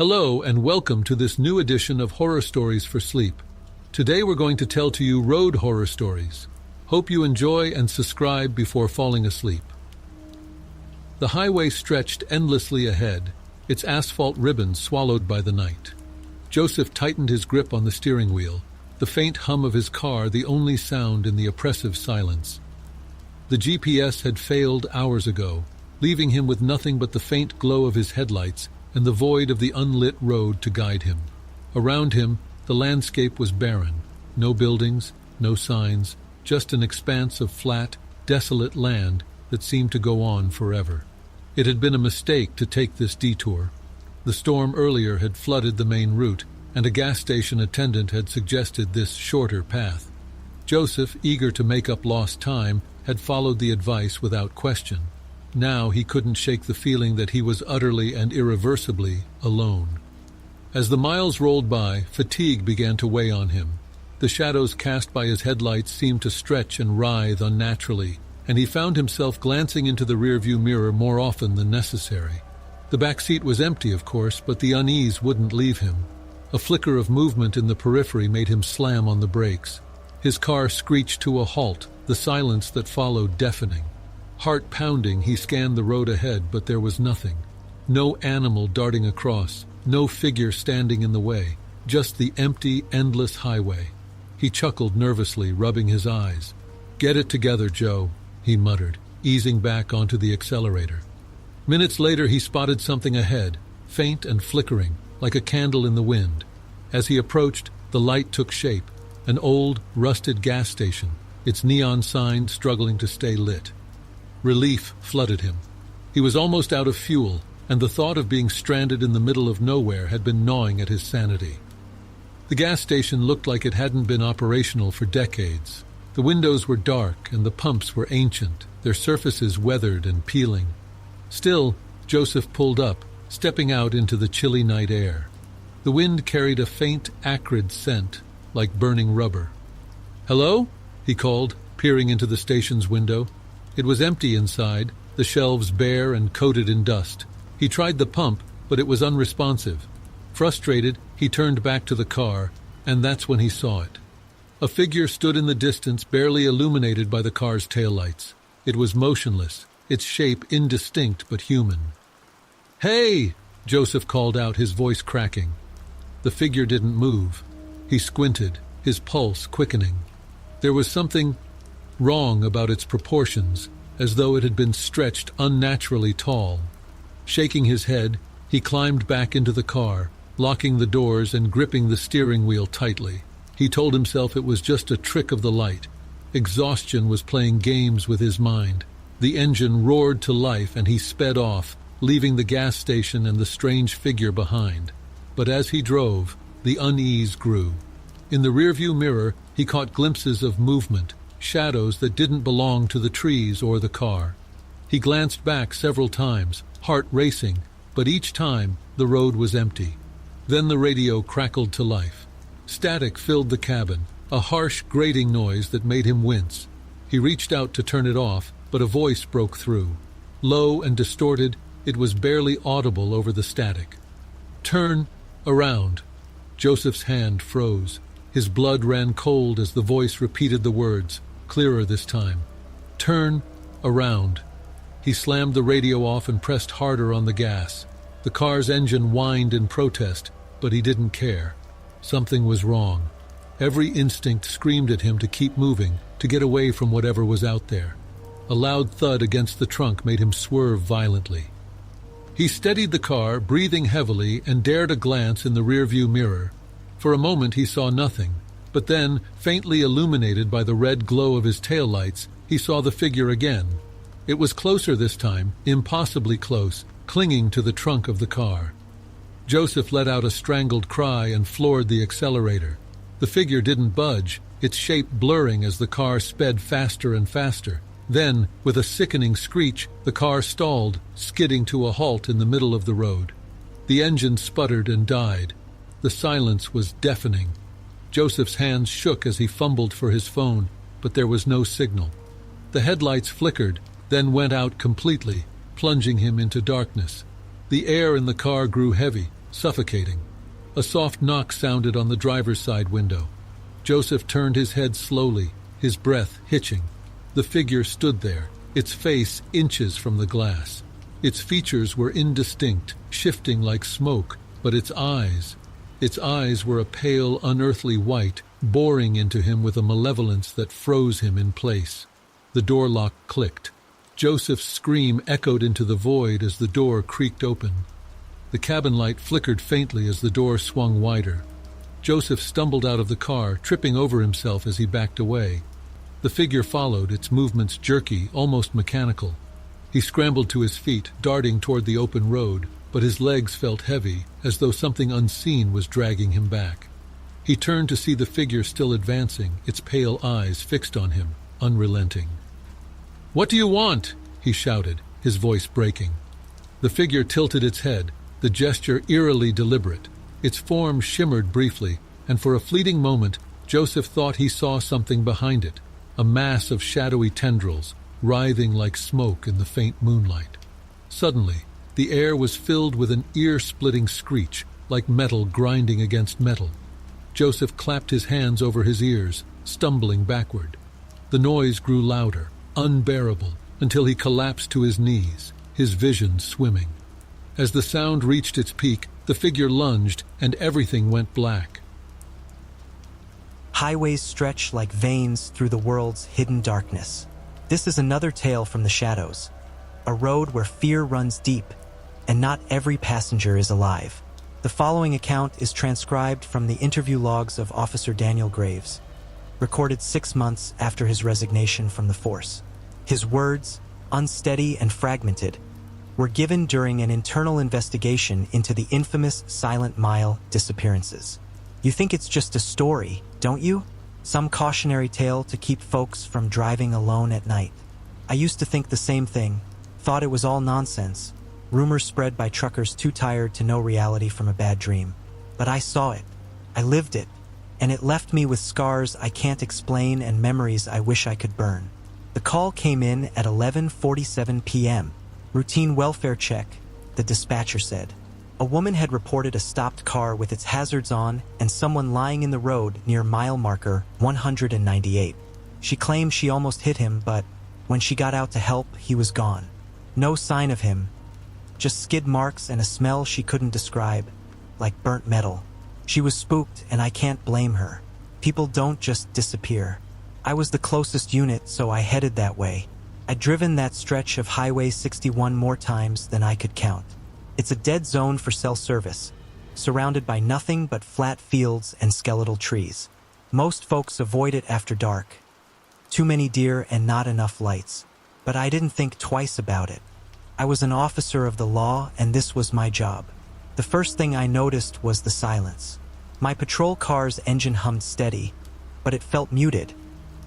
Hello and welcome to this new edition of Horror Stories for Sleep. Today we're going to tell to you road horror stories. Hope you enjoy and subscribe before falling asleep. The highway stretched endlessly ahead, its asphalt ribbons swallowed by the night. Joseph tightened his grip on the steering wheel, the faint hum of his car the only sound in the oppressive silence. The GPS had failed hours ago, leaving him with nothing but the faint glow of his headlights and the void of the unlit road to guide him. Around him, the landscape was barren. No buildings, no signs, just an expanse of flat, desolate land that seemed to go on forever. It had been a mistake to take this detour. The storm earlier had flooded the main route, and a gas station attendant had suggested this shorter path. Joseph, eager to make up lost time, had followed the advice without question. Now he couldn't shake the feeling that he was utterly and irreversibly alone. As the miles rolled by, fatigue began to weigh on him. The shadows cast by his headlights seemed to stretch and writhe unnaturally, and he found himself glancing into the rearview mirror more often than necessary. The back seat was empty, of course, but the unease wouldn't leave him. A flicker of movement in the periphery made him slam on the brakes. His car screeched to a halt, the silence that followed deafening. Heart pounding, he scanned the road ahead, but there was nothing. No animal darting across, no figure standing in the way, just the empty, endless highway. He chuckled nervously, rubbing his eyes. "Get it together, Joe," he muttered, easing back onto the accelerator. Minutes later, he spotted something ahead, faint and flickering, like a candle in the wind. As he approached, the light took shape, an old, rusted gas station, its neon sign struggling to stay lit. Relief flooded him. He was almost out of fuel, and the thought of being stranded in the middle of nowhere had been gnawing at his sanity. The gas station looked like it hadn't been operational for decades. The windows were dark and the pumps were ancient, their surfaces weathered and peeling. Still, Joseph pulled up, stepping out into the chilly night air. The wind carried a faint, acrid scent, like burning rubber. "Hello?" he called, peering into the station's window. It was empty inside, the shelves bare and coated in dust. He tried the pump, but it was unresponsive. Frustrated, he turned back to the car, and that's when he saw it. A figure stood in the distance, barely illuminated by the car's taillights. It was motionless, its shape indistinct but human. "Hey!" Joseph called out, his voice cracking. The figure didn't move. He squinted, his pulse quickening. There was something wrong about its proportions, as though it had been stretched unnaturally tall. Shaking his head, he climbed back into the car, locking the doors and gripping the steering wheel tightly. He told himself it was just a trick of the light. Exhaustion was playing games with his mind. The engine roared to life and he sped off, leaving the gas station and the strange figure behind. But as he drove, the unease grew. In the rearview mirror, he caught glimpses of movement, shadows that didn't belong to the trees or the car. He glanced back several times, heart racing, but each time the road was empty. Then the radio crackled to life. Static filled the cabin, a harsh, grating noise that made him wince. He reached out to turn it off, but a voice broke through. Low and distorted, it was barely audible over the static. "Turn around." Joseph's hand froze. His blood ran cold as the voice repeated the words, clearer this time. "Turn around." He slammed the radio off and pressed harder on the gas. The car's engine whined in protest, but he didn't care. Something was wrong. Every instinct screamed at him to keep moving, to get away from whatever was out there. A loud thud against the trunk made him swerve violently. He steadied the car, breathing heavily, and dared a glance in the rearview mirror. For a moment he saw nothing, but then, faintly illuminated by the red glow of his taillights, he saw the figure again. It was closer this time, impossibly close, clinging to the trunk of the car. Joseph let out a strangled cry and floored the accelerator. The figure didn't budge, its shape blurring as the car sped faster and faster. Then, with a sickening screech, the car stalled, skidding to a halt in the middle of the road. The engine sputtered and died. The silence was deafening. Joseph's hands shook as he fumbled for his phone, but there was no signal. The headlights flickered, then went out completely, plunging him into darkness. The air in the car grew heavy, suffocating. A soft knock sounded on the driver's side window. Joseph turned his head slowly, his breath hitching. The figure stood there, its face inches from the glass. Its features were indistinct, shifting like smoke, but its eyes were a pale, unearthly white, boring into him with a malevolence that froze him in place. The door lock clicked. Joseph's scream echoed into the void as the door creaked open. The cabin light flickered faintly as the door swung wider. Joseph stumbled out of the car, tripping over himself as he backed away. The figure followed, its movements jerky, almost mechanical. He scrambled to his feet, darting toward the open road, but his legs felt heavy, as though something unseen was dragging him back. He turned to see the figure still advancing, its pale eyes fixed on him, unrelenting. "What do you want?" he shouted, his voice breaking. The figure tilted its head, the gesture eerily deliberate. Its form shimmered briefly, and for a fleeting moment, Joseph thought he saw something behind it, a mass of shadowy tendrils, writhing like smoke in the faint moonlight. Suddenly, the air was filled with an ear-splitting screech, like metal grinding against metal. Joseph clapped his hands over his ears, stumbling backward. The noise grew louder, unbearable, until he collapsed to his knees, his vision swimming. As the sound reached its peak, the figure lunged, and everything went black. Highways stretch like veins through the world's hidden darkness. This is another tale from the shadows, a road where fear runs deep, and not every passenger is alive. The following account is transcribed from the interview logs of Officer Daniel Graves, recorded 6 months after his resignation from the force. His words, unsteady and fragmented, were given during an internal investigation into the infamous Silent Mile disappearances. You think it's just a story, don't you? Some cautionary tale to keep folks from driving alone at night. I used to think the same thing, thought it was all nonsense, rumors spread by truckers too tired to know reality from a bad dream. But I saw it, I lived it, and it left me with scars I can't explain and memories I wish I could burn. The call came in at 11:47 p.m. Routine welfare check, the dispatcher said. A woman had reported a stopped car with its hazards on and someone lying in the road near mile marker 198. She claimed she almost hit him, but when she got out to help, he was gone. No sign of him, just skid marks and a smell she couldn't describe, like burnt metal. She was spooked, and I can't blame her. People don't just disappear. I was the closest unit, so I headed that way. I'd driven that stretch of Highway 61 more times than I could count. It's a dead zone for cell service, surrounded by nothing but flat fields and skeletal trees. Most folks avoid it after dark. Too many deer and not enough lights. But I didn't think twice about it. I was an officer of the law, and this was my job. The first thing I noticed was the silence. My patrol car's engine hummed steady, but it felt muted,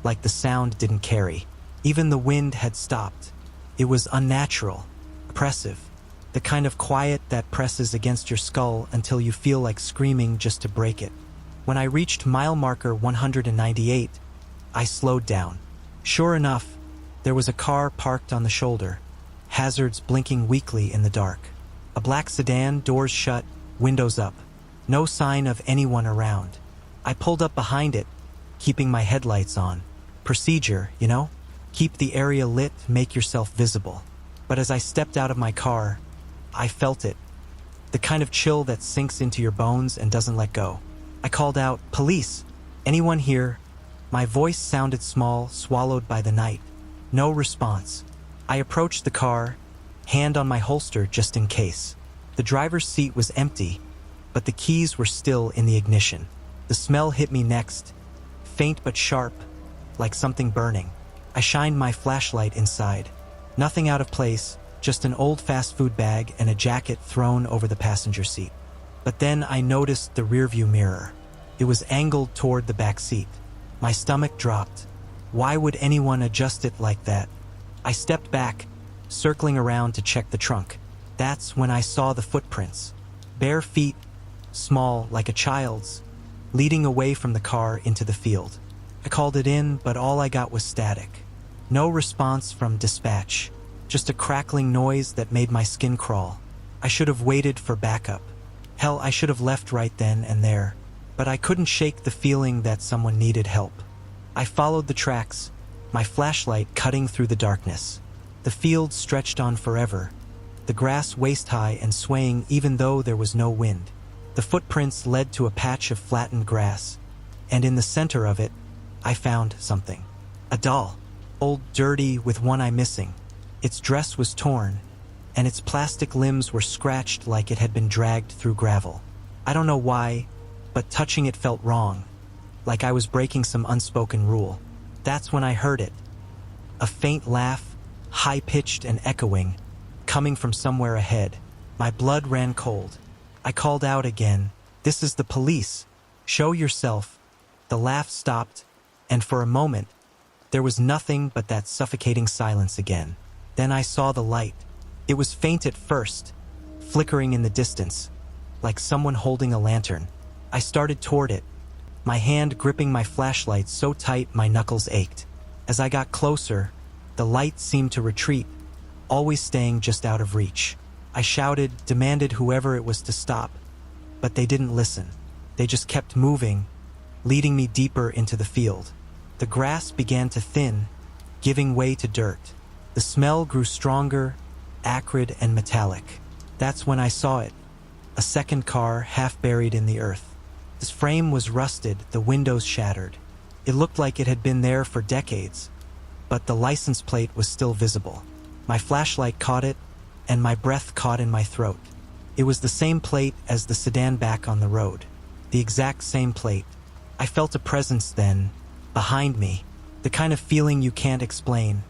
like the sound didn't carry. Even the wind had stopped. It was unnatural, oppressive, the kind of quiet that presses against your skull until you feel like screaming just to break it. When I reached mile marker 198, I slowed down. Sure enough, there was a car parked on the shoulder, hazards blinking weakly in the dark. A black sedan, doors shut, windows up. No sign of anyone around. I pulled up behind it, keeping my headlights on. Procedure, you know? Keep the area lit, make yourself visible. But as I stepped out of my car, I felt it. The kind of chill that sinks into your bones and doesn't let go. I called out, "Police! Anyone here?" My voice sounded small, swallowed by the night. No response. I approached the car, hand on my holster just in case. The driver's seat was empty, but the keys were still in the ignition. The smell hit me next, faint but sharp, like something burning. I shined my flashlight inside. Nothing out of place, just an old fast food bag and a jacket thrown over the passenger seat. But then I noticed the rearview mirror. It was angled toward the back seat. My stomach dropped. Why would anyone adjust it like that? I stepped back, circling around to check the trunk. That's when I saw the footprints. Bare feet, small like a child's, leading away from the car into the field. I called it in, but all I got was static. No response from dispatch, just a crackling noise that made my skin crawl. I should have waited for backup. Hell, I should have left right then and there. But I couldn't shake the feeling that someone needed help. I followed the tracks, my flashlight cutting through the darkness. The field stretched on forever, the grass waist-high and swaying even though there was no wind. The footprints led to a patch of flattened grass, and in the center of it, I found something. A doll, old, dirty, with one eye missing. Its dress was torn, and its plastic limbs were scratched like it had been dragged through gravel. I don't know why, but touching it felt wrong, like I was breaking some unspoken rule. That's when I heard it. A faint laugh, high-pitched and echoing, coming from somewhere ahead. My blood ran cold. I called out again, "This is the police. Show yourself." The laugh stopped, and for a moment, there was nothing but that suffocating silence again. Then I saw the light. It was faint at first, flickering in the distance, like someone holding a lantern. I started toward it, my hand gripping my flashlight so tight my knuckles ached. As I got closer, the light seemed to retreat, always staying just out of reach. I shouted, demanded whoever it was to stop, but they didn't listen. They just kept moving, leading me deeper into the field. The grass began to thin, giving way to dirt. The smell grew stronger, acrid and metallic. That's when I saw it. A second car, half buried in the earth. Its frame was rusted, the windows shattered. It looked like it had been there for decades, but the license plate was still visible. My flashlight caught it, and my breath caught in my throat. It was the same plate as the sedan back on the road. The exact same plate. I felt a presence then, behind me, the kind of feeling you can't explain,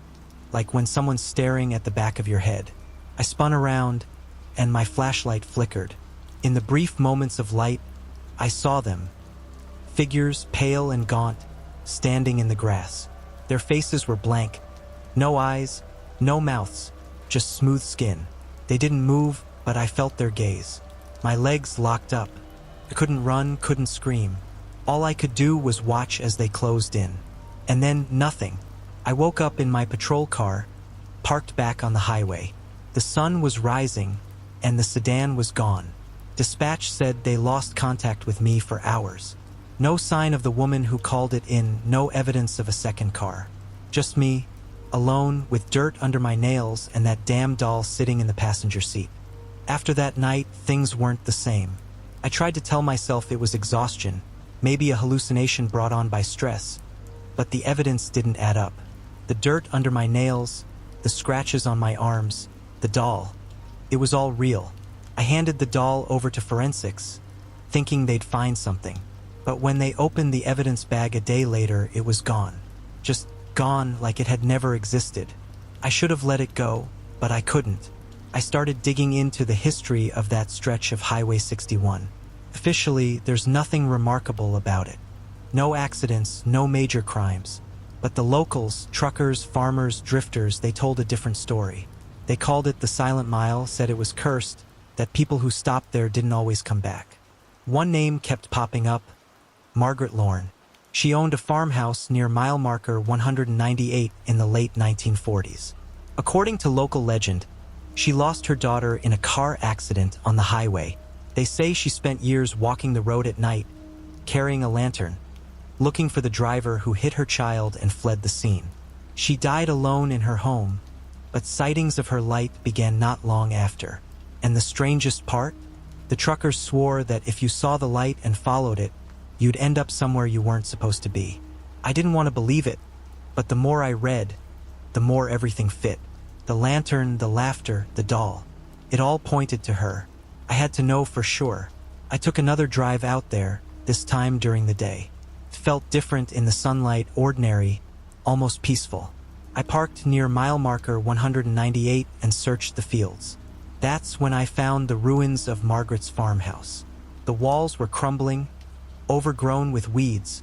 like when someone's staring at the back of your head. I spun around, and my flashlight flickered. In the brief moments of light, I saw them. Figures, pale and gaunt, standing in the grass. Their faces were blank. No eyes, no mouths, just smooth skin. They didn't move, but I felt their gaze. My legs locked up. I couldn't run, couldn't scream. All I could do was watch as they closed in. And then nothing. I woke up in my patrol car, parked back on the highway. The sun was rising, and the sedan was gone. Dispatch said they lost contact with me for hours. No sign of the woman who called it in, no evidence of a second car. Just me, alone, with dirt under my nails and that damn doll sitting in the passenger seat. After that night, things weren't the same. I tried to tell myself it was exhaustion, maybe a hallucination brought on by stress, but the evidence didn't add up. The dirt under my nails, the scratches on my arms, the doll. It was all real. I handed the doll over to forensics, thinking they'd find something. But when they opened the evidence bag a day later, it was gone. Just gone, like it had never existed. I should have let it go, but I couldn't. I started digging into the history of that stretch of Highway 61. Officially, there's nothing remarkable about it. No accidents, no major crimes. But the locals, truckers, farmers, drifters, they told a different story. They called it the Silent Mile, said it was cursed, that people who stopped there didn't always come back. One name kept popping up, Margaret Lorne. She owned a farmhouse near mile marker 198 in the late 1940s. According to local legend, she lost her daughter in a car accident on the highway. They say she spent years walking the road at night, carrying a lantern, looking for the driver who hit her child and fled the scene. She died alone in her home, but sightings of her light began not long after. And the strangest part? The truckers swore that if you saw the light and followed it, you'd end up somewhere you weren't supposed to be. I didn't want to believe it, but the more I read, the more everything fit. The lantern, the laughter, the doll. It all pointed to her. I had to know for sure. I took another drive out there, this time during the day. It felt different in the sunlight, ordinary, almost peaceful. I parked near mile marker 198 and searched the fields. That's when I found the ruins of Margaret's farmhouse. The walls were crumbling, overgrown with weeds,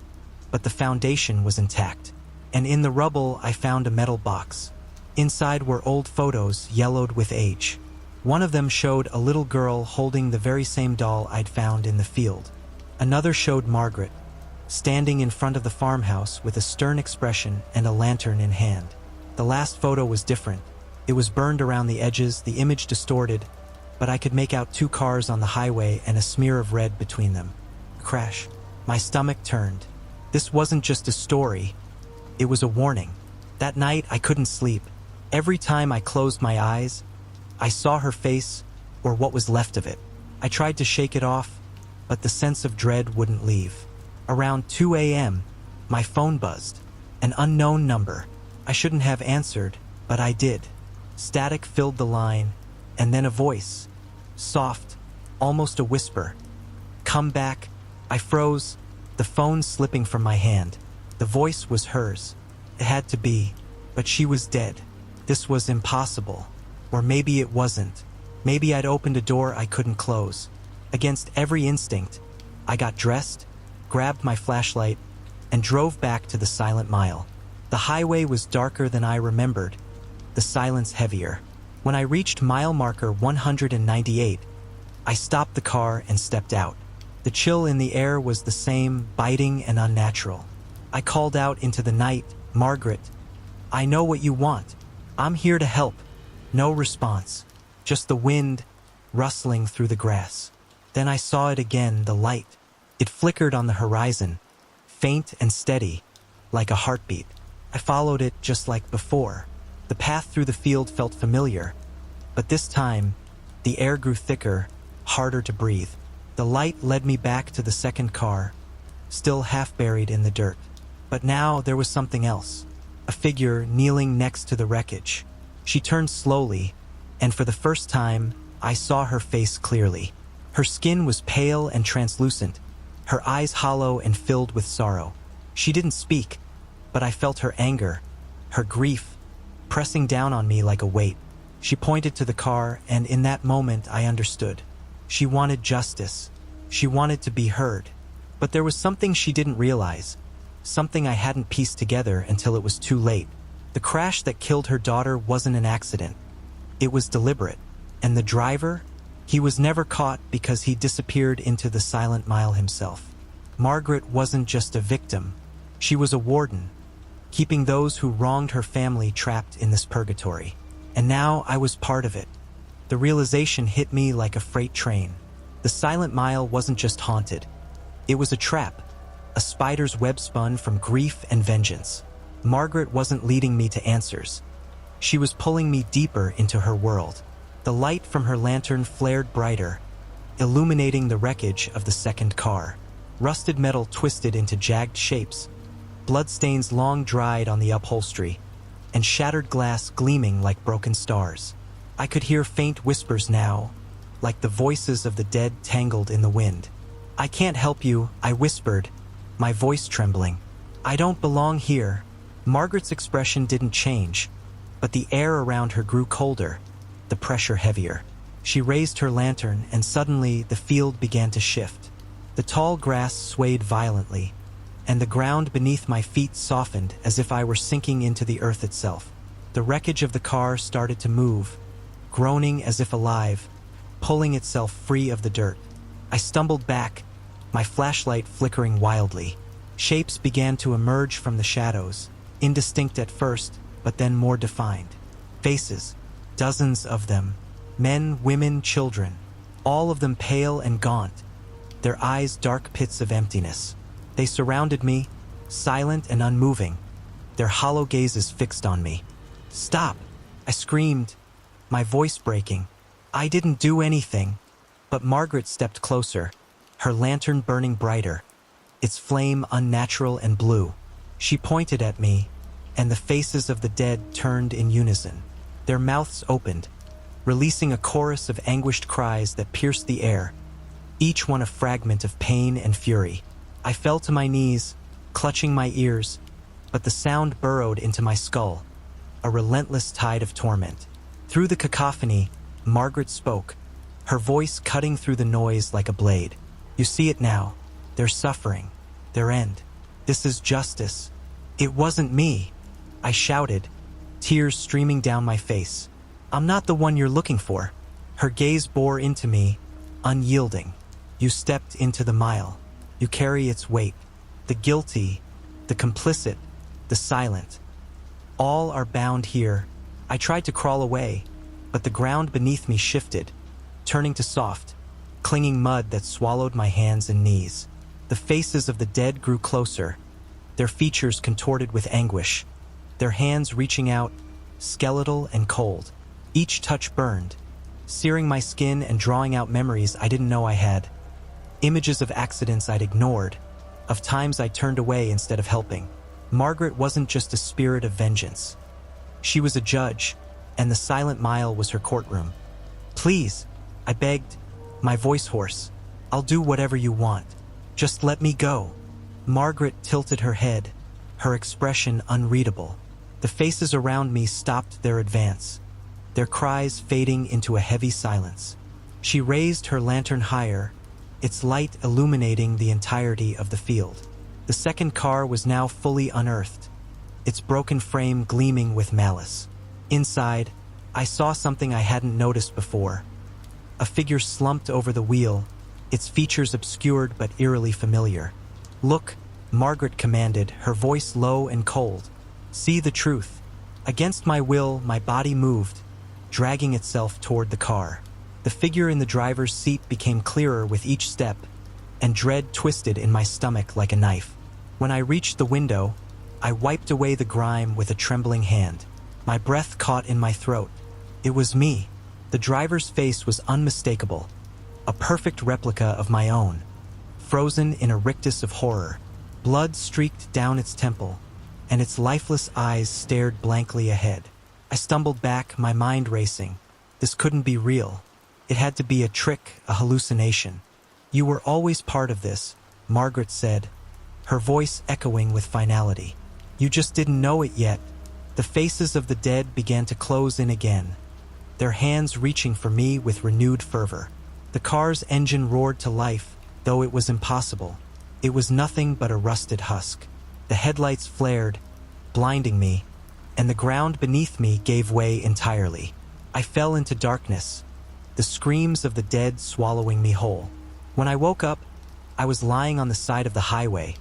but the foundation was intact. And in the rubble, I found a metal box. Inside were old photos, yellowed with age. One of them showed a little girl holding the very same doll I'd found in the field. Another showed Margaret, standing in front of the farmhouse with a stern expression and a lantern in hand. The last photo was different. It was burned around the edges, the image distorted, but I could make out two cars on the highway and a smear of red between them. Crash. My stomach turned. This wasn't just a story. It was a warning. That night, I couldn't sleep. Every time I closed my eyes, I saw her face, or what was left of it. I tried to shake it off, but the sense of dread wouldn't leave. Around 2 a.m., my phone buzzed. An unknown number. I shouldn't have answered, but I did. Static filled the line, and then a voice. Soft, almost a whisper. "Come back." I froze, the phone slipping from my hand. The voice was hers. It had to be, but she was dead. This was impossible. Or maybe it wasn't. Maybe I'd opened a door I couldn't close. Against every instinct, I got dressed, grabbed my flashlight, and drove back to the silent mile. The highway was darker than I remembered, the silence heavier. When I reached mile marker 198, I stopped the car and stepped out. The chill in the air was the same, biting and unnatural. I called out into the night, "Margaret, I know what you want. I'm here to help." No response, just the wind rustling through the grass. Then I saw it again, the light. It flickered on the horizon, faint and steady, like a heartbeat. I followed it just like before. The path through the field felt familiar, but this time, the air grew thicker, harder to breathe. The light led me back to the second car, still half buried in the dirt. But now there was something else. A figure kneeling next to the wreckage. She turned slowly, and for the first time, I saw her face clearly. Her skin was pale and translucent, her eyes hollow and filled with sorrow. She didn't speak, but I felt her anger, her grief, pressing down on me like a weight. She pointed to the car, and in that moment I understood. She wanted justice. She wanted to be heard. But there was something she didn't realize, something I hadn't pieced together until it was too late. The crash that killed her daughter wasn't an accident. It was deliberate. And the driver? He was never caught because he disappeared into the silent mile himself. Margaret wasn't just a victim. She was a warden, keeping those who wronged her family trapped in this purgatory. And now I was part of it. The realization hit me like a freight train. The silent mile wasn't just haunted. It was a trap, a spider's web spun from grief and vengeance. Margaret wasn't leading me to answers. She was pulling me deeper into her world. The light from her lantern flared brighter, illuminating the wreckage of the second car. Rusted metal twisted into jagged shapes, bloodstains long dried on the upholstery, and shattered glass gleaming like broken stars. I could hear faint whispers now, like the voices of the dead tangled in the wind. "I can't help you," I whispered, my voice trembling. "I don't belong here." Margaret's expression didn't change, but the air around her grew colder, the pressure heavier. She raised her lantern, and suddenly the field began to shift. The tall grass swayed violently, and the ground beneath my feet softened as if I were sinking into the earth itself. The wreckage of the car started to move, groaning as if alive, pulling itself free of the dirt. I stumbled back, my flashlight flickering wildly. Shapes began to emerge from the shadows, indistinct at first, but then more defined. Faces, dozens of them, men, women, children, all of them pale and gaunt, their eyes dark pits of emptiness. They surrounded me, silent and unmoving, their hollow gazes fixed on me. "Stop!" I screamed, my voice breaking. "I didn't do anything." But Margaret stepped closer, her lantern burning brighter, its flame unnatural and blue. She pointed at me, and the faces of the dead turned in unison. Their mouths opened, releasing a chorus of anguished cries that pierced the air, each one a fragment of pain and fury. I fell to my knees, clutching my ears, but the sound burrowed into my skull, a relentless tide of torment. Through the cacophony, Margaret spoke, her voice cutting through the noise like a blade. "You see it now. Their suffering, their end. This is justice." "It wasn't me," I shouted, tears streaming down my face. "I'm not the one you're looking for." Her gaze bore into me, unyielding. "You stepped into the mile. You carry its weight. The guilty, the complicit, the silent. All are bound here." I tried to crawl away, but the ground beneath me shifted, turning to soft, clinging mud that swallowed my hands and knees. The faces of the dead grew closer, their features contorted with anguish, their hands reaching out, skeletal and cold. Each touch burned, searing my skin and drawing out memories I didn't know I had. Images of accidents I'd ignored, of times I turned away instead of helping. Margaret wasn't just a spirit of vengeance. She was a judge, and the silent mile was her courtroom. "Please," I begged, my voice hoarse. "I'll do whatever you want. Just let me go." Margaret tilted her head, her expression unreadable. The faces around me stopped their advance, their cries fading into a heavy silence. She raised her lantern higher, its light illuminating the entirety of the field. The second car was now fully unearthed, its broken frame gleaming with malice. Inside, I saw something I hadn't noticed before. A figure slumped over the wheel, its features obscured but eerily familiar. "Look," Margaret commanded, her voice low and cold. "See the truth." Against my will, my body moved, dragging itself toward the car. The figure in the driver's seat became clearer with each step, and dread twisted in my stomach like a knife. When I reached the window, I wiped away the grime with a trembling hand. My breath caught in my throat. It was me. The driver's face was unmistakable, a perfect replica of my own, frozen in a rictus of horror. Blood streaked down its temple, and its lifeless eyes stared blankly ahead. I stumbled back, my mind racing. This couldn't be real. It had to be a trick, a hallucination. "You were always part of this," Margaret said, her voice echoing with finality. "You just didn't know it yet." The faces of the dead began to close in again, their hands reaching for me with renewed fervor. The car's engine roared to life, though it was impossible. It was nothing but a rusted husk. The headlights flared, blinding me, and the ground beneath me gave way entirely. I fell into darkness, the screams of the dead swallowing me whole. When I woke up, I was lying on the side of the highway,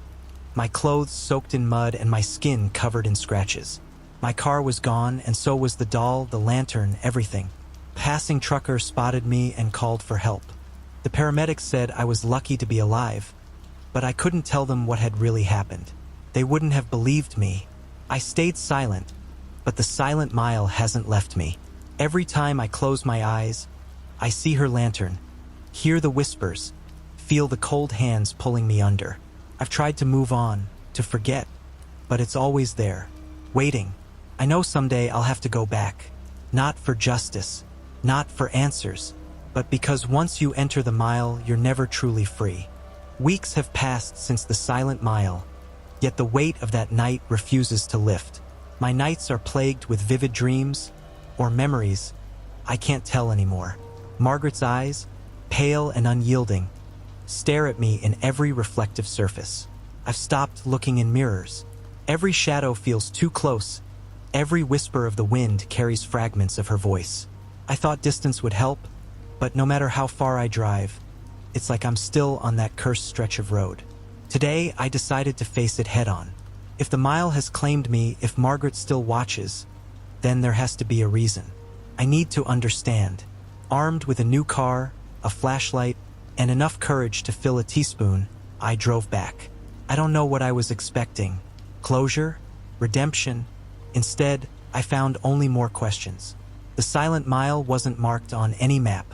my clothes soaked in mud and my skin covered in scratches. My car was gone, and so was the doll, the lantern, everything. Passing trucker spotted me and called for help. The paramedics said I was lucky to be alive, but I couldn't tell them what had really happened. They wouldn't have believed me. I stayed silent, but the silent mile hasn't left me. Every time I close my eyes, I see her lantern, hear the whispers, feel the cold hands pulling me under. I've tried to move on, to forget, but it's always there, waiting. I know someday I'll have to go back, not for justice, not for answers, but because once you enter the mile, you're never truly free. Weeks have passed since the silent mile, yet the weight of that night refuses to lift. My nights are plagued with vivid dreams, or memories, I can't tell anymore. Margaret's eyes, pale and unyielding, stare at me in every reflective surface. I've stopped looking in mirrors. Every shadow feels too close. Every whisper of the wind carries fragments of her voice. I thought distance would help, but no matter how far I drive, it's like I'm still on that cursed stretch of road. Today, I decided to face it head-on. If the mile has claimed me, if Margaret still watches, then there has to be a reason. I need to understand. Armed with a new car, a flashlight, and enough courage to fill a teaspoon, I drove back. I don't know what I was expecting. Closure? Redemption? Instead, I found only more questions. The silent mile wasn't marked on any map.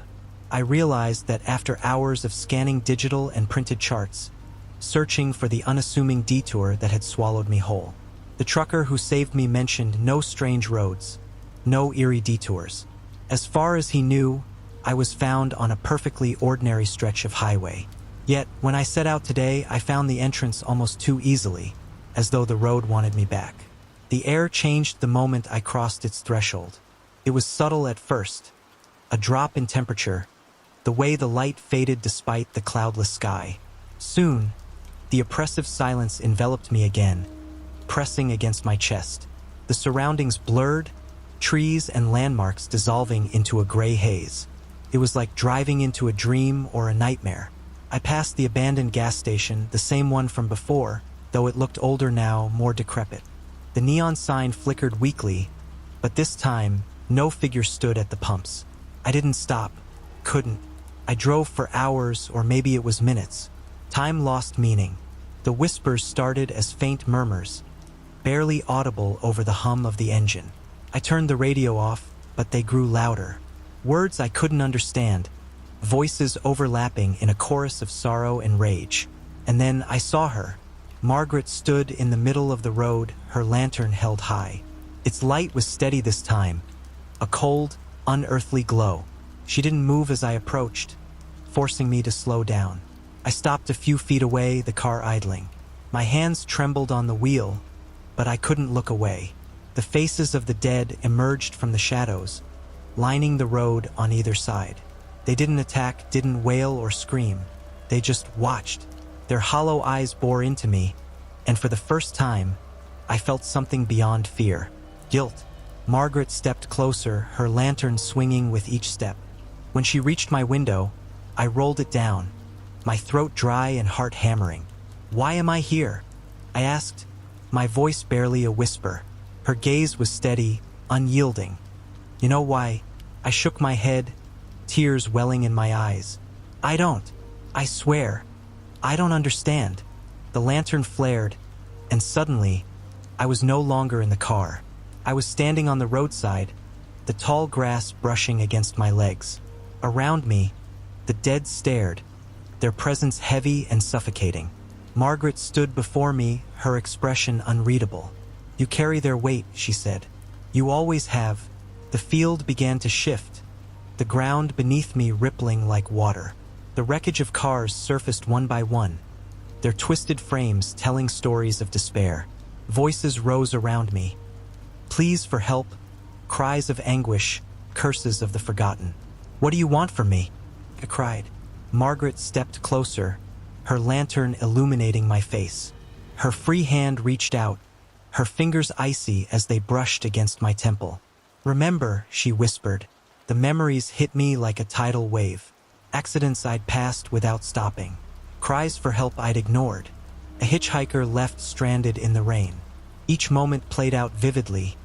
I realized that after hours of scanning digital and printed charts, searching for the unassuming detour that had swallowed me whole. The trucker who saved me mentioned no strange roads, no eerie detours. As far as he knew, I was found on a perfectly ordinary stretch of highway. Yet, when I set out today, I found the entrance almost too easily, as though the road wanted me back. The air changed the moment I crossed its threshold. It was subtle at first, a drop in temperature, the way the light faded despite the cloudless sky. Soon, the oppressive silence enveloped me again, pressing against my chest. The surroundings blurred, trees and landmarks dissolving into a gray haze. It was like driving into a dream or a nightmare. I passed the abandoned gas station, the same one from before, though it looked older now, more decrepit. The neon sign flickered weakly, but this time, no figure stood at the pumps. I didn't stop. couldn't. I drove for hours, or maybe it was minutes. Time lost meaning. The whispers started as faint murmurs, barely audible over the hum of the engine. I turned the radio off, but they grew louder. Words I couldn't understand, voices overlapping in a chorus of sorrow and rage. And then I saw her. Margaret stood in the middle of the road, her lantern held high. Its light was steady this time, a cold, unearthly glow. She didn't move as I approached, forcing me to slow down. I stopped a few feet away, the car idling. My hands trembled on the wheel, but I couldn't look away. The faces of the dead emerged from the shadows, lining the road on either side. They didn't attack, didn't wail or scream. They just watched. Their hollow eyes bore into me, and for the first time, I felt something beyond fear. Guilt. Margaret stepped closer, her lantern swinging with each step. When she reached my window, I rolled it down, my throat dry and heart hammering. "Why am I here?" I asked, my voice barely a whisper. Her gaze was steady, unyielding. "You know why?" I shook my head, tears welling in my eyes. I swear, I don't understand." The lantern flared, and suddenly, I was no longer in the car. I was standing on the roadside, the tall grass brushing against my legs. Around me, the dead stared, their presence heavy and suffocating. Margaret stood before me, her expression unreadable. "You carry their weight," she said. "You always have." The field began to shift, the ground beneath me rippling like water. The wreckage of cars surfaced one by one, their twisted frames telling stories of despair. Voices rose around me. Pleas for help, cries of anguish, curses of the forgotten. "What do you want from me?" I cried. Margaret stepped closer, her lantern illuminating my face. Her free hand reached out, her fingers icy as they brushed against my temple. "Remember," she whispered. The memories hit me like a tidal wave. Accidents I'd passed without stopping. Cries for help I'd ignored. A hitchhiker left stranded in the rain. Each moment played out vividly,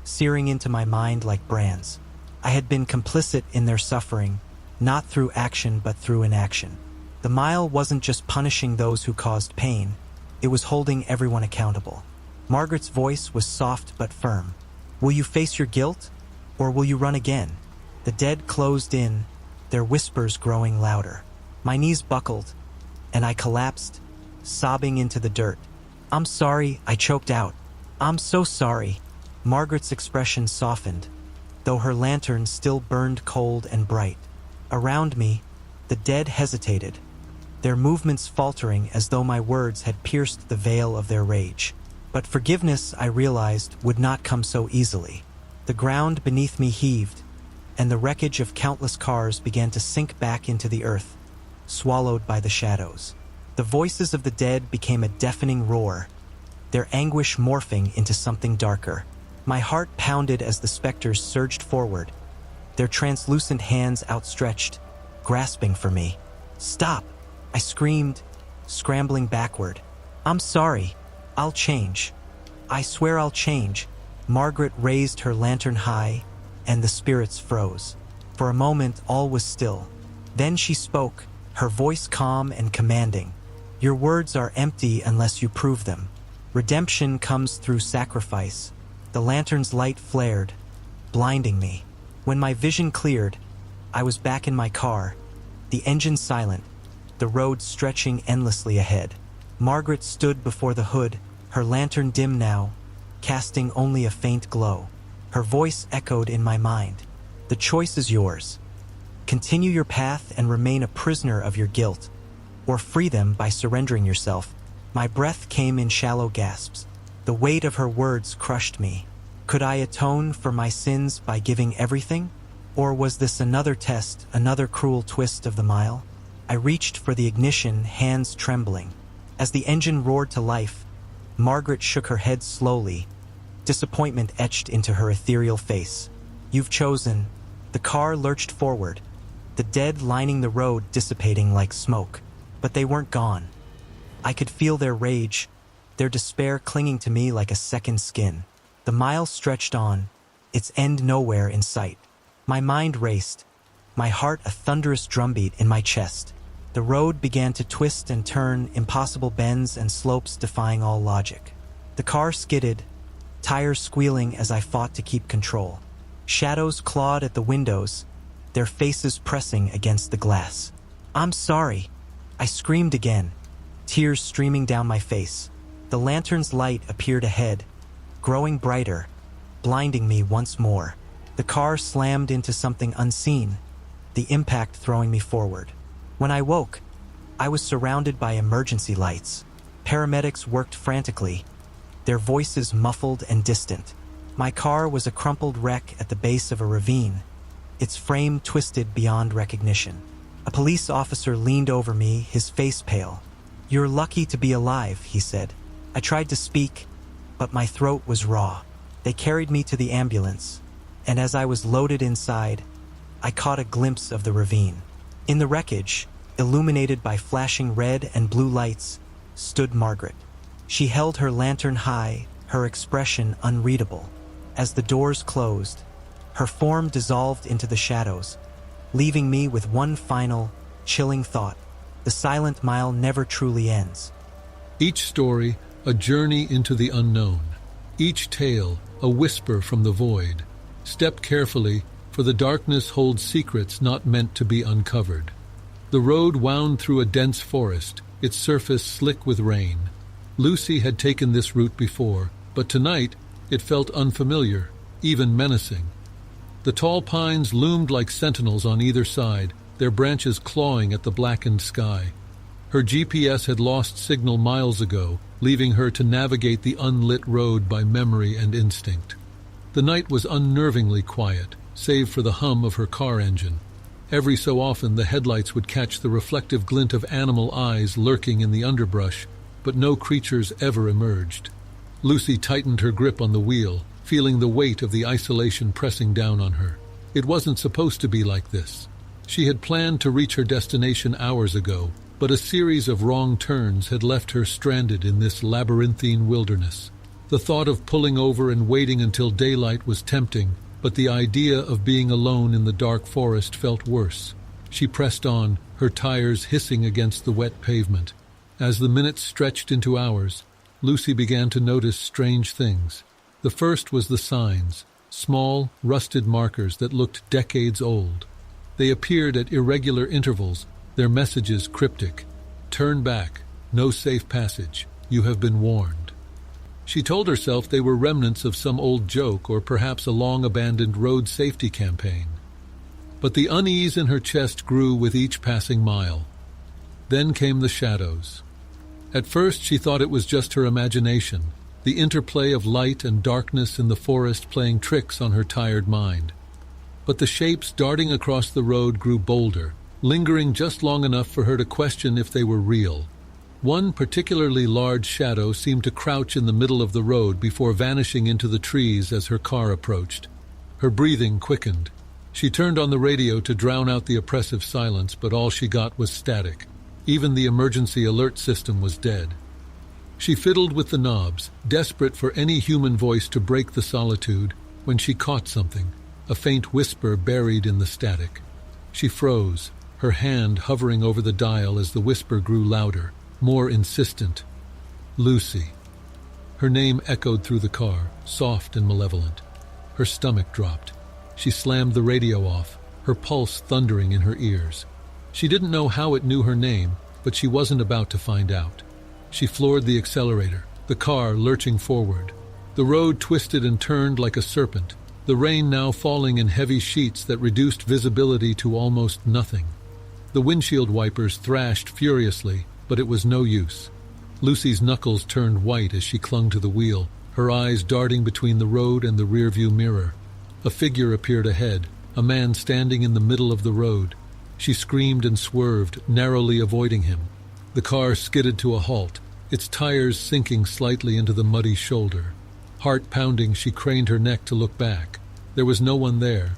searing into my mind like brands. I had been complicit in their suffering, not through action but through inaction. The mile wasn't just punishing those who caused pain, it was holding everyone accountable. Margaret's voice was soft but firm. "Will you face your guilt, or will you run again?" The dead closed in, their whispers growing louder. My knees buckled, and I collapsed, sobbing into the dirt. "I'm sorry," I choked out. "I'm so sorry." Margaret's expression softened, though her lantern still burned cold and bright. Around me, the dead hesitated, their movements faltering as though my words had pierced the veil of their rage. But forgiveness, I realized, would not come so easily. The ground beneath me heaved, and the wreckage of countless cars began to sink back into the earth, swallowed by the shadows. The voices of the dead became a deafening roar, their anguish morphing into something darker. My heart pounded as the specters surged forward, their translucent hands outstretched, grasping for me. "Stop!" I screamed, scrambling backward. "I'm sorry. I'll change. I swear I'll change." Margaret raised her lantern high, and the spirits froze. For a moment, all was still. Then she spoke, her voice calm and commanding. "Your words are empty unless you prove them. Redemption comes through sacrifice." The lantern's light flared, blinding me. When my vision cleared, I was back in my car, the engine silent, the road stretching endlessly ahead. Margaret stood before the hood, her lantern dim now, casting only a faint glow. Her voice echoed in my mind. "The choice is yours. Continue your path and remain a prisoner of your guilt, or free them by surrendering yourself." My breath came in shallow gasps. The weight of her words crushed me. Could I atone for my sins by giving everything? Or was this another test, another cruel twist of the mile? I reached for the ignition, hands trembling. As the engine roared to life, Margaret shook her head slowly, disappointment etched into her ethereal face. "You've chosen." The car lurched forward, the dead lining the road dissipating like smoke. But they weren't gone. I could feel their rage, their despair clinging to me like a second skin. The mile stretched on, its end nowhere in sight. My mind raced, my heart a thunderous drumbeat in my chest. The road began to twist and turn, impossible bends and slopes defying all logic. The car skidded, tires squealing as I fought to keep control. Shadows clawed at the windows, their faces pressing against the glass. "I'm sorry," I screamed again, tears streaming down my face. The lantern's light appeared ahead, growing brighter, blinding me once more. The car slammed into something unseen, the impact throwing me forward. When I woke, I was surrounded by emergency lights. Paramedics worked frantically, their voices muffled and distant. My car was a crumpled wreck at the base of a ravine, its frame twisted beyond recognition. A police officer leaned over me, his face pale. "You're lucky to be alive," he said. I tried to speak, but my throat was raw. They carried me to the ambulance, and as I was loaded inside, I caught a glimpse of the ravine. In the wreckage, illuminated by flashing red and blue lights, stood Margaret. She held her lantern high, her expression unreadable. As the doors closed, her form dissolved into the shadows, leaving me with one final, chilling thought: the silent mile never truly ends. Each story, a journey into the unknown. Each tale, a whisper from the void. Step carefully, for the darkness holds secrets not meant to be uncovered. The road wound through a dense forest, its surface slick with rain. Lucy had taken this route before, but tonight it felt unfamiliar, even menacing. The tall pines loomed like sentinels on either side, their branches clawing at the blackened sky. Her GPS had lost signal miles ago, leaving her to navigate the unlit road by memory and instinct. The night was unnervingly quiet, save for the hum of her car engine. Every so often the headlights would catch the reflective glint of animal eyes lurking in the underbrush, but no creatures ever emerged. Lucy tightened her grip on the wheel, feeling the weight of the isolation pressing down on her. It wasn't supposed to be like this. She had planned to reach her destination hours ago, but a series of wrong turns had left her stranded in this labyrinthine wilderness. The thought of pulling over and waiting until daylight was tempting, but the idea of being alone in the dark forest felt worse. She pressed on, her tires hissing against the wet pavement. As the minutes stretched into hours, Lucy began to notice strange things. The first was the signs, small, rusted markers that looked decades old. They appeared at irregular intervals, their messages cryptic. "Turn back. No safe passage. You have been warned." She told herself they were remnants of some old joke or perhaps a long-abandoned road safety campaign. But the unease in her chest grew with each passing mile. Then came the shadows. At first she thought it was just her imagination, the interplay of light and darkness in the forest playing tricks on her tired mind. But the shapes darting across the road grew bolder, lingering just long enough for her to question if they were real. One particularly large shadow seemed to crouch in the middle of the road before vanishing into the trees as her car approached. Her breathing quickened. She turned on the radio to drown out the oppressive silence, but all she got was static. Even the emergency alert system was dead. She fiddled with the knobs, desperate for any human voice to break the solitude, when she caught something, a faint whisper buried in the static. She froze, her hand hovering over the dial as the whisper grew louder, more insistent. "Lucy." Her name echoed through the car, soft and malevolent. Her stomach dropped. She slammed the radio off, her pulse thundering in her ears. She didn't know how it knew her name, but she wasn't about to find out. She floored the accelerator, the car lurching forward. The road twisted and turned like a serpent, the rain now falling in heavy sheets that reduced visibility to almost nothing. The windshield wipers thrashed furiously, but it was no use. Lucy's knuckles turned white as she clung to the wheel, her eyes darting between the road and the rearview mirror. A figure appeared ahead, a man standing in the middle of the road. She screamed and swerved, narrowly avoiding him. The car skidded to a halt, its tires sinking slightly into the muddy shoulder. Heart pounding, she craned her neck to look back. There was no one there.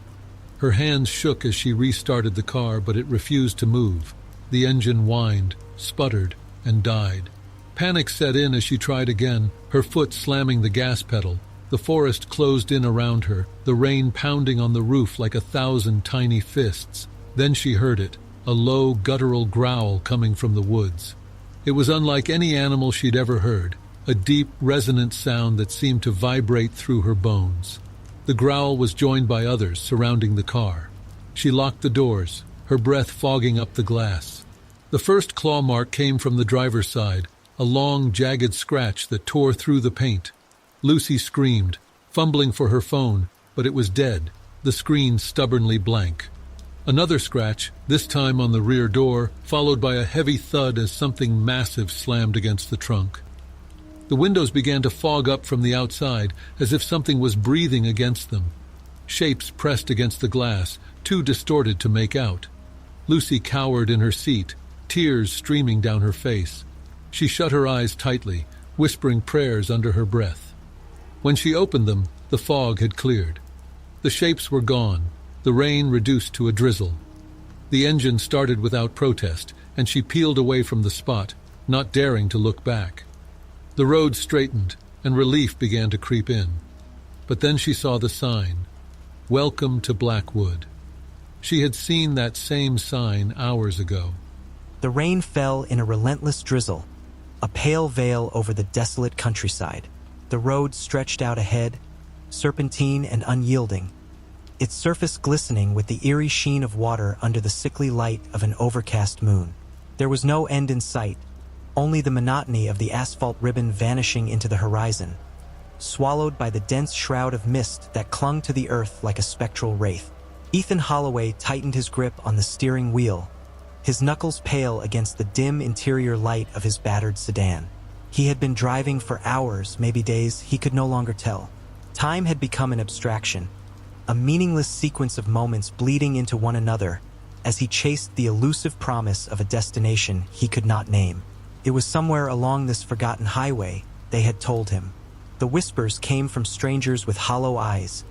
Her hands shook as she restarted the car, but it refused to move. The engine whined, sputtered, and died. Panic set in as she tried again, her foot slamming the gas pedal. The forest closed in around her, the rain pounding on the roof like 1,000 tiny fists. Then she heard it, a low, guttural growl coming from the woods. It was unlike any animal she'd ever heard, a deep, resonant sound that seemed to vibrate through her bones. The growl was joined by others surrounding the car. She locked the doors, her breath fogging up the glass. The first claw mark came from the driver's side, a long, jagged scratch that tore through the paint. Lucy screamed, fumbling for her phone, but it was dead, the screen stubbornly blank. Another scratch, this time on the rear door, followed by a heavy thud as something massive slammed against the trunk. The windows began to fog up from the outside, as if something was breathing against them. Shapes pressed against the glass, too distorted to make out. Lucy cowered in her seat, tears streaming down her face. She shut her eyes tightly, whispering prayers under her breath. When she opened them, the fog had cleared. The shapes were gone, the rain reduced to a drizzle. The engine started without protest, and she peeled away from the spot, not daring to look back. The road straightened, and relief began to creep in. But then she saw the sign, "Welcome to Blackwood." She had seen that same sign hours ago. The rain fell in a relentless drizzle, a pale veil over the desolate countryside. The road stretched out ahead, serpentine and unyielding, its surface glistening with the eerie sheen of water under the sickly light of an overcast moon. There was no end in sight, only the monotony of the asphalt ribbon vanishing into the horizon, swallowed by the dense shroud of mist that clung to the earth like a spectral wraith. Ethan Holloway tightened his grip on the steering wheel, his knuckles pale against the dim interior light of his battered sedan. He had been driving for hours, maybe days, he could no longer tell. Time had become an abstraction, a meaningless sequence of moments bleeding into one another as he chased the elusive promise of a destination he could not name. It was somewhere along this forgotten highway, they had told him. The whispers came from strangers with hollow eyes,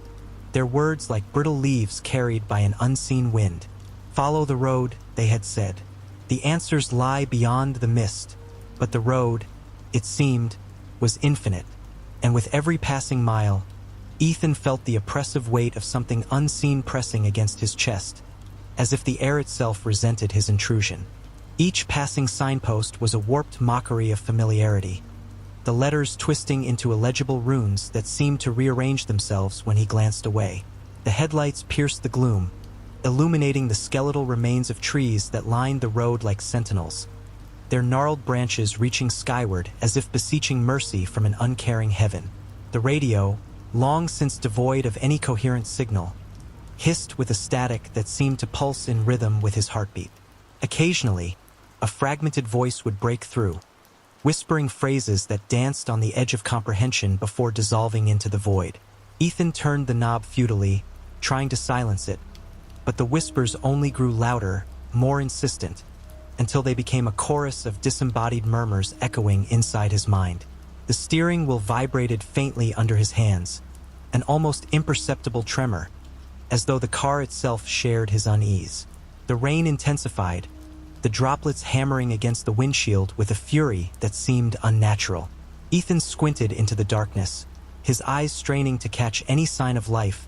their words like brittle leaves carried by an unseen wind. Follow the road, they had said. The answers lie beyond the mist, but the road, it seemed, was infinite, and with every passing mile, Ethan felt the oppressive weight of something unseen pressing against his chest, as if the air itself resented his intrusion. Each passing signpost was a warped mockery of familiarity, the letters twisting into illegible runes that seemed to rearrange themselves when he glanced away. The headlights pierced the gloom, illuminating the skeletal remains of trees that lined the road like sentinels, their gnarled branches reaching skyward as if beseeching mercy from an uncaring heaven. The radio, long since devoid of any coherent signal, hissed with a static that seemed to pulse in rhythm with his heartbeat. Occasionally, a fragmented voice would break through, whispering phrases that danced on the edge of comprehension before dissolving into the void. Ethan turned the knob futilely, trying to silence it, but the whispers only grew louder, more insistent, until they became a chorus of disembodied murmurs echoing inside his mind. The steering wheel vibrated faintly under his hands, an almost imperceptible tremor, as though the car itself shared his unease. The rain intensified, the droplets hammering against the windshield with a fury that seemed unnatural. Ethan squinted into the darkness, his eyes straining to catch any sign of life,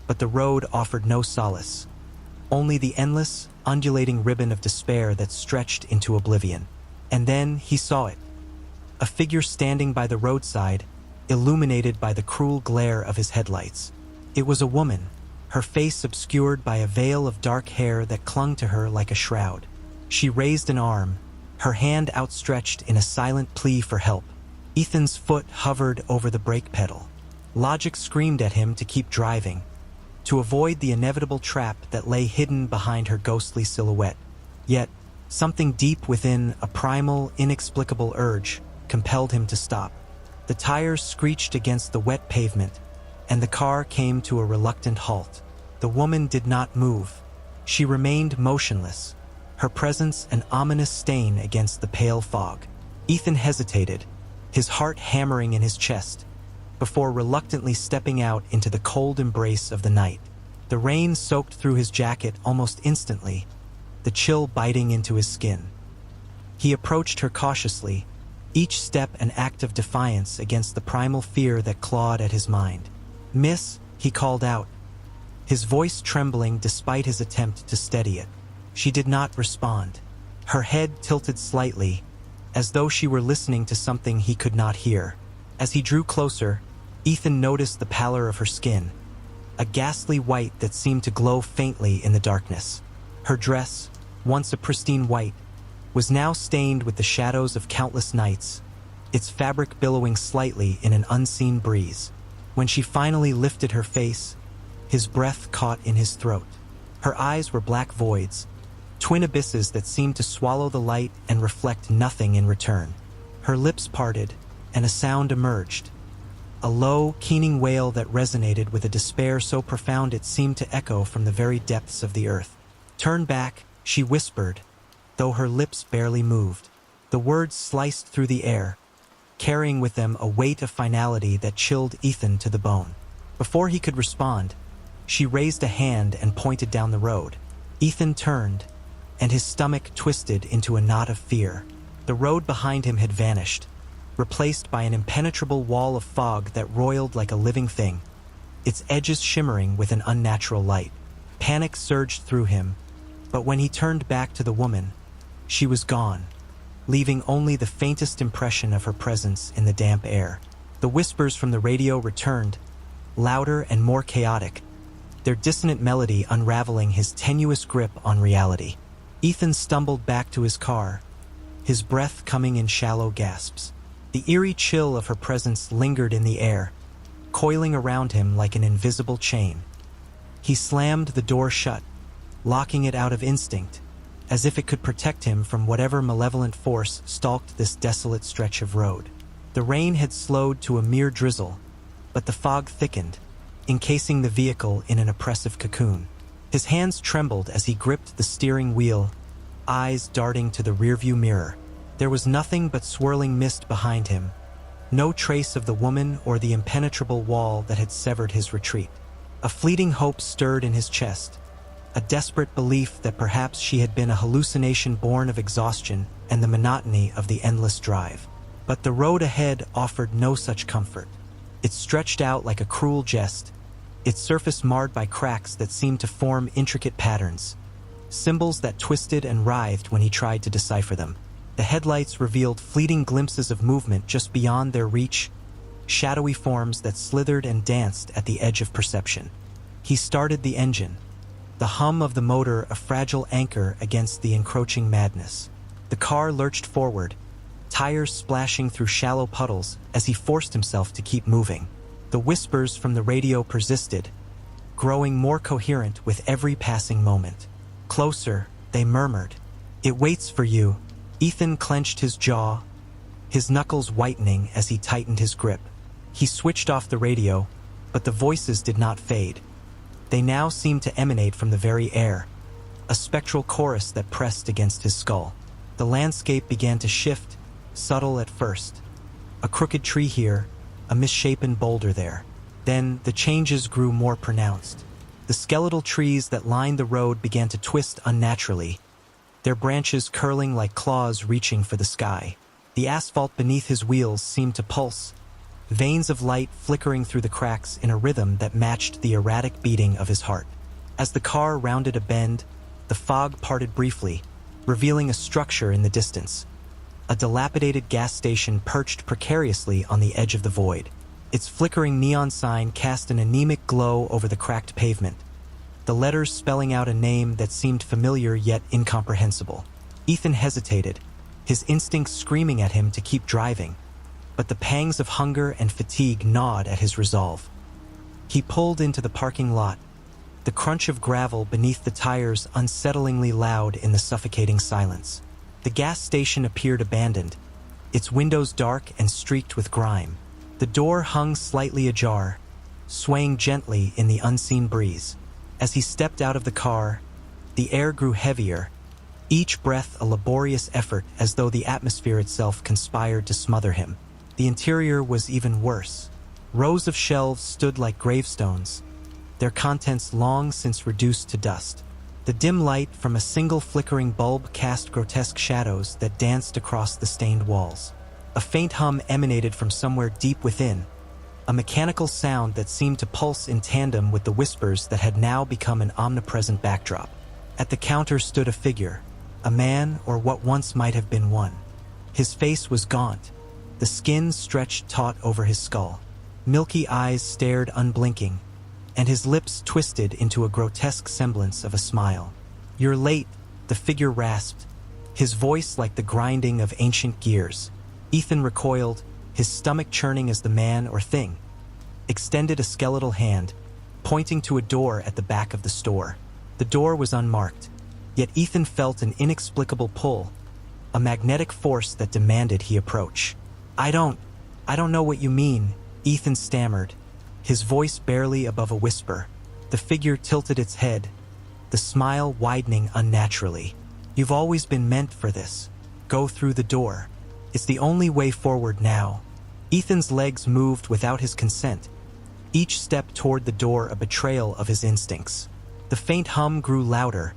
but the road offered no solace, only the endless, undulating ribbon of despair that stretched into oblivion. And then he saw it, a figure standing by the roadside, illuminated by the cruel glare of his headlights. It was a woman, her face obscured by a veil of dark hair that clung to her like a shroud. She raised an arm, her hand outstretched in a silent plea for help. Ethan's foot hovered over the brake pedal. Logic screamed at him to keep driving, to avoid the inevitable trap that lay hidden behind her ghostly silhouette. Yet, something deep within, a primal, inexplicable urge, compelled him to stop. The tires screeched against the wet pavement, and the car came to a reluctant halt. The woman did not move. She remained motionless, her presence an ominous stain against the pale fog. Ethan hesitated, his heart hammering in his chest, before reluctantly stepping out into the cold embrace of the night. The rain soaked through his jacket almost instantly, the chill biting into his skin. He approached her cautiously, each step an act of defiance against the primal fear that clawed at his mind. "Miss," he called out, his voice trembling despite his attempt to steady it. She did not respond. Her head tilted slightly, as though she were listening to something he could not hear. As he drew closer, Ethan noticed the pallor of her skin, a ghastly white that seemed to glow faintly in the darkness. Her dress, once a pristine white, was now stained with the shadows of countless nights, its fabric billowing slightly in an unseen breeze. When she finally lifted her face, his breath caught in his throat. Her eyes were black voids, twin abysses that seemed to swallow the light and reflect nothing in return. Her lips parted, and a sound emerged, a low, keening wail that resonated with a despair so profound it seemed to echo from the very depths of the earth. "Turn back," she whispered, though her lips barely moved. The words sliced through the air, carrying with them a weight of finality that chilled Ethan to the bone. Before he could respond, she raised a hand and pointed down the road. Ethan turned, and his stomach twisted into a knot of fear. The road behind him had vanished, replaced by an impenetrable wall of fog that roiled like a living thing, its edges shimmering with an unnatural light. Panic surged through him, but when he turned back to the woman, she was gone, leaving only the faintest impression of her presence in the damp air. The whispers from the radio returned, louder and more chaotic, their dissonant melody unraveling his tenuous grip on reality. Ethan stumbled back to his car, his breath coming in shallow gasps. The eerie chill of her presence lingered in the air, coiling around him like an invisible chain. He slammed the door shut, locking it out of instinct, as if it could protect him from whatever malevolent force stalked this desolate stretch of road. The rain had slowed to a mere drizzle, but the fog thickened, encasing the vehicle in an oppressive cocoon. His hands trembled as he gripped the steering wheel, eyes darting to the rearview mirror. There was nothing but swirling mist behind him, no trace of the woman or the impenetrable wall that had severed his retreat. A fleeting hope stirred in his chest, a desperate belief that perhaps she had been a hallucination born of exhaustion and the monotony of the endless drive. But the road ahead offered no such comfort. It stretched out like a cruel jest, its surface marred by cracks that seemed to form intricate patterns, symbols that twisted and writhed when he tried to decipher them. The headlights revealed fleeting glimpses of movement just beyond their reach, shadowy forms that slithered and danced at the edge of perception. He started the engine, the hum of the motor a fragile anchor against the encroaching madness. The car lurched forward, tires splashing through shallow puddles as he forced himself to keep moving. The whispers from the radio persisted, growing more coherent with every passing moment. "Closer," they murmured. "It waits for you." Ethan clenched his jaw, his knuckles whitening as he tightened his grip. He switched off the radio, but the voices did not fade. They now seemed to emanate from the very air, a spectral chorus that pressed against his skull. The landscape began to shift, subtle at first. A crooked tree here, a misshapen boulder there. Then the changes grew more pronounced. The skeletal trees that lined the road began to twist unnaturally, their branches curling like claws reaching for the sky. The asphalt beneath his wheels seemed to pulse, veins of light flickering through the cracks in a rhythm that matched the erratic beating of his heart. As the car rounded a bend, the fog parted briefly, revealing a structure in the distance. A dilapidated gas station perched precariously on the edge of the void. Its flickering neon sign cast an anemic glow over the cracked pavement, the letters spelling out a name that seemed familiar yet incomprehensible. Ethan hesitated, his instincts screaming at him to keep driving, but the pangs of hunger and fatigue gnawed at his resolve. He pulled into the parking lot, the crunch of gravel beneath the tires unsettlingly loud in the suffocating silence. The gas station appeared abandoned, its windows dark and streaked with grime. The door hung slightly ajar, swaying gently in the unseen breeze. As he stepped out of the car, the air grew heavier, each breath a laborious effort as though the atmosphere itself conspired to smother him. The interior was even worse. Rows of shelves stood like gravestones, their contents long since reduced to dust. The dim light from a single flickering bulb cast grotesque shadows that danced across the stained walls. A faint hum emanated from somewhere deep within, a mechanical sound that seemed to pulse in tandem with the whispers that had now become an omnipresent backdrop. At the counter stood a figure, a man or what once might have been one. His face was gaunt, the skin stretched taut over his skull. Milky eyes stared unblinking, and his lips twisted into a grotesque semblance of a smile. "You're late," the figure rasped, his voice like the grinding of ancient gears. Ethan recoiled, his stomach churning as the man or thing extended a skeletal hand, pointing to a door at the back of the store. The door was unmarked, yet Ethan felt an inexplicable pull, a magnetic force that demanded he approach. I don't know what you mean," Ethan stammered, his voice barely above a whisper. The figure tilted its head, the smile widening unnaturally. "You've always been meant for this. Go through the door. It's the only way forward now." Ethan's legs moved without his consent, each step toward the door a betrayal of his instincts. The faint hum grew louder,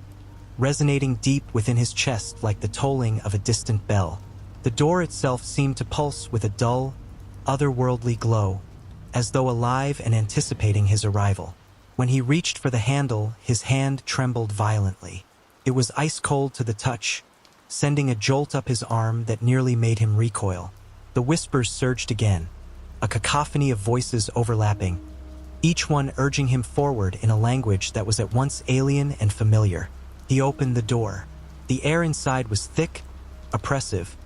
resonating deep within his chest like the tolling of a distant bell. The door itself seemed to pulse with a dull, otherworldly glow, as though alive and anticipating his arrival. When he reached for the handle, his hand trembled violently. It was ice-cold to the touch, sending a jolt up his arm that nearly made him recoil. The whispers surged again, a cacophony of voices overlapping, each one urging him forward in a language that was at once alien and familiar. He opened the door. The air inside was thick, oppressive,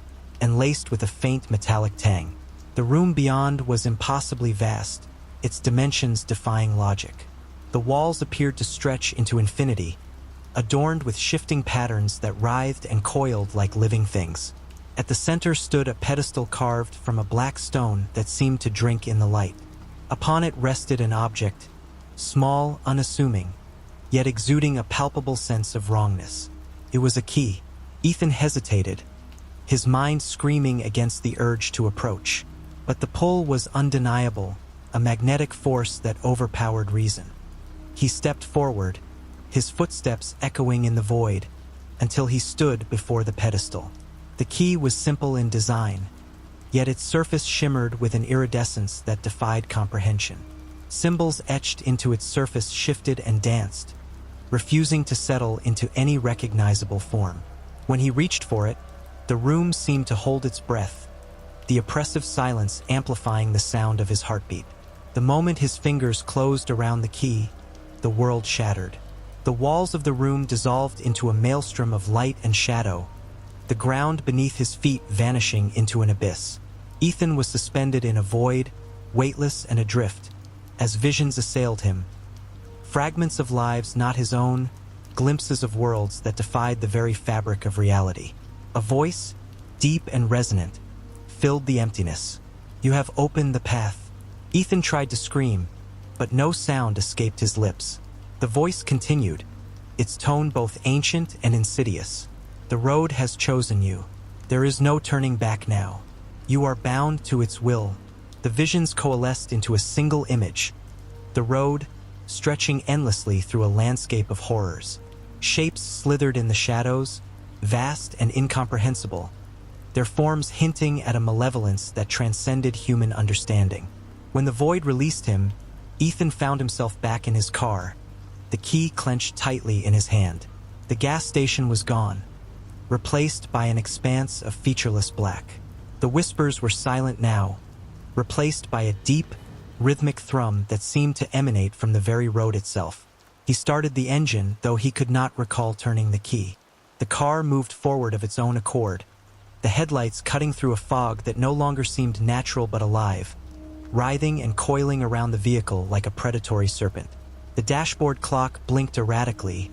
and laced with a faint metallic tang. The room beyond was impossibly vast, its dimensions defying logic. The walls appeared to stretch into infinity, adorned with shifting patterns that writhed and coiled like living things. At the center stood a pedestal carved from a black stone that seemed to drink in the light. Upon it rested an object, small, unassuming, yet exuding a palpable sense of wrongness. It was a key. Ethan hesitated, his mind screaming against the urge to approach. But the pull was undeniable, a magnetic force that overpowered reason. He stepped forward, his footsteps echoing in the void, until he stood before the pedestal. The key was simple in design, yet its surface shimmered with an iridescence that defied comprehension. Symbols etched into its surface shifted and danced, refusing to settle into any recognizable form. When he reached for it, the room seemed to hold its breath, the oppressive silence amplifying the sound of his heartbeat. The moment his fingers closed around the key, the world shattered. The walls of the room dissolved into a maelstrom of light and shadow, the ground beneath his feet vanishing into an abyss. Ethan was suspended in a void, weightless and adrift, as visions assailed him. Fragments of lives not his own, glimpses of worlds that defied the very fabric of reality. A voice, deep and resonant, filled the emptiness. "You have opened the path." Ethan tried to scream, but no sound escaped his lips. The voice continued, its tone both ancient and insidious. "The road has chosen you. There is no turning back now. You are bound to its will." The visions coalesced into a single image. The road, stretching endlessly through a landscape of horrors. Shapes slithered in the shadows, vast and incomprehensible, their forms hinting at a malevolence that transcended human understanding. When the void released him, Ethan found himself back in his car, the key clenched tightly in his hand. The gas station was gone, replaced by an expanse of featureless black. The whispers were silent now, replaced by a deep, rhythmic thrum that seemed to emanate from the very road itself. He started the engine, though he could not recall turning the key. The car moved forward of its own accord, the headlights cutting through a fog that no longer seemed natural but alive, writhing and coiling around the vehicle like a predatory serpent. The dashboard clock blinked erratically,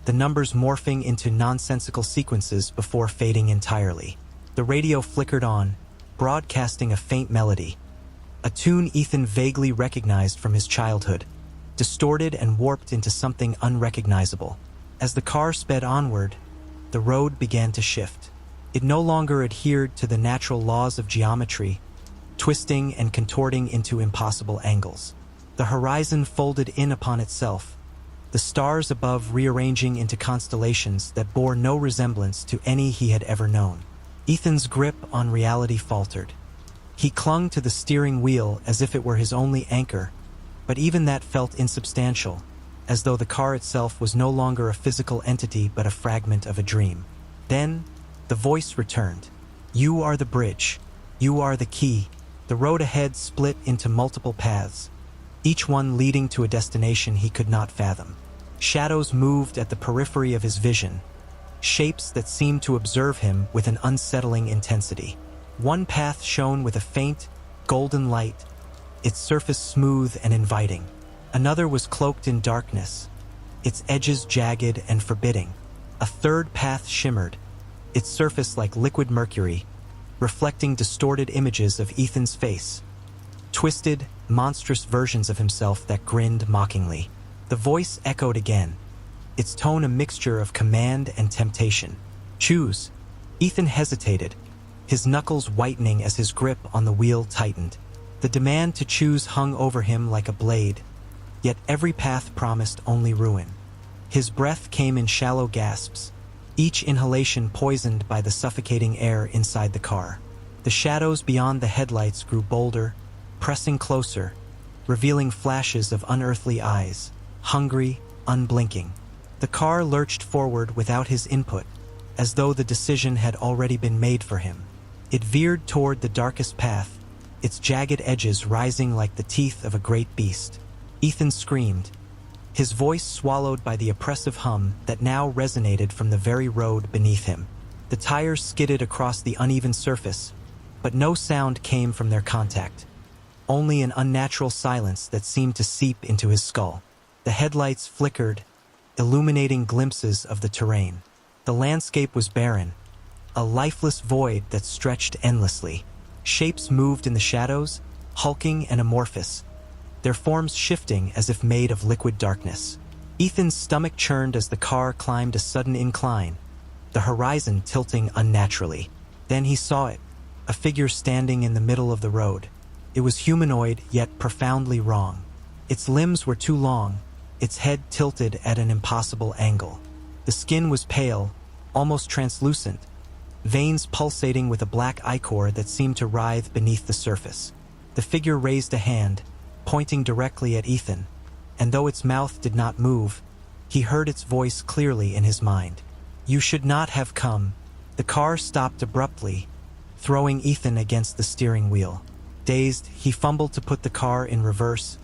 the numbers morphing into nonsensical sequences before fading entirely. The radio flickered on, broadcasting a faint melody, a tune Ethan vaguely recognized from his childhood, distorted and warped into something unrecognizable. As the car sped onward, the road began to shift. It no longer adhered to the natural laws of geometry, twisting and contorting into impossible angles. The horizon folded in upon itself, the stars above rearranging into constellations that bore no resemblance to any he had ever known. Ethan's grip on reality faltered. He clung to the steering wheel as if it were his only anchor, but even that felt insubstantial, as though the car itself was no longer a physical entity but a fragment of a dream. Then, the voice returned. "You are the bridge. You are the key." The road ahead split into multiple paths, each one leading to a destination he could not fathom. Shadows moved at the periphery of his vision, shapes that seemed to observe him with an unsettling intensity. One path shone with a faint, golden light, its surface smooth and inviting. Another was cloaked in darkness, its edges jagged and forbidding. A third path shimmered, its surface like liquid mercury, reflecting distorted images of Ethan's face, twisted, monstrous versions of himself that grinned mockingly. The voice echoed again, its tone a mixture of command and temptation. "Choose." Ethan hesitated, his knuckles whitening as his grip on the wheel tightened. The demand to choose hung over him like a blade, yet every path promised only ruin. His breath came in shallow gasps, each inhalation poisoned by the suffocating air inside the car. The shadows beyond the headlights grew bolder, pressing closer, revealing flashes of unearthly eyes, hungry, unblinking. The car lurched forward without his input, as though the decision had already been made for him. It veered toward the darkest path, its jagged edges rising like the teeth of a great beast. Ethan screamed, his voice swallowed by the oppressive hum that now resonated from the very road beneath him. The tires skidded across the uneven surface, but no sound came from their contact, only an unnatural silence that seemed to seep into his skull. The headlights flickered, illuminating glimpses of the terrain. The landscape was barren, a lifeless void that stretched endlessly. Shapes moved in the shadows, hulking and amorphous, their forms shifting as if made of liquid darkness. Ethan's stomach churned as the car climbed a sudden incline, the horizon tilting unnaturally. Then he saw it, a figure standing in the middle of the road. It was humanoid, yet profoundly wrong. Its limbs were too long, its head tilted at an impossible angle. The skin was pale, almost translucent, veins pulsating with a black ichor that seemed to writhe beneath the surface. The figure raised a hand, pointing directly at Ethan, and though its mouth did not move, he heard its voice clearly in his mind. "You should not have come." The car stopped abruptly, throwing Ethan against the steering wheel. Dazed, he fumbled to put the car in reverse,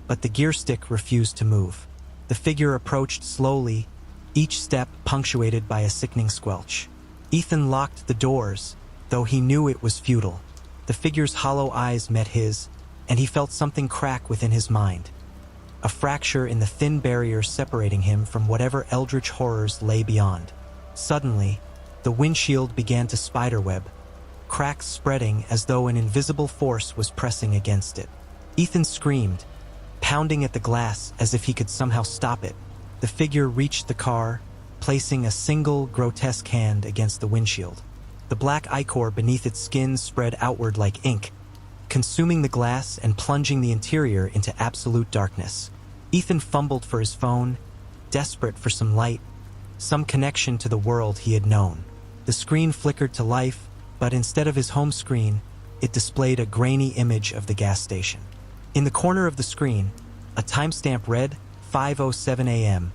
but the gear stick refused to move. The figure approached slowly, each step punctuated by a sickening squelch. Ethan locked the doors, though he knew it was futile. The figure's hollow eyes met his, and he felt something crack within his mind, a fracture in the thin barrier separating him from whatever eldritch horrors lay beyond. Suddenly, the windshield began to spiderweb, cracks spreading as though an invisible force was pressing against it. Ethan screamed, pounding at the glass as if he could somehow stop it. The figure reached the car, placing a single grotesque hand against the windshield. The black ichor beneath its skin spread outward like ink, consuming the glass and plunging the interior into absolute darkness. Ethan fumbled for his phone, desperate for some light, some connection to the world he had known. The screen flickered to life, but instead of his home screen, it displayed a grainy image of the gas station. In the corner of the screen, a timestamp read 5:07 a.m.,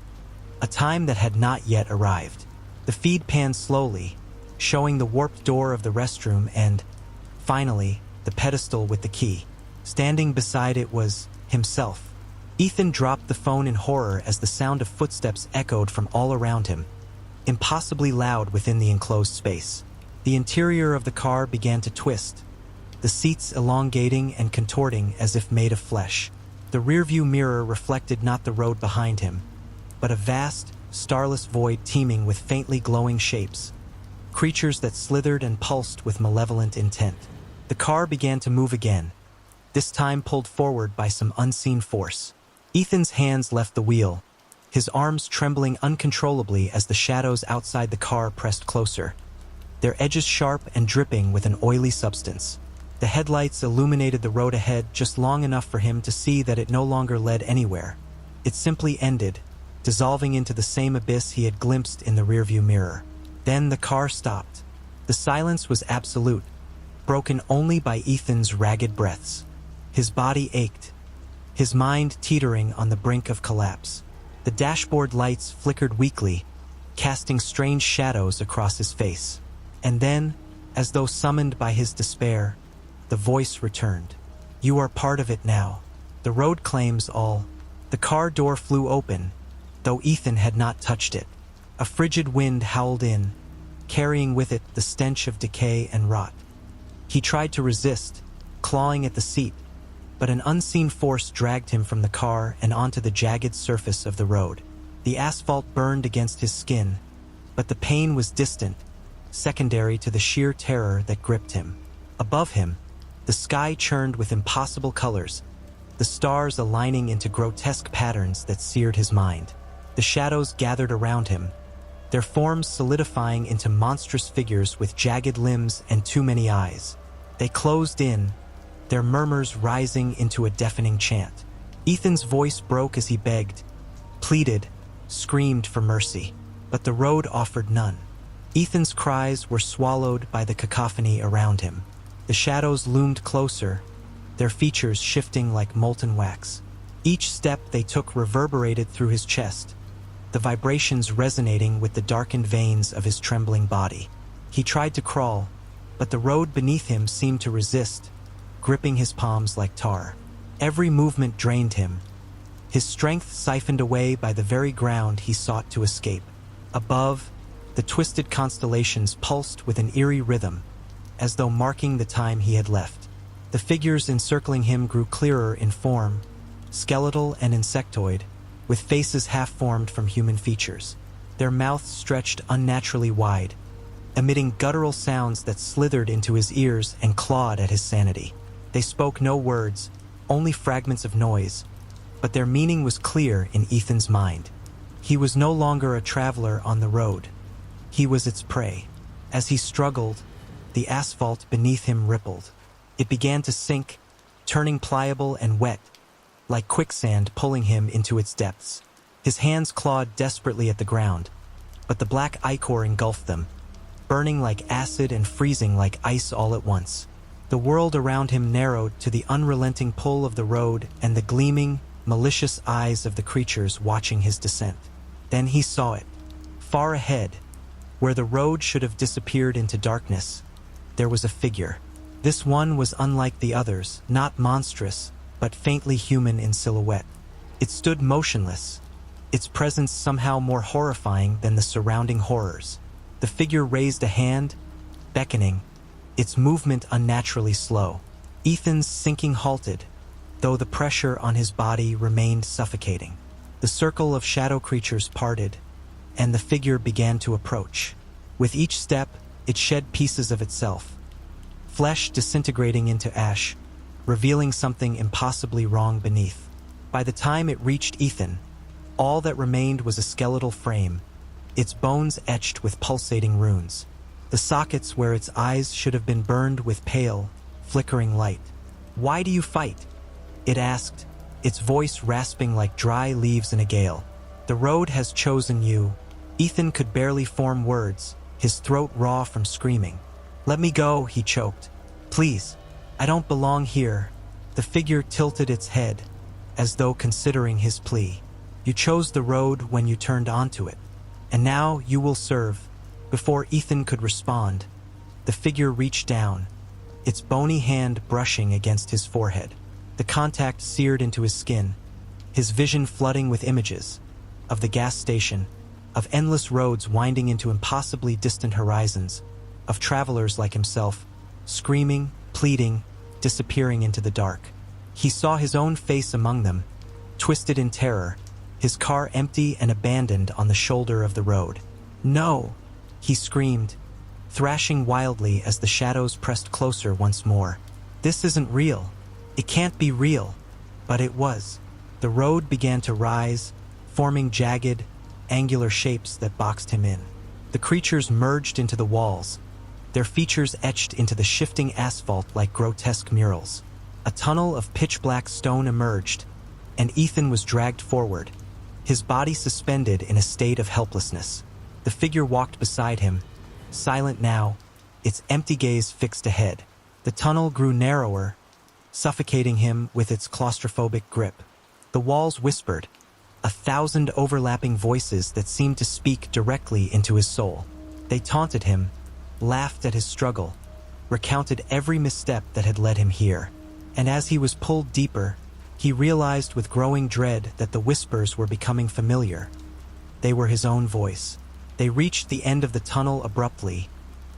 a time that had not yet arrived. The feed panned slowly, showing the warped door of the restroom and, finally, the pedestal with the key. Standing beside it was himself. Ethan dropped the phone in horror as the sound of footsteps echoed from all around him, impossibly loud within the enclosed space. The interior of the car began to twist, the seats elongating and contorting as if made of flesh. The rearview mirror reflected not the road behind him, but a vast, starless void teeming with faintly glowing shapes, creatures that slithered and pulsed with malevolent intent. The car began to move again, this time pulled forward by some unseen force. Ethan's hands left the wheel, his arms trembling uncontrollably as the shadows outside the car pressed closer, their edges sharp and dripping with an oily substance. The headlights illuminated the road ahead just long enough for him to see that it no longer led anywhere. It simply ended, dissolving into the same abyss he had glimpsed in the rearview mirror. Then the car stopped. The silence was absolute, broken only by Ethan's ragged breaths. His body ached, his mind teetering on the brink of collapse. The dashboard lights flickered weakly, casting strange shadows across his face. And then, as though summoned by his despair, the voice returned. "You are part of it now. The road claims all." The car door flew open, though Ethan had not touched it. A frigid wind howled in, carrying with it the stench of decay and rot. He tried to resist, clawing at the seat, but an unseen force dragged him from the car and onto the jagged surface of the road. The asphalt burned against his skin, but the pain was distant, secondary to the sheer terror that gripped him. Above him, the sky churned with impossible colors, the stars aligning into grotesque patterns that seared his mind. The shadows gathered around him, their forms solidifying into monstrous figures with jagged limbs and too many eyes. They closed in, their murmurs rising into a deafening chant. Ethan's voice broke as he begged, pleaded, screamed for mercy, but the road offered none. Ethan's cries were swallowed by the cacophony around him. The shadows loomed closer, their features shifting like molten wax. Each step they took reverberated through his chest, the vibrations resonating with the darkened veins of his trembling body. He tried to crawl, but the road beneath him seemed to resist, gripping his palms like tar. Every movement drained him, his strength siphoned away by the very ground he sought to escape. Above, the twisted constellations pulsed with an eerie rhythm, as though marking the time he had left. The figures encircling him grew clearer in form, skeletal and insectoid, with faces half-formed from human features. Their mouths stretched unnaturally wide, emitting guttural sounds that slithered into his ears and clawed at his sanity. They spoke no words, only fragments of noise, but their meaning was clear in Ethan's mind. He was no longer a traveler on the road. He was its prey. As he struggled, the asphalt beneath him rippled. It began to sink, turning pliable and wet, like quicksand pulling him into its depths. His hands clawed desperately at the ground, but the black ichor engulfed them, burning like acid and freezing like ice all at once. The world around him narrowed to the unrelenting pull of the road and the gleaming, malicious eyes of the creatures watching his descent. Then he saw it. Far ahead, where the road should have disappeared into darkness, there was a figure. This one was unlike the others, not monstrous, but faintly human in silhouette. It stood motionless, its presence somehow more horrifying than the surrounding horrors. The figure raised a hand, beckoning, its movement unnaturally slow. Ethan's sinking halted, though the pressure on his body remained suffocating. The circle of shadow creatures parted, and the figure began to approach. With each step, it shed pieces of itself, flesh disintegrating into ash, revealing something impossibly wrong beneath. By the time it reached Ethan, all that remained was a skeletal frame, its bones etched with pulsating runes, the sockets where its eyes should have been burned with pale, flickering light. "Why do you fight?" it asked, its voice rasping like dry leaves in a gale. "The road has chosen you." Ethan could barely form words, his throat raw from screaming. "Let me go," he choked. "Please, I don't belong here." The figure tilted its head, as though considering his plea. "You chose the road when you turned onto it, and now you will serve." Before Ethan could respond, the figure reached down, its bony hand brushing against his forehead. The contact seared into his skin, his vision flooding with images of the gas station, of endless roads winding into impossibly distant horizons, of travelers like himself, screaming, pleading, disappearing into the dark. He saw his own face among them, twisted in terror, his car empty and abandoned on the shoulder of the road. "No!" he screamed, thrashing wildly as the shadows pressed closer once more. "This isn't real. It can't be real." But it was. The road began to rise, forming jagged, angular shapes that boxed him in. The creatures merged into the walls, their features etched into the shifting asphalt like grotesque murals. A tunnel of pitch-black stone emerged, and Ethan was dragged forward, his body suspended in a state of helplessness. The figure walked beside him, silent now, its empty gaze fixed ahead. The tunnel grew narrower, suffocating him with its claustrophobic grip. The walls whispered, 1,000 overlapping voices that seemed to speak directly into his soul. They taunted him, laughed at his struggle, recounted every misstep that had led him here. And as he was pulled deeper, he realized with growing dread that the whispers were becoming familiar. They were his own voice. They reached the end of the tunnel abruptly,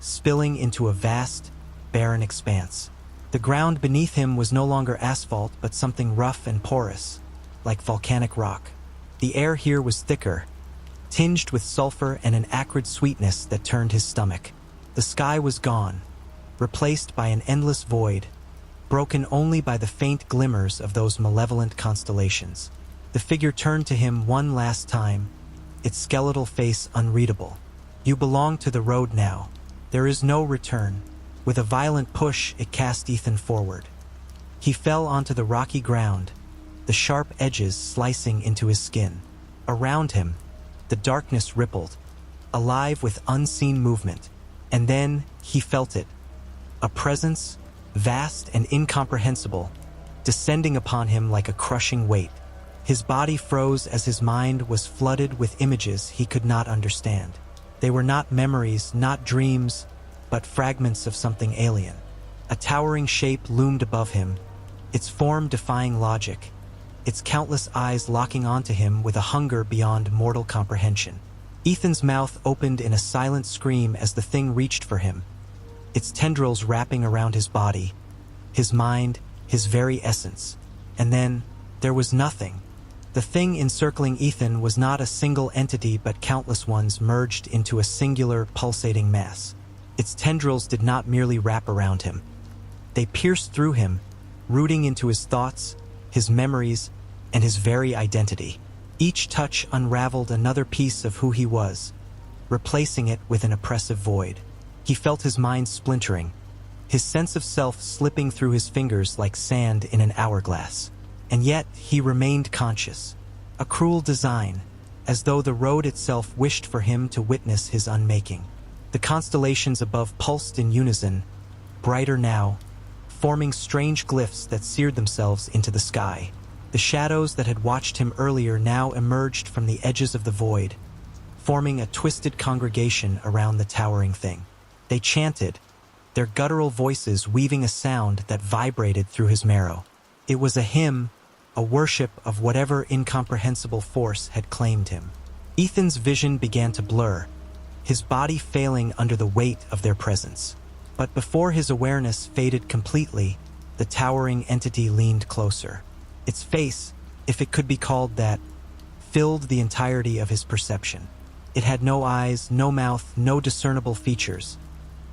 spilling into a vast, barren expanse. The ground beneath him was no longer asphalt, but something rough and porous, like volcanic rock. The air here was thicker, tinged with sulfur and an acrid sweetness that turned his stomach. The sky was gone, replaced by an endless void, broken only by the faint glimmers of those malevolent constellations. The figure turned to him one last time, its skeletal face unreadable. "You belong to the road now. There is no return." With a violent push, it cast Ethan forward. He fell onto the rocky ground, the sharp edges slicing into his skin. Around him, the darkness rippled, alive with unseen movement. And then he felt it. A presence, vast and incomprehensible, descending upon him like a crushing weight. His body froze as his mind was flooded with images he could not understand. They were not memories, not dreams, but fragments of something alien. A towering shape loomed above him, its form defying logic, its countless eyes locking onto him with a hunger beyond mortal comprehension. Ethan's mouth opened in a silent scream as the thing reached for him, its tendrils wrapping around his body, his mind, his very essence. And then, there was nothing. The thing encircling Ethan was not a single entity but countless ones merged into a singular, pulsating mass. Its tendrils did not merely wrap around him. They pierced through him, rooting into his thoughts, his memories, and his very identity. Each touch unraveled another piece of who he was, replacing it with an oppressive void. He felt his mind splintering, his sense of self slipping through his fingers like sand in an hourglass. And yet he remained conscious. A cruel design, as though the road itself wished for him to witness his unmaking. The constellations above pulsed in unison, brighter now, forming strange glyphs that seared themselves into the sky. The shadows that had watched him earlier now emerged from the edges of the void, forming a twisted congregation around the towering thing. They chanted, their guttural voices weaving a sound that vibrated through his marrow. It was a hymn, a worship of whatever incomprehensible force had claimed him. Ethan's vision began to blur, his body failing under the weight of their presence. But before his awareness faded completely, the towering entity leaned closer. Its face, if it could be called that, filled the entirety of his perception. It had no eyes, no mouth, no discernible features,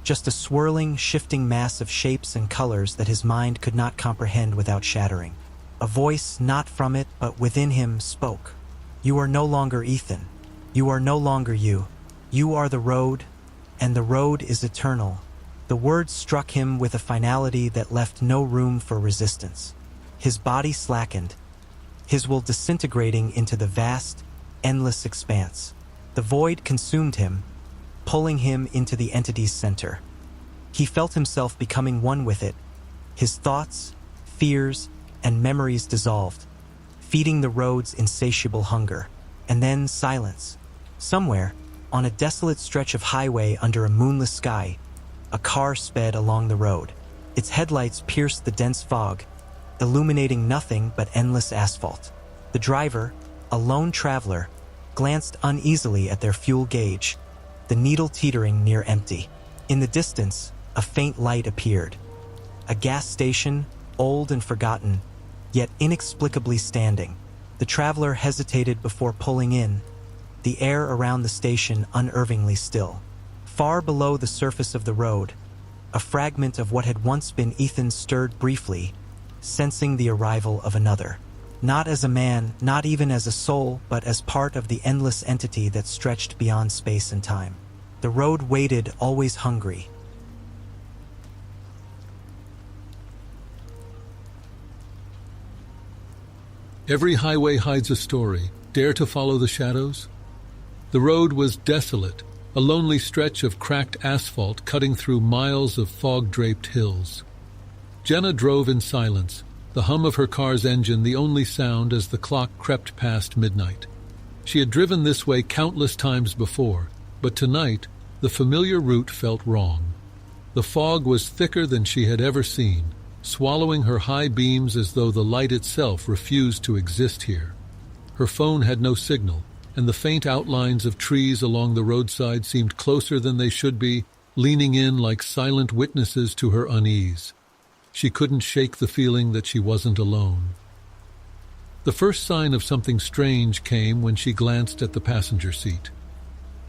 just a swirling, shifting mass of shapes and colors that his mind could not comprehend without shattering. A voice, not from it, but within him, spoke. "You are no longer Ethan. You are no longer you. You are the road, and the road is eternal." The words struck him with a finality that left no room for resistance. His body slackened, his will disintegrating into the vast, endless expanse. The void consumed him, pulling him into the entity's center. He felt himself becoming one with it, his thoughts, fears, and memories dissolved, feeding the road's insatiable hunger. And then silence. Somewhere, on a desolate stretch of highway under a moonless sky, a car sped along the road. Its headlights pierced the dense fog, illuminating nothing but endless asphalt. The driver, a lone traveler, glanced uneasily at their fuel gauge, the needle teetering near empty. In the distance, a faint light appeared. A gas station, old and forgotten, yet inexplicably standing. The traveler hesitated before pulling in, the air around the station unnervingly still. Far below the surface of the road, a fragment of what had once been Ethan stirred briefly, sensing the arrival of another. Not as a man, not even as a soul, but as part of the endless entity that stretched beyond space and time. The road waited, always hungry. Every highway hides a story. Dare to follow the shadows? The road was desolate, a lonely stretch of cracked asphalt cutting through miles of fog-draped hills. Jenna drove in silence, the hum of her car's engine the only sound as the clock crept past midnight. She had driven this way countless times before, but tonight the familiar route felt wrong. The fog was thicker than she had ever seen, swallowing her high beams as though the light itself refused to exist here. Her phone had no signal, and the faint outlines of trees along the roadside seemed closer than they should be, leaning in like silent witnesses to her unease. She couldn't shake the feeling that she wasn't alone. The first sign of something strange came when she glanced at the passenger seat.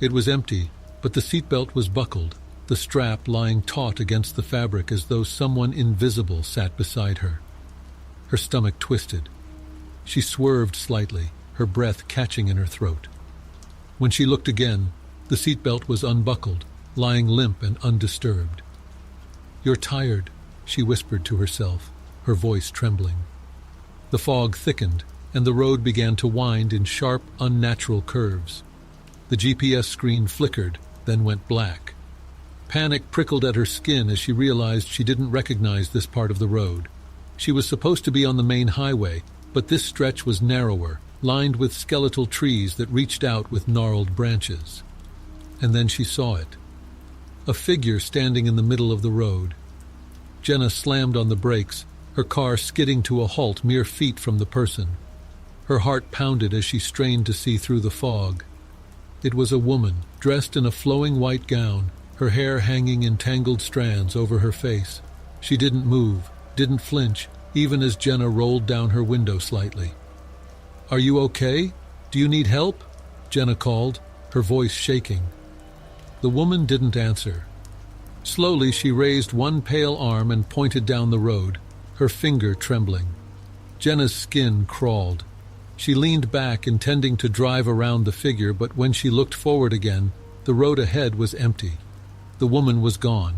It was empty, but the seatbelt was buckled, the strap lying taut against the fabric as though someone invisible sat beside her. Her stomach twisted. She swerved slightly, her breath catching in her throat. When she looked again, the seatbelt was unbuckled, lying limp and undisturbed. "You're tired," she whispered to herself, her voice trembling. The fog thickened, and the road began to wind in sharp, unnatural curves. The GPS screen flickered, then went black. Panic prickled at her skin as she realized she didn't recognize this part of the road. She was supposed to be on the main highway, but this stretch was narrower, lined with skeletal trees that reached out with gnarled branches. And then she saw it. A figure standing in the middle of the road. Jenna slammed on the brakes, her car skidding to a halt mere feet from the person. Her heart pounded as she strained to see through the fog. It was a woman, dressed in a flowing white gown, her hair hanging in tangled strands over her face. She didn't move, didn't flinch, even as Jenna rolled down her window slightly. "Are you okay? Do you need help?" Jenna called, her voice shaking. The woman didn't answer. Slowly she raised one pale arm and pointed down the road, her finger trembling. Jenna's skin crawled. She leaned back, intending to drive around the figure, but when she looked forward again, the road ahead was empty. The woman was gone.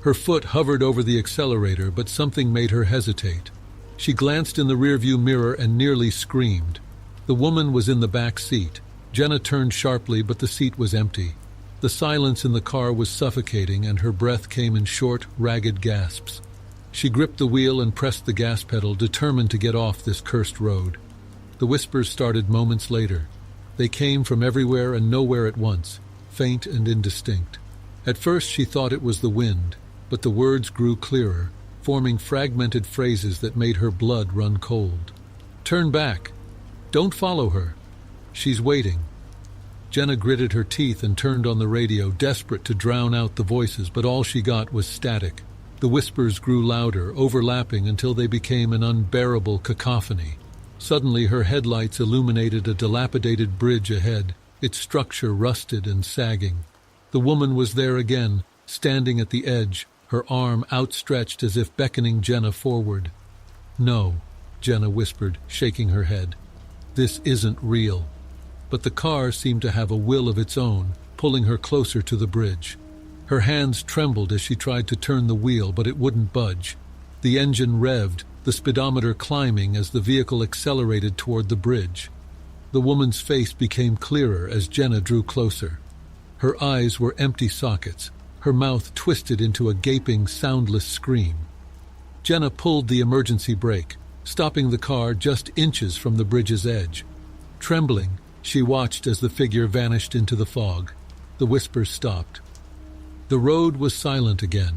Her foot hovered over the accelerator, but something made her hesitate. She glanced in the rearview mirror and nearly screamed. The woman was in the back seat. Jenna turned sharply, but the seat was empty. The silence in the car was suffocating, and her breath came in short, ragged gasps. She gripped the wheel and pressed the gas pedal, determined to get off this cursed road. The whispers started moments later. They came from everywhere and nowhere at once, faint and indistinct. At first she thought it was the wind, but the words grew clearer, forming fragmented phrases that made her blood run cold. "Turn back. Don't follow her. She's waiting." Jenna gritted her teeth and turned on the radio, desperate to drown out the voices, but all she got was static. The whispers grew louder, overlapping until they became an unbearable cacophony. Suddenly her headlights illuminated a dilapidated bridge ahead, its structure rusted and sagging. The woman was there again, standing at the edge, her arm outstretched as if beckoning Jenna forward. "No," Jenna whispered, shaking her head. "This isn't real." But the car seemed to have a will of its own, pulling her closer to the bridge. Her hands trembled as she tried to turn the wheel, but it wouldn't budge. The engine revved, the speedometer climbing as the vehicle accelerated toward the bridge. The woman's face became clearer as Jenna drew closer. Her eyes were empty sockets, her mouth twisted into a gaping, soundless scream. Jenna pulled the emergency brake, stopping the car just inches from the bridge's edge. Trembling, she watched as the figure vanished into the fog. The whispers stopped. The road was silent again.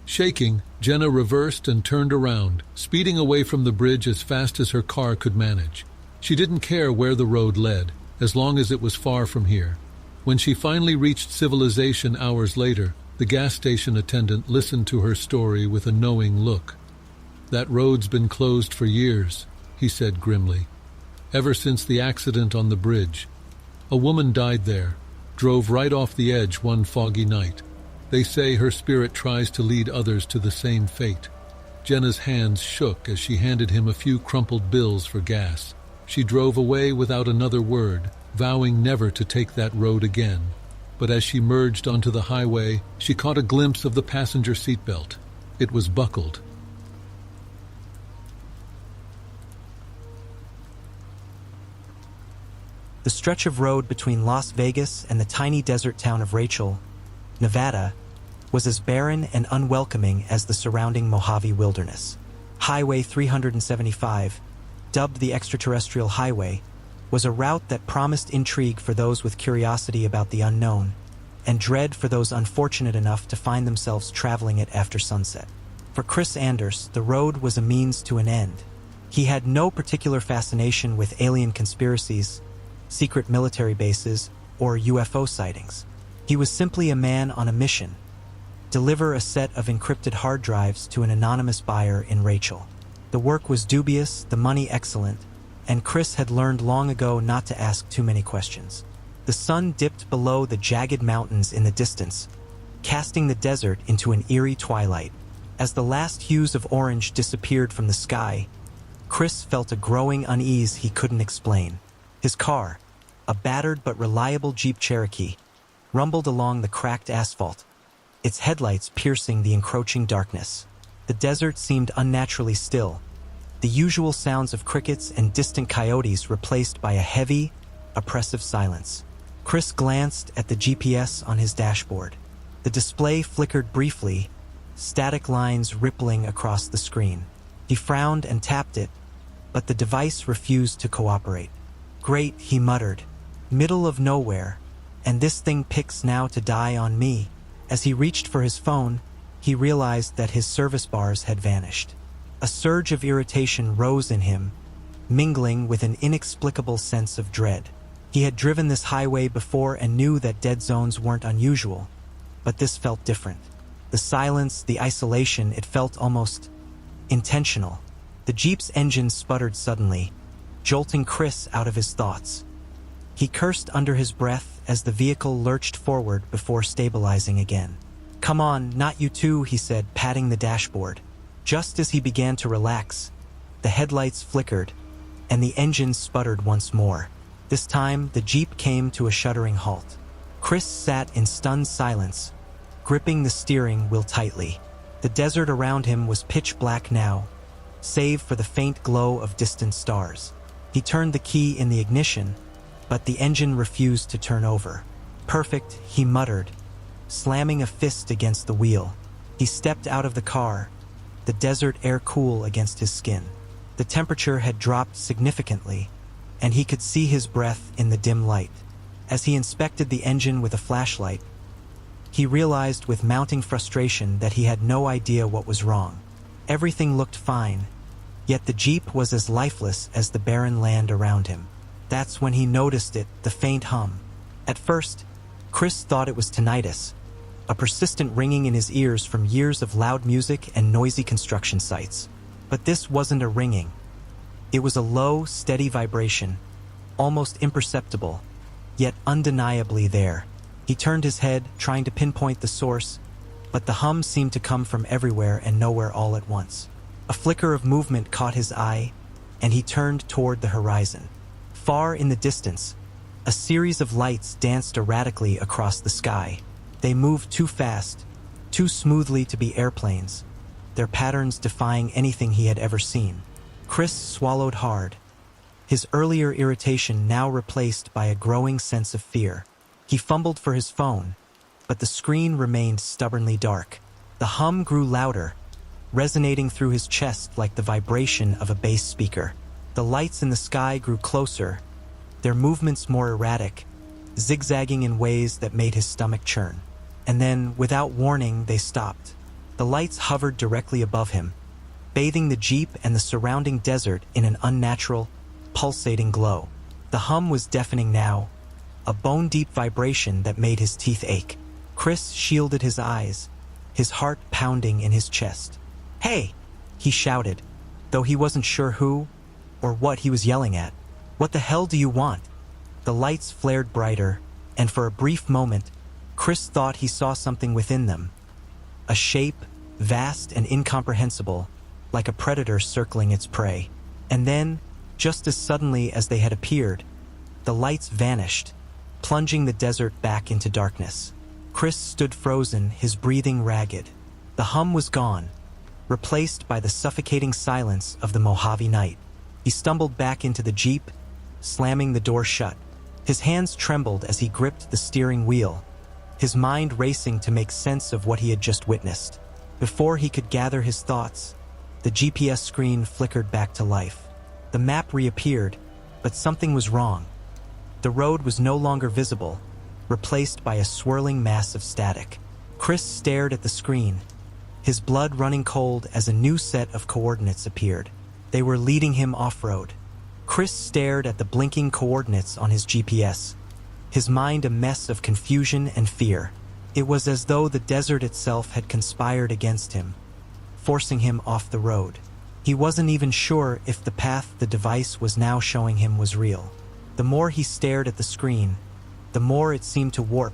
Shaking, Jenna reversed and turned around, speeding away from the bridge as fast as her car could manage. She didn't care where the road led, as long as it was far from here. When she finally reached civilization hours later, the gas station attendant listened to her story with a knowing look. "That road's been closed for years," he said grimly. "Ever since the accident on the bridge. A woman died there, drove right off the edge one foggy night. They say her spirit tries to lead others to the same fate." Jenna's hands shook as she handed him a few crumpled bills for gas. She drove away without another word, vowing never to take that road again. But as she merged onto the highway, she caught a glimpse of the passenger seatbelt. It was buckled. The stretch of road between Las Vegas and the tiny desert town of Rachel, Nevada, was as barren and unwelcoming as the surrounding Mojave wilderness. Highway 375, dubbed the extraterrestrial highway, was a route that promised intrigue for those with curiosity about the unknown, and dread for those unfortunate enough to find themselves traveling it after sunset. For Chris Anders, the road was a means to an end. He had no particular fascination with alien conspiracies, secret military bases, or UFO sightings. He was simply a man on a mission: deliver a set of encrypted hard drives to an anonymous buyer in Rachel. The work was dubious, the money excellent, and Chris had learned long ago not to ask too many questions. The sun dipped below the jagged mountains in the distance, casting the desert into an eerie twilight. As the last hues of orange disappeared from the sky, Chris felt a growing unease he couldn't explain. His car, a battered but reliable Jeep Cherokee, rumbled along the cracked asphalt, its headlights piercing the encroaching darkness. The desert seemed unnaturally still, the usual sounds of crickets and distant coyotes replaced by a heavy, oppressive silence. Chris glanced at the GPS on his dashboard. The display flickered briefly, static lines rippling across the screen. He frowned and tapped it, but the device refused to cooperate. "Great," he muttered. "Middle of nowhere, and this thing picks now to die on me." As he reached for his phone, he realized that his service bars had vanished. A surge of irritation rose in him, mingling with an inexplicable sense of dread. He had driven this highway before and knew that dead zones weren't unusual, but this felt different. The silence, the isolation, it felt almost intentional. The Jeep's engine sputtered suddenly, jolting Chris out of his thoughts. He cursed under his breath as the vehicle lurched forward before stabilizing again. "Come on, not you too," he said, patting the dashboard. Just as he began to relax, the headlights flickered, and the engine sputtered once more. This time, the Jeep came to a shuddering halt. Chris sat in stunned silence, gripping the steering wheel tightly. The desert around him was pitch black now, save for the faint glow of distant stars. He turned the key in the ignition, but the engine refused to turn over. "Perfect," he muttered, slamming a fist against the wheel. He stepped out of the car, the desert air cool against his skin. The temperature had dropped significantly, and he could see his breath in the dim light. As he inspected the engine with a flashlight, he realized with mounting frustration that he had no idea what was wrong. Everything looked fine, yet the Jeep was as lifeless as the barren land around him. That's when he noticed it, the faint hum. At first, Chris thought it was tinnitus, a persistent ringing in his ears from years of loud music and noisy construction sites. But this wasn't a ringing. It was a low, steady vibration, almost imperceptible, yet undeniably there. He turned his head, trying to pinpoint the source, but the hum seemed to come from everywhere and nowhere all at once. A flicker of movement caught his eye, and he turned toward the horizon. Far in the distance, a series of lights danced erratically across the sky. They moved too fast, too smoothly to be airplanes, their patterns defying anything he had ever seen. Chris swallowed hard, his earlier irritation now replaced by a growing sense of fear. He fumbled for his phone, but the screen remained stubbornly dark. The hum grew louder, resonating through his chest like the vibration of a bass speaker. The lights in the sky grew closer, their movements more erratic, zigzagging in ways that made his stomach churn. And then, without warning, they stopped. The lights hovered directly above him, bathing the Jeep and the surrounding desert in an unnatural, pulsating glow. The hum was deafening now, a bone-deep vibration that made his teeth ache. Chris shielded his eyes, his heart pounding in his chest. "Hey!" he shouted, though he wasn't sure who or what he was yelling at. "What the hell do you want?" The lights flared brighter, and for a brief moment, Chris thought he saw something within them. A shape, vast and incomprehensible, like a predator circling its prey. And then, just as suddenly as they had appeared, the lights vanished, plunging the desert back into darkness. Chris stood frozen, his breathing ragged. The hum was gone, replaced by the suffocating silence of the Mojave night. He stumbled back into the Jeep, slamming the door shut. His hands trembled as he gripped the steering wheel, his mind racing to make sense of what he had just witnessed. Before he could gather his thoughts, The GPS screen flickered back to life. The map reappeared, but something was wrong. The road was no longer visible, replaced by a swirling mass of static. Chris stared at the screen, his blood running cold as a new set of coordinates appeared. They were leading him off-road. Chris stared at the blinking coordinates on his GPS, his mind a mess of confusion and fear. It was as though the desert itself had conspired against him, forcing him off the road. He wasn't even sure if the path the device was now showing him was real. The more he stared at the screen, the more it seemed to warp,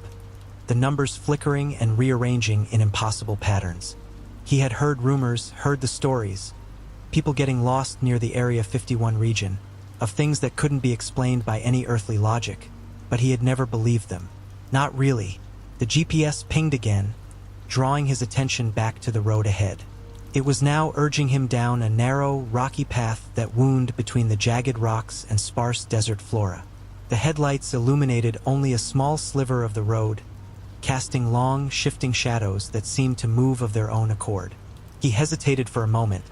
the numbers flickering and rearranging in impossible patterns. He had heard rumors, heard the stories, people getting lost near the Area 51 region, of things that couldn't be explained by any earthly logic, but he had never believed them. Not really. The GPS pinged again, drawing his attention back to the road ahead. It was now urging him down a narrow, rocky path that wound between the jagged rocks and sparse desert flora. The headlights illuminated only a small sliver of the road, casting long, shifting shadows that seemed to move of their own accord. He hesitated for a moment,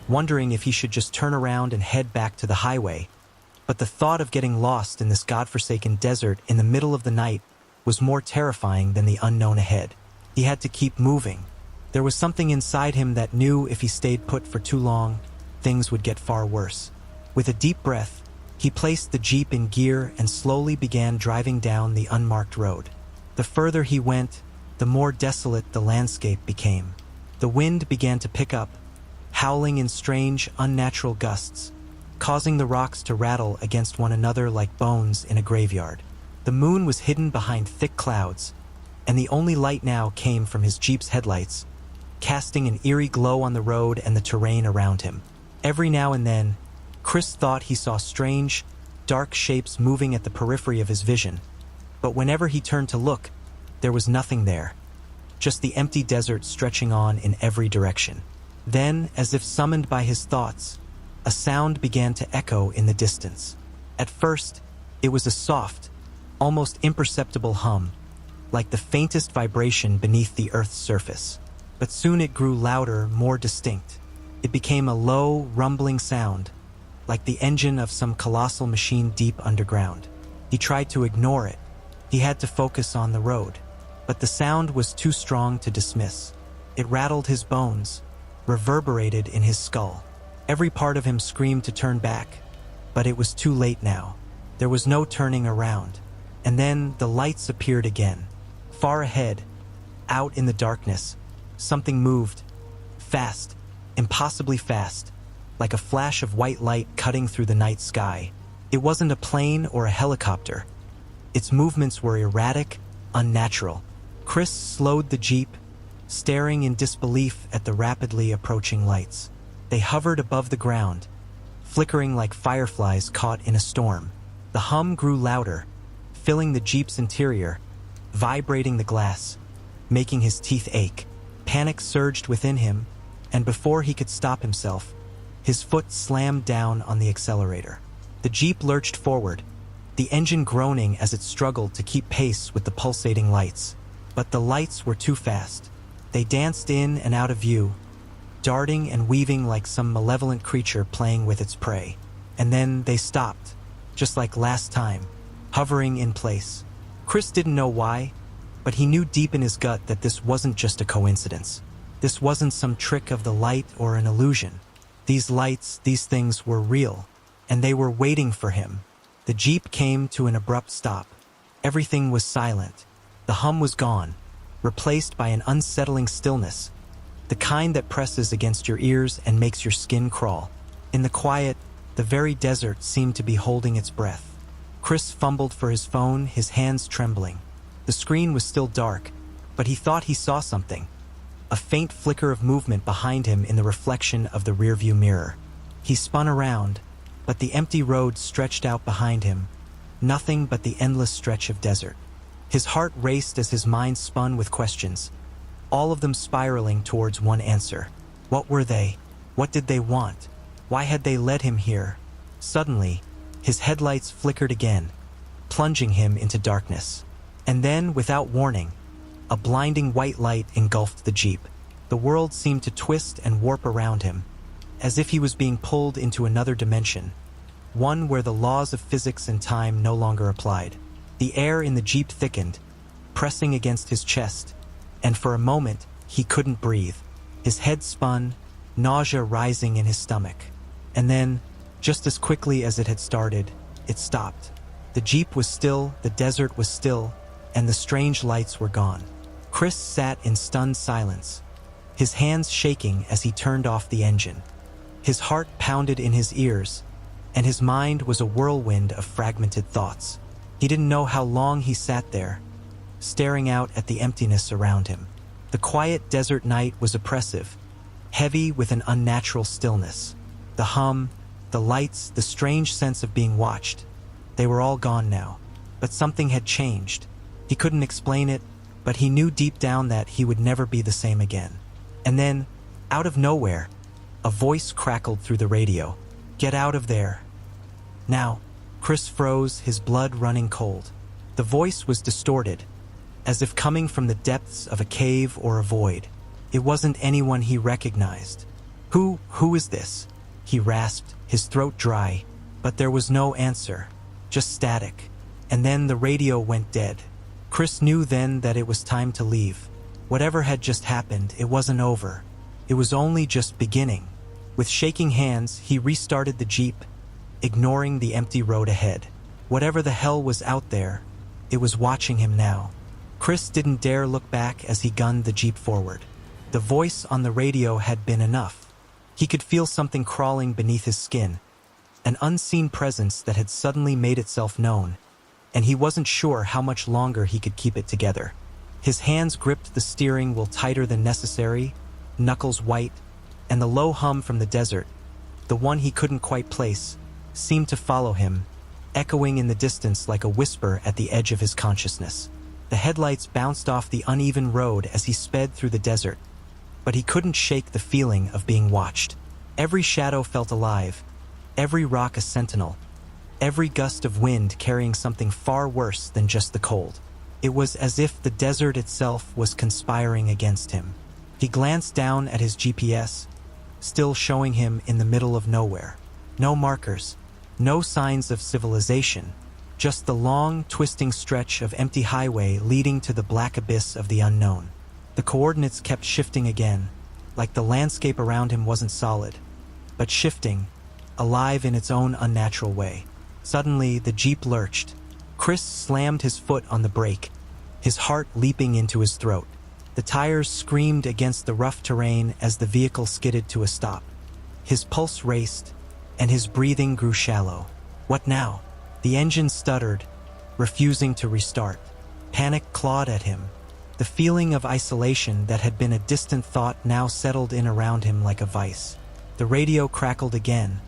wondering if he should just turn around and head back to the highway, but the thought of getting lost in this godforsaken desert in the middle of the night was more terrifying than the unknown ahead. He had to keep moving. There was something inside him that knew if he stayed put for too long, things would get far worse. With a deep breath, he placed the Jeep in gear and slowly began driving down the unmarked road. The further he went, the more desolate the landscape became. The wind began to pick up, howling in strange, unnatural gusts, causing the rocks to rattle against one another like bones in a graveyard. The moon was hidden behind thick clouds, and the only light now came from his Jeep's headlights, casting an eerie glow on the road and the terrain around him. Every now and then, Chris thought he saw strange, dark shapes moving at the periphery of his vision, but whenever he turned to look, there was nothing there, just the empty desert stretching on in every direction. Then, as if summoned by his thoughts, a sound began to echo in the distance. At first, it was a soft, almost imperceptible hum, like the faintest vibration beneath the Earth's surface. But soon it grew louder, more distinct. It became a low, rumbling sound, like the engine of some colossal machine deep underground. He tried to ignore it. He had to focus on the road. But the sound was too strong to dismiss. It rattled his bones, reverberated in his skull. Every part of him screamed to turn back, but it was too late now. There was no turning around. And then the lights appeared again. Far ahead, out in the darkness, something moved. Fast, impossibly fast, like a flash of white light cutting through the night sky. It wasn't a plane or a helicopter. Its movements were erratic, unnatural. Chris slowed the Jeep, staring in disbelief at the rapidly approaching lights. They hovered above the ground, flickering like fireflies caught in a storm. The hum grew louder, filling the Jeep's interior, vibrating the glass, making his teeth ache. Panic surged within him, and before he could stop himself, his foot slammed down on the accelerator. The Jeep lurched forward, the engine groaning as it struggled to keep pace with the pulsating lights. But the lights were too fast. They danced in and out of view, darting and weaving like some malevolent creature playing with its prey. And then they stopped, just like last time, hovering in place. Chris didn't know why, but he knew deep in his gut that this wasn't just a coincidence. This wasn't some trick of the light or an illusion. These lights, these things were real, and they were waiting for him. The Jeep came to an abrupt stop. Everything was silent. The hum was gone, replaced by an unsettling stillness, the kind that presses against your ears and makes your skin crawl. In the quiet, the very desert seemed to be holding its breath. Chris fumbled for his phone, his hands trembling. The screen was still dark, but he thought he saw something. A faint flicker of movement behind him in the reflection of the rearview mirror. He spun around, but the empty road stretched out behind him, nothing but the endless stretch of desert. His heart raced as his mind spun with questions, all of them spiraling towards one answer. What were they? What did they want? Why had they led him here? Suddenly, his headlights flickered again, plunging him into darkness. And then, without warning, a blinding white light engulfed the Jeep. The world seemed to twist and warp around him, as if he was being pulled into another dimension, one where the laws of physics and time no longer applied. The air in the jeep thickened, pressing against his chest, and for a moment he couldn't breathe. His head spun, nausea rising in his stomach. And then, just as quickly as it had started, it stopped. The jeep was still, the desert was still, and the strange lights were gone. Chris sat in stunned silence, his hands shaking as he turned off the engine. His heart pounded in his ears, and his mind was a whirlwind of fragmented thoughts. He didn't know how long he sat there, staring out at the emptiness around him. The quiet desert night was oppressive, heavy with an unnatural stillness. The hum, the lights, the strange sense of being watched, they were all gone now. But something had changed. He couldn't explain it, but he knew deep down that he would never be the same again. And then, out of nowhere, a voice crackled through the radio. "Get out of there." Now, Chris froze, his blood running cold. The voice was distorted, as if coming from the depths of a cave or a void. It wasn't anyone he recognized. Who is this?" he rasped, his throat dry, but there was no answer, just static. And then the radio went dead. Chris knew then that it was time to leave. Whatever had just happened, it wasn't over. It was only just beginning. With shaking hands, he restarted the jeep, ignoring the empty road ahead. Whatever the hell was out there, it was watching him now. Chris didn't dare look back as he gunned the jeep forward. The voice on the radio had been enough. He could feel something crawling beneath his skin, an unseen presence that had suddenly made itself known, and he wasn't sure how much longer he could keep it together. His hands gripped the steering wheel tighter than necessary, knuckles white, and the low hum from the desert, the one he couldn't quite place, seemed to follow him, echoing in the distance like a whisper at the edge of his consciousness. The headlights bounced off the uneven road as he sped through the desert, but he couldn't shake the feeling of being watched. Every shadow felt alive, every rock a sentinel, every gust of wind carrying something far worse than just the cold. It was as if the desert itself was conspiring against him. He glanced down at his GPS, still showing him in the middle of nowhere. No markers, no signs of civilization, just the long, twisting stretch of empty highway leading to the black abyss of the unknown. The coordinates kept shifting again, like the landscape around him wasn't solid, but shifting, alive in its own unnatural way. Suddenly, the jeep lurched. Chris slammed his foot on the brake, his heart leaping into his throat. The tires screamed against the rough terrain as the vehicle skidded to a stop. His pulse raced, and his breathing grew shallow. What now? The engine stuttered, refusing to restart. Panic clawed at him. The feeling of isolation that had been a distant thought now settled in around him like a vice. The radio crackled again,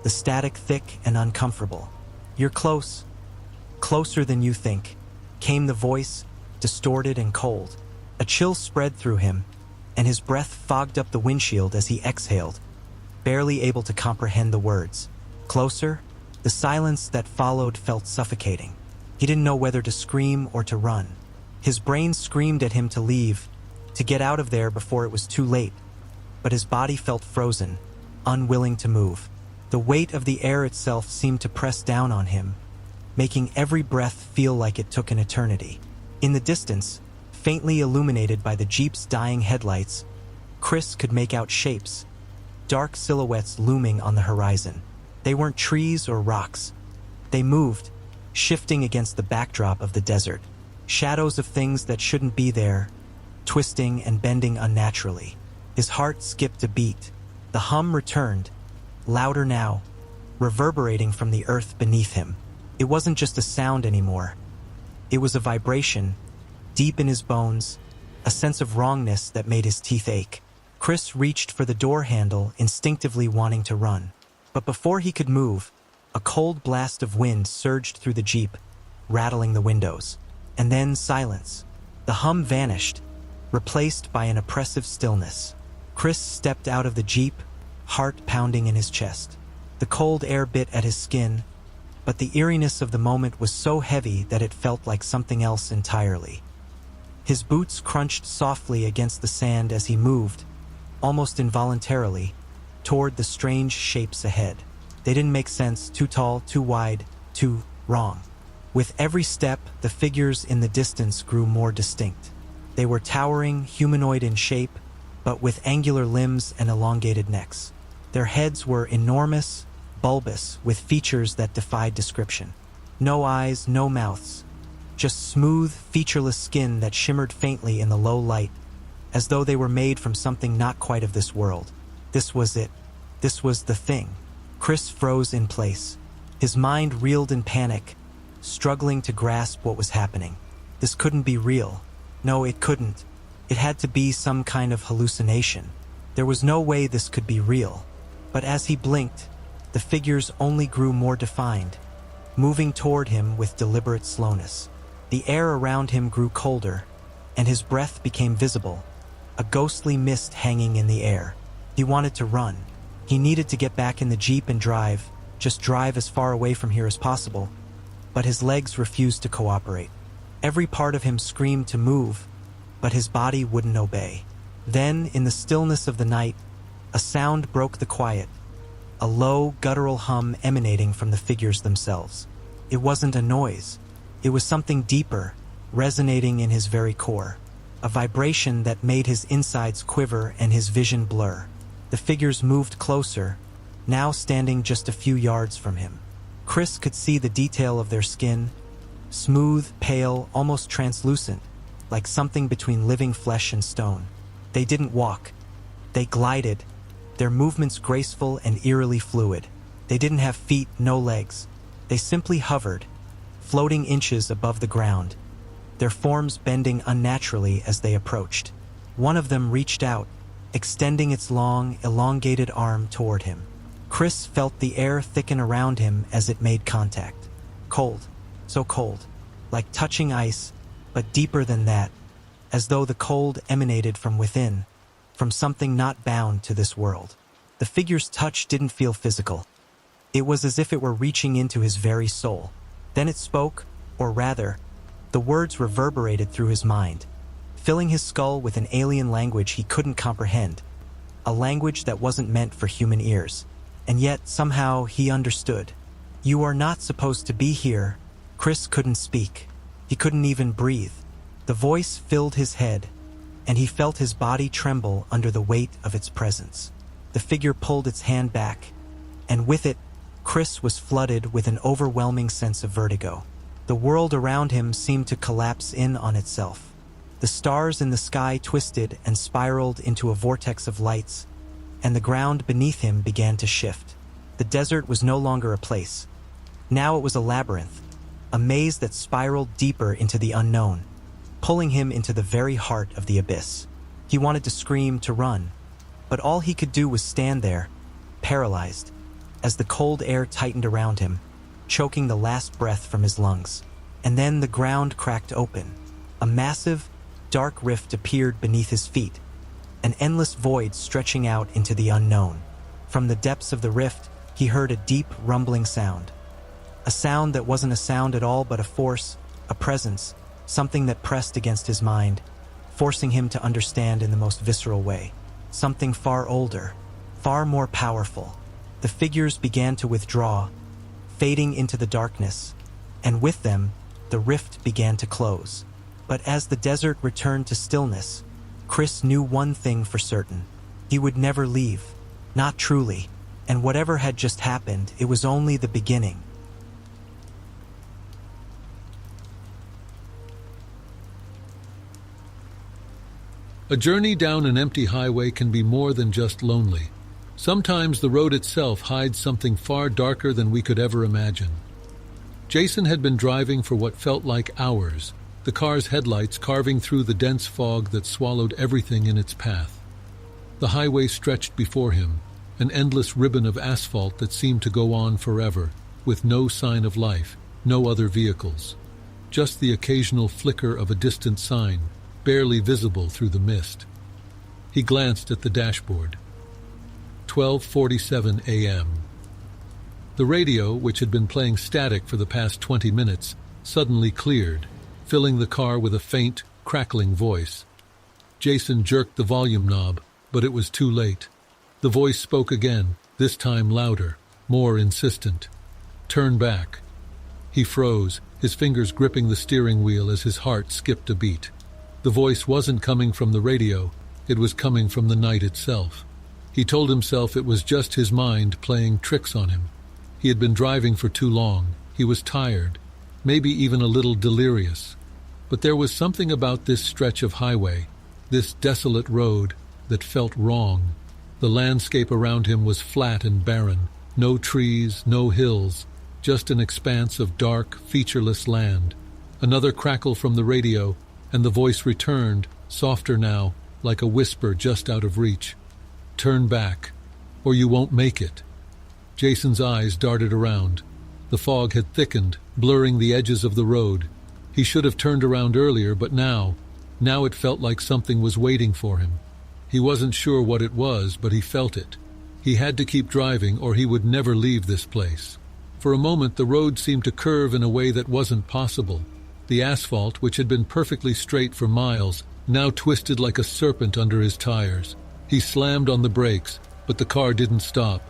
the static thick and uncomfortable. "You're close. Closer than you think," came the voice, distorted and cold. A chill spread through him, and his breath fogged up the windshield as he exhaled, barely able to comprehend the words. Closer? The silence that followed felt suffocating. He didn't know whether to scream or to run. His brain screamed at him to leave, to get out of there before it was too late, but his body felt frozen, unwilling to move. The weight of the air itself seemed to press down on him, making every breath feel like it took an eternity. In the distance, faintly illuminated by the jeep's dying headlights, Chris could make out shapes, dark silhouettes looming on the horizon. They weren't trees or rocks. They moved, shifting against the backdrop of the desert. Shadows of things that shouldn't be there, twisting and bending unnaturally. His heart skipped a beat. The hum returned, louder now, reverberating from the earth beneath him. It wasn't just a sound anymore. It was a vibration, deep in his bones, a sense of wrongness that made his teeth ache. Chris reached for the door handle, instinctively wanting to run. But before he could move, a cold blast of wind surged through the jeep, rattling the windows. And then silence. The hum vanished, replaced by an oppressive stillness. Chris stepped out of the jeep, heart pounding in his chest. The cold air bit at his skin, but the eeriness of the moment was so heavy that it felt like something else entirely. His boots crunched softly against the sand as he moved, almost involuntarily, toward the strange shapes ahead. They didn't make sense, too tall, too wide, too wrong. With every step, the figures in the distance grew more distinct. They were towering, humanoid in shape, but with angular limbs and elongated necks. Their heads were enormous, bulbous, with features that defied description. No eyes, no mouths. Just smooth, featureless skin that shimmered faintly in the low light, as though they were made from something not quite of this world. This was it. This was the thing. Chris froze in place. His mind reeled in panic, struggling to grasp what was happening. This couldn't be real. No, it couldn't. It had to be some kind of hallucination. There was no way this could be real. But as he blinked, the figures only grew more defined, moving toward him with deliberate slowness. The air around him grew colder, and his breath became visible, a ghostly mist hanging in the air. He wanted to run. He needed to get back in the Jeep and drive, just drive as far away from here as possible. But his legs refused to cooperate. Every part of him screamed to move, but his body wouldn't obey. Then, in the stillness of the night, a sound broke the quiet, a low, guttural hum emanating from the figures themselves. It wasn't a noise. It was something deeper, resonating in his very core, a vibration that made his insides quiver and his vision blur. The figures moved closer, now standing just a few yards from him. Chris could see the detail of their skin, smooth, pale, almost translucent, like something between living flesh and stone. They didn't walk. They glided, their movements graceful and eerily fluid. They didn't have feet, no legs. They simply hovered, floating inches above the ground, their forms bending unnaturally as they approached. One of them reached out, extending its long, elongated arm toward him. Chris felt the air thicken around him as it made contact. Cold, so cold, like touching ice, but deeper than that, as though the cold emanated from within, from something not bound to this world. The figure's touch didn't feel physical. It was as if it were reaching into his very soul. Then it spoke, or rather, the words reverberated through his mind, filling his skull with an alien language he couldn't comprehend, a language that wasn't meant for human ears. And yet, somehow, he understood. "You are not supposed to be here." Chris couldn't speak. He couldn't even breathe. The voice filled his head, and he felt his body tremble under the weight of its presence. The figure pulled its hand back, and with it, Chris was flooded with an overwhelming sense of vertigo. The world around him seemed to collapse in on itself. The stars in the sky twisted and spiraled into a vortex of lights, and the ground beneath him began to shift. The desert was no longer a place. Now it was a labyrinth, a maze that spiraled deeper into the unknown, pulling him into the very heart of the abyss. He wanted to scream, to run, but all he could do was stand there, paralyzed, as the cold air tightened around him, choking the last breath from his lungs. And then the ground cracked open. A massive, dark rift appeared beneath his feet, an endless void stretching out into the unknown. From the depths of the rift, he heard a deep, rumbling sound. A sound that wasn't a sound at all, but a force, a presence, something that pressed against his mind, forcing him to understand in the most visceral way. Something far older, far more powerful. The figures began to withdraw, fading into the darkness, and with them, the rift began to close. But as the desert returned to stillness, Chris knew one thing for certain. He would never leave. Not truly. And whatever had just happened, it was only the beginning. A journey down an empty highway can be more than just lonely. Sometimes the road itself hides something far darker than we could ever imagine. Jason had been driving for what felt like hours, the car's headlights carving through the dense fog that swallowed everything in its path. The highway stretched before him, an endless ribbon of asphalt that seemed to go on forever, with no sign of life, no other vehicles. Just the occasional flicker of a distant sign, barely visible through the mist. He glanced at the dashboard. 12:47 a.m. The radio, which had been playing static for the past 20 minutes, suddenly cleared, filling the car with a faint, crackling voice. Jason jerked the volume knob, but it was too late. The voice spoke again, this time louder, more insistent. "Turn back." He froze, his fingers gripping the steering wheel as his heart skipped a beat. The voice wasn't coming from the radio, it was coming from the night itself. He told himself it was just his mind playing tricks on him. He had been driving for too long, he was tired, maybe even a little delirious. But there was something about this stretch of highway, this desolate road, that felt wrong. The landscape around him was flat and barren, no trees, no hills, just an expanse of dark, featureless land. Another crackle from the radio, and the voice returned, softer now, like a whisper just out of reach. "Turn back, or you won't make it." Jason's eyes darted around. The fog had thickened, blurring the edges of the road. He should have turned around earlier, but now it felt like something was waiting for him. He wasn't sure what it was, but he felt it. He had to keep driving, or he would never leave this place. For a moment, the road seemed to curve in a way that wasn't possible. The asphalt, which had been perfectly straight for miles, now twisted like a serpent under his tires. He slammed on the brakes, but the car didn't stop.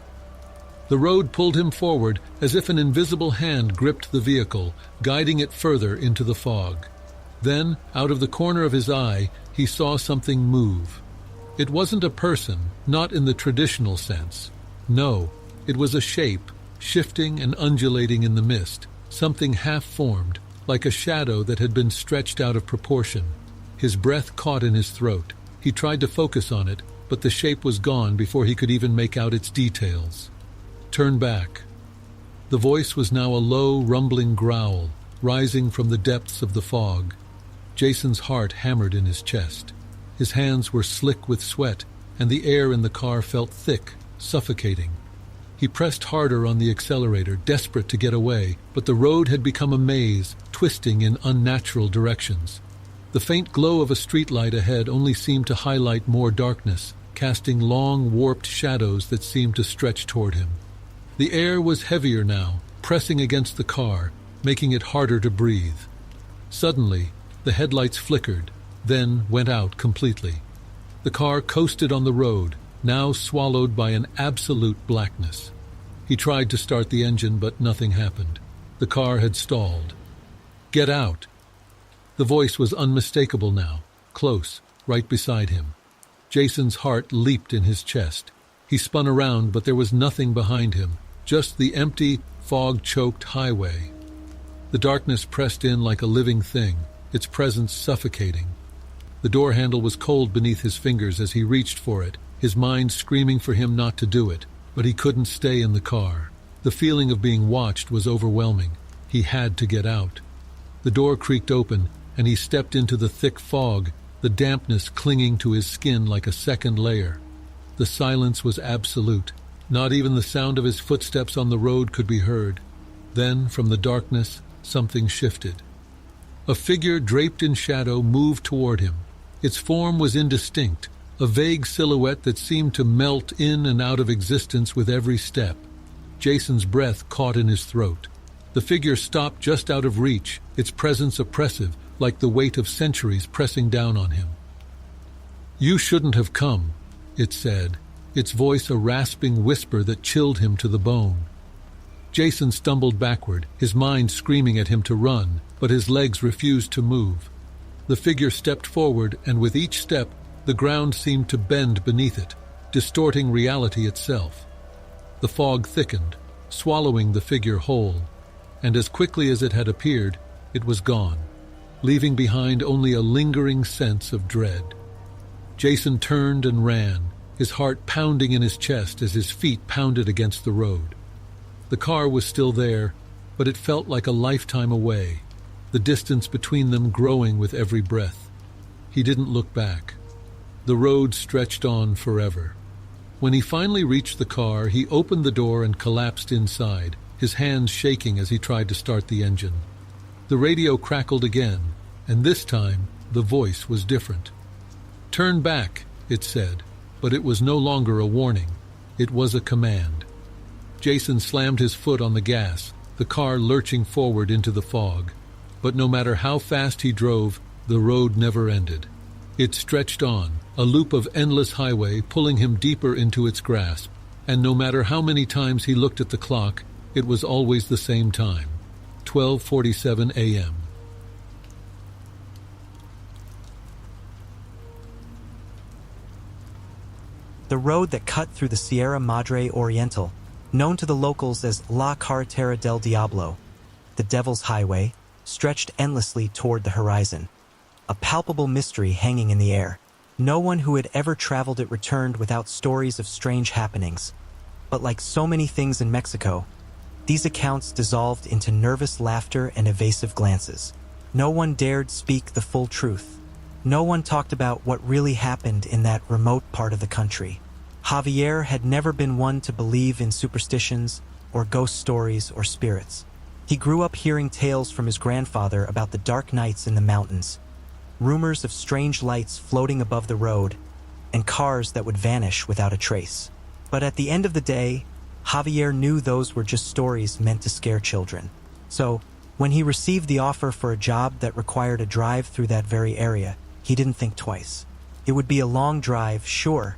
The road pulled him forward as if an invisible hand gripped the vehicle, guiding it further into the fog. Then, out of the corner of his eye, he saw something move. It wasn't a person, not in the traditional sense. No, it was a shape, shifting and undulating in the mist, something half-formed, like a shadow that had been stretched out of proportion. His breath caught in his throat. He tried to focus on it, but the shape was gone before he could even make out its details. "Turn back." The voice was now a low, rumbling growl, rising from the depths of the fog. Jason's heart hammered in his chest. His hands were slick with sweat, and the air in the car felt thick, suffocating. He pressed harder on the accelerator, desperate to get away, but the road had become a maze, twisting in unnatural directions. The faint glow of a streetlight ahead only seemed to highlight more darkness, casting long, warped shadows that seemed to stretch toward him. The air was heavier now, pressing against the car, making it harder to breathe. Suddenly, the headlights flickered, then went out completely. The car coasted on the road, now swallowed by an absolute blackness. He tried to start the engine, but nothing happened. The car had stalled. "Get out!" The voice was unmistakable now, close, right beside him. Jason's heart leaped in his chest. He spun around, but there was nothing behind him, just the empty, fog-choked highway. The darkness pressed in like a living thing, its presence suffocating. The door handle was cold beneath his fingers as he reached for it, his mind screaming for him not to do it, but he couldn't stay in the car. The feeling of being watched was overwhelming. He had to get out. The door creaked open, and he stepped into the thick fog, the dampness clinging to his skin like a second layer. The silence was absolute. Not even the sound of his footsteps on the road could be heard. Then, from the darkness, something shifted. A figure draped in shadow moved toward him. Its form was indistinct, a vague silhouette that seemed to melt in and out of existence with every step. Jason's breath caught in his throat. The figure stopped just out of reach, its presence oppressive, like the weight of centuries pressing down on him. "You shouldn't have come," it said, its voice a rasping whisper that chilled him to the bone. Jason stumbled backward, his mind screaming at him to run, but his legs refused to move. The figure stepped forward, and with each step, the ground seemed to bend beneath it, distorting reality itself. The fog thickened, swallowing the figure whole, and as quickly as it had appeared, it was gone, leaving behind only a lingering sense of dread. Jason turned and ran, his heart pounding in his chest as his feet pounded against the road. The car was still there, but it felt like a lifetime away, the distance between them growing with every breath. He didn't look back. The road stretched on forever. When he finally reached the car, he opened the door and collapsed inside, his hands shaking as he tried to start the engine. The radio crackled again, and this time the voice was different. "Turn back," it said, but it was no longer a warning. It was a command. Jason slammed his foot on the gas, the car lurching forward into the fog. But no matter how fast he drove, the road never ended. It stretched on, a loop of endless highway pulling him deeper into its grasp. And no matter how many times he looked at the clock, it was always the same time, 12:47 a.m. The road that cut through the Sierra Madre Oriental, known to the locals as La Carretera del Diablo, the Devil's Highway, stretched endlessly toward the horizon, a palpable mystery hanging in the air. No one who had ever traveled it returned without stories of strange happenings. But like so many things in Mexico, these accounts dissolved into nervous laughter and evasive glances. No one dared speak the full truth. No one talked about what really happened in that remote part of the country. Javier had never been one to believe in superstitions or ghost stories or spirits. He grew up hearing tales from his grandfather about the dark nights in the mountains, rumors of strange lights floating above the road, and cars that would vanish without a trace. But at the end of the day, Javier knew those were just stories meant to scare children. So, when he received the offer for a job that required a drive through that very area, he didn't think twice. It would be a long drive, sure,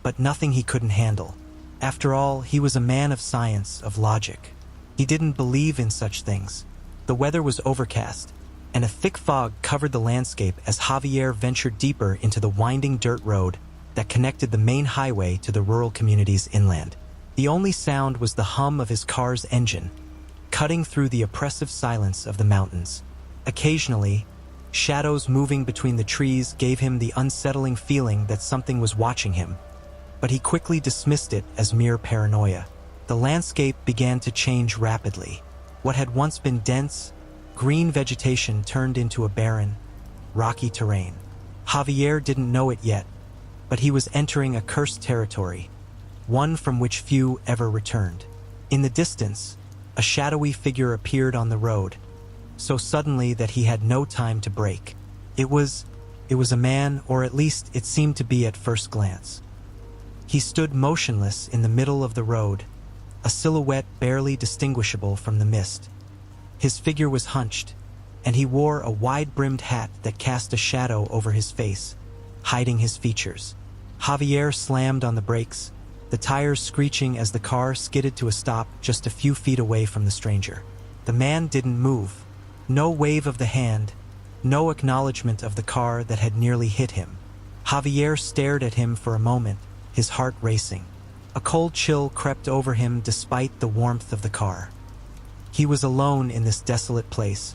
but nothing he couldn't handle. After all, he was a man of science, of logic. He didn't believe in such things. The weather was overcast, and a thick fog covered the landscape as Javier ventured deeper into the winding dirt road that connected the main highway to the rural communities inland. The only sound was the hum of his car's engine, cutting through the oppressive silence of the mountains. Occasionally, shadows moving between the trees gave him the unsettling feeling that something was watching him, but he quickly dismissed it as mere paranoia. The landscape began to change rapidly. What had once been dense, green vegetation turned into a barren, rocky terrain. Javier didn't know it yet, but he was entering a cursed territory, one from which few ever returned. In the distance, a shadowy figure appeared on the road, so suddenly that he had no time to brake. It was a man, or at least it seemed to be at first glance. He stood motionless in the middle of the road, a silhouette barely distinguishable from the mist. His figure was hunched, and he wore a wide-brimmed hat that cast a shadow over his face, hiding his features. Javier slammed on the brakes, the tires screeching as the car skidded to a stop just a few feet away from the stranger. The man didn't move. No wave of the hand, no acknowledgement of the car that had nearly hit him. Javier stared at him for a moment, his heart racing. A cold chill crept over him despite the warmth of the car. He was alone in this desolate place,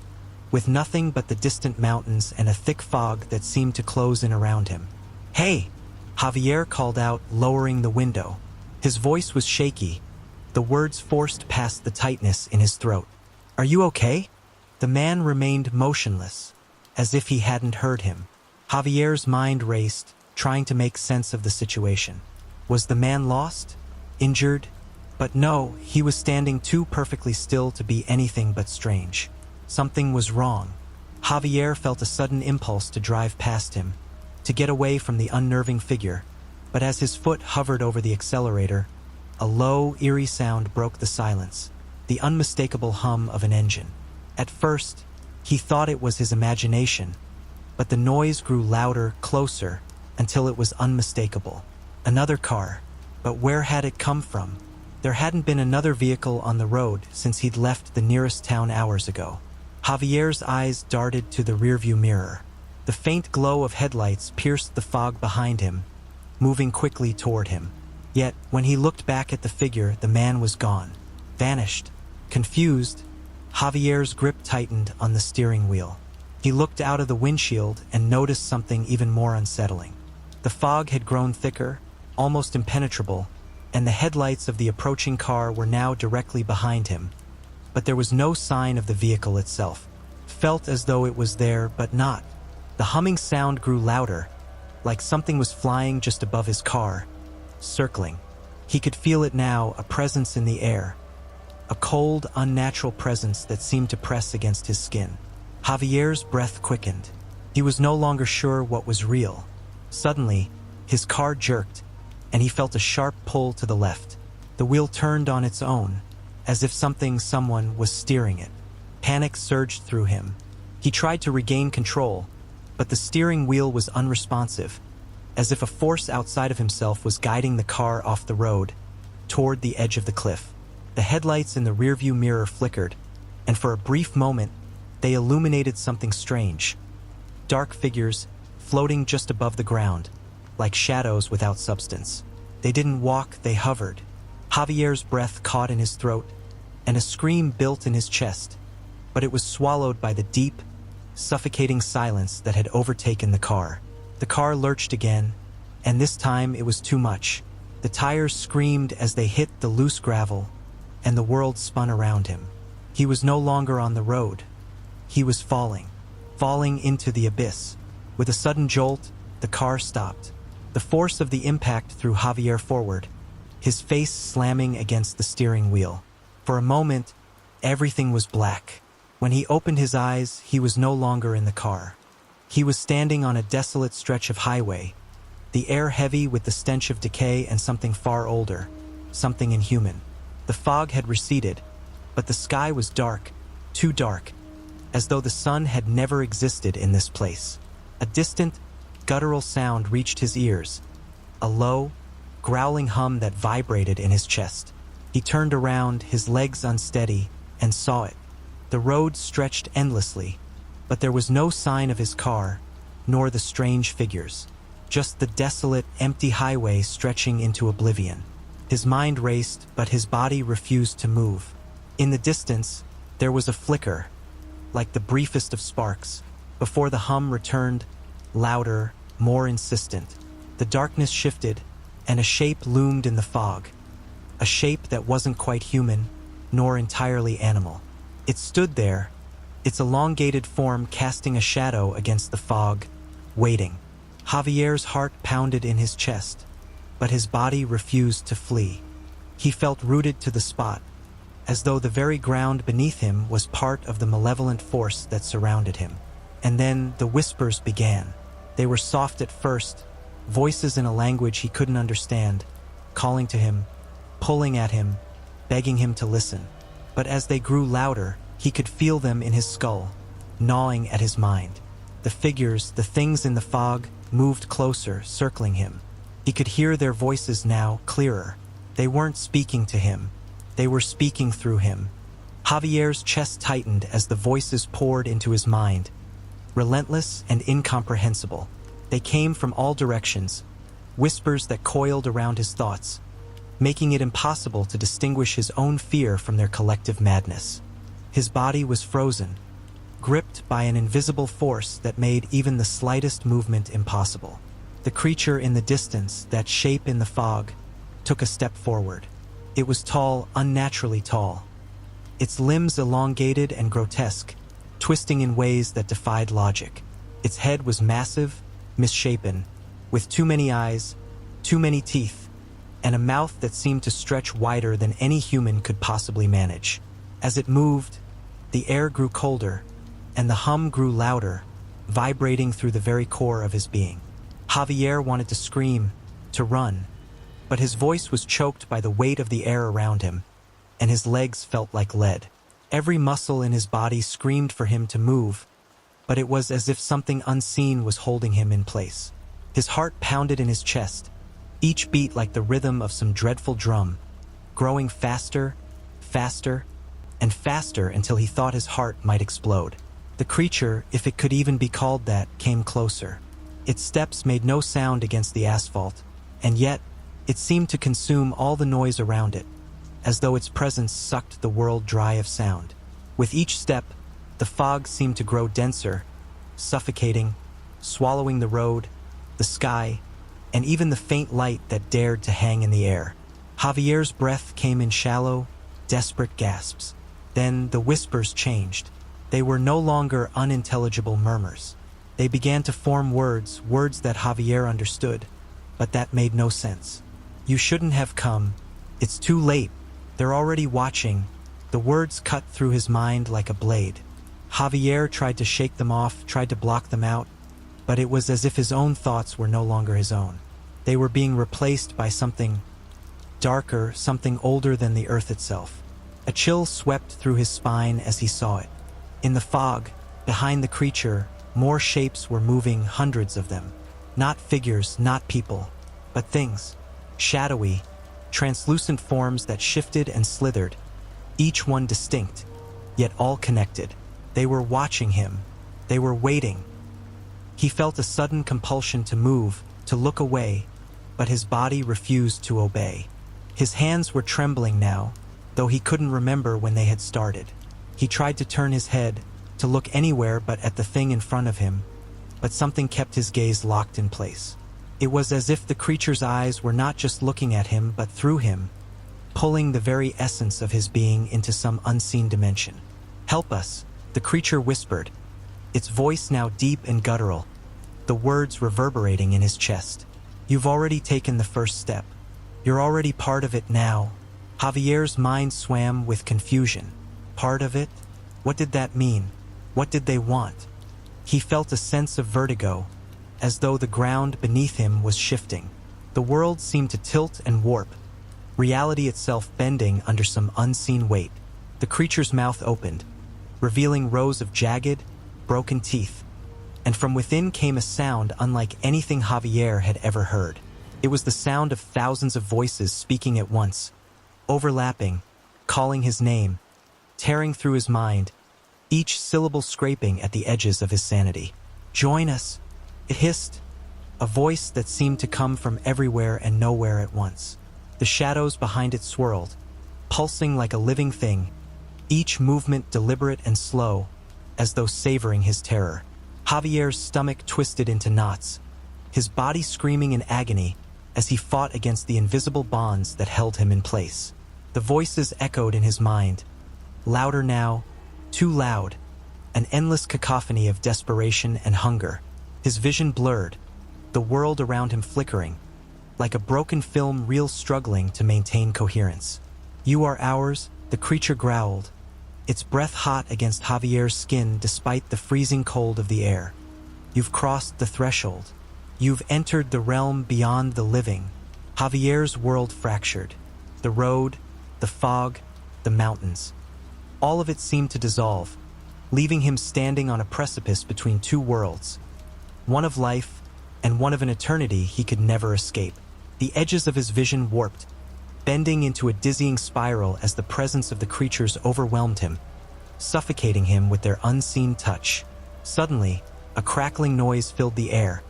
with nothing but the distant mountains and a thick fog that seemed to close in around him. "Hey!" Javier called out, lowering the window. His voice was shaky, the words forced past the tightness in his throat. "Are you okay?" The man remained motionless, as if he hadn't heard him. Javier's mind raced, trying to make sense of the situation. Was the man lost? Injured? But no, he was standing too perfectly still to be anything but strange. Something was wrong. Javier felt a sudden impulse to drive past him, to get away from the unnerving figure, but as his foot hovered over the accelerator, a low, eerie sound broke the silence, the unmistakable hum of an engine. At first, he thought it was his imagination, but the noise grew louder, closer, until it was unmistakable. Another car, but where had it come from? There hadn't been another vehicle on the road since he'd left the nearest town hours ago. Javier's eyes darted to the rearview mirror. The faint glow of headlights pierced the fog behind him, moving quickly toward him. Yet, when he looked back at the figure, the man was gone, vanished. Confused, Javier's grip tightened on the steering wheel. He looked out of the windshield and noticed something even more unsettling. The fog had grown thicker, almost impenetrable, and the headlights of the approaching car were now directly behind him. But there was no sign of the vehicle itself. Felt as though it was there, but not. The humming sound grew louder, like something was flying just above his car, circling. He could feel it now, a presence in the air. A cold, unnatural presence that seemed to press against his skin. Javier's breath quickened. He was no longer sure what was real. Suddenly, his car jerked, and he felt a sharp pull to the left. The wheel turned on its own, as if someone was steering it. Panic surged through him. He tried to regain control, but the steering wheel was unresponsive. as if a force outside of himself was guiding the car off the road, toward the edge of the cliff. The headlights in the rearview mirror flickered, and for a brief moment, they illuminated something strange. Dark figures, floating just above the ground, like shadows without substance. They didn't walk, they hovered. Javier's breath caught in his throat, and a scream built in his chest, but it was swallowed by the deep, suffocating silence that had overtaken the car. The car lurched again, and this time it was too much. The tires screamed as they hit the loose gravel, and the world spun around him. He was no longer on the road. He was falling into the abyss. With a sudden jolt, the car stopped. The force of the impact threw Javier forward, his face slamming against the steering wheel. For a moment, everything was black. When he opened his eyes, he was no longer in the car. He was standing on a desolate stretch of highway, the air heavy with the stench of decay and something far older, something inhuman. The fog had receded, but the sky was dark, too dark, as though the sun had never existed in this place. A distant, guttural sound reached his ears, a low, growling hum that vibrated in his chest. He turned around, his legs unsteady, and saw it. The road stretched endlessly, but there was no sign of his car, nor the strange figures. Just the desolate, empty highway stretching into oblivion. His mind raced, but his body refused to move. In the distance, there was a flicker, like the briefest of sparks, before the hum returned, louder, more insistent. The darkness shifted, and a shape loomed in the fog. A shape that wasn't quite human, nor entirely animal. It stood there, its elongated form casting a shadow against the fog, waiting. Javier's heart pounded in his chest, but his body refused to flee. He felt rooted to the spot, as though the very ground beneath him was part of the malevolent force that surrounded him. And then the whispers began. They were soft at first, voices in a language he couldn't understand, calling to him, pulling at him, begging him to listen. But as they grew louder, he could feel them in his skull, gnawing at his mind. The figures, the things in the fog, moved closer, circling him. He could hear their voices now, clearer. They weren't speaking to him. They were speaking through him. Javier's chest tightened as the voices poured into his mind, relentless and incomprehensible. They came from all directions, whispers that coiled around his thoughts, making it impossible to distinguish his own fear from their collective madness. His body was frozen, gripped by an invisible force that made even the slightest movement impossible. The creature in the distance, that shape in the fog, took a step forward. It was tall, unnaturally tall. Its limbs elongated and grotesque, twisting in ways that defied logic. Its head was massive, misshapen, with too many eyes, too many teeth, and a mouth that seemed to stretch wider than any human could possibly manage. As it moved, the air grew colder, and the hum grew louder, vibrating through the very core of his being. Javier wanted to scream, to run, but his voice was choked by the weight of the air around him, and his legs felt like lead. Every muscle in his body screamed for him to move, but it was as if something unseen was holding him in place. His heart pounded in his chest, each beat like the rhythm of some dreadful drum, growing faster, faster, and faster until he thought his heart might explode. The creature, if it could even be called that, came closer. Its steps made no sound against the asphalt, and yet it seemed to consume all the noise around it, as though its presence sucked the world dry of sound. With each step, the fog seemed to grow denser, suffocating, swallowing the road, the sky, and even the faint light that dared to hang in the air. Javier's breath came in shallow, desperate gasps. Then the whispers changed. They were no longer unintelligible murmurs. They began to form words that Javier understood, but that made no sense. "You shouldn't have come. It's too late. They're already watching." The words cut through his mind like a blade. Javier tried to shake them off, tried to block them out, but it was as if his own thoughts were no longer his own. They were being replaced by something darker, something older than the earth itself. A chill swept through his spine as he saw it. In the fog, behind the creature, more shapes were moving, hundreds of them. Not figures, not people, but things. Shadowy, translucent forms that shifted and slithered, each one distinct, yet all connected. They were watching him. They were waiting. He felt a sudden compulsion to move, to look away, but his body refused to obey. His hands were trembling now, though he couldn't remember when they had started. He tried to turn his head, to look anywhere but at the thing in front of him, but something kept his gaze locked in place. It was as if the creature's eyes were not just looking at him but through him, pulling the very essence of his being into some unseen dimension. "Help us," the creature whispered, its voice now deep and guttural, the words reverberating in his chest. "You've already taken the first step. You're already part of it now." Javier's mind swam with confusion. Part of it? What did that mean? What did they want? He felt a sense of vertigo, as though the ground beneath him was shifting. The world seemed to tilt and warp, reality itself bending under some unseen weight. The creature's mouth opened, revealing rows of jagged, broken teeth, and from within came a sound unlike anything Javier had ever heard. It was the sound of thousands of voices speaking at once, overlapping, calling his name, tearing through his mind, each syllable scraping at the edges of his sanity. "Join us," it hissed, a voice that seemed to come from everywhere and nowhere at once. The shadows behind it swirled, pulsing like a living thing, each movement deliberate and slow, as though savoring his terror. Javier's stomach twisted into knots, his body screaming in agony as he fought against the invisible bonds that held him in place. The voices echoed in his mind, louder now, too loud, an endless cacophony of desperation and hunger. His vision blurred, the world around him flickering, like a broken film reel struggling to maintain coherence. "You are ours," the creature growled, its breath hot against Javier's skin despite the freezing cold of the air. "You've crossed the threshold. You've entered the realm beyond the living." Javier's world fractured. The road, the fog, the mountains. All of it seemed to dissolve, leaving him standing on a precipice between two worlds, one of life and one of an eternity he could never escape. The edges of his vision warped, bending into a dizzying spiral as the presence of the creatures overwhelmed him, suffocating him with their unseen touch. Suddenly, a crackling noise filled the air,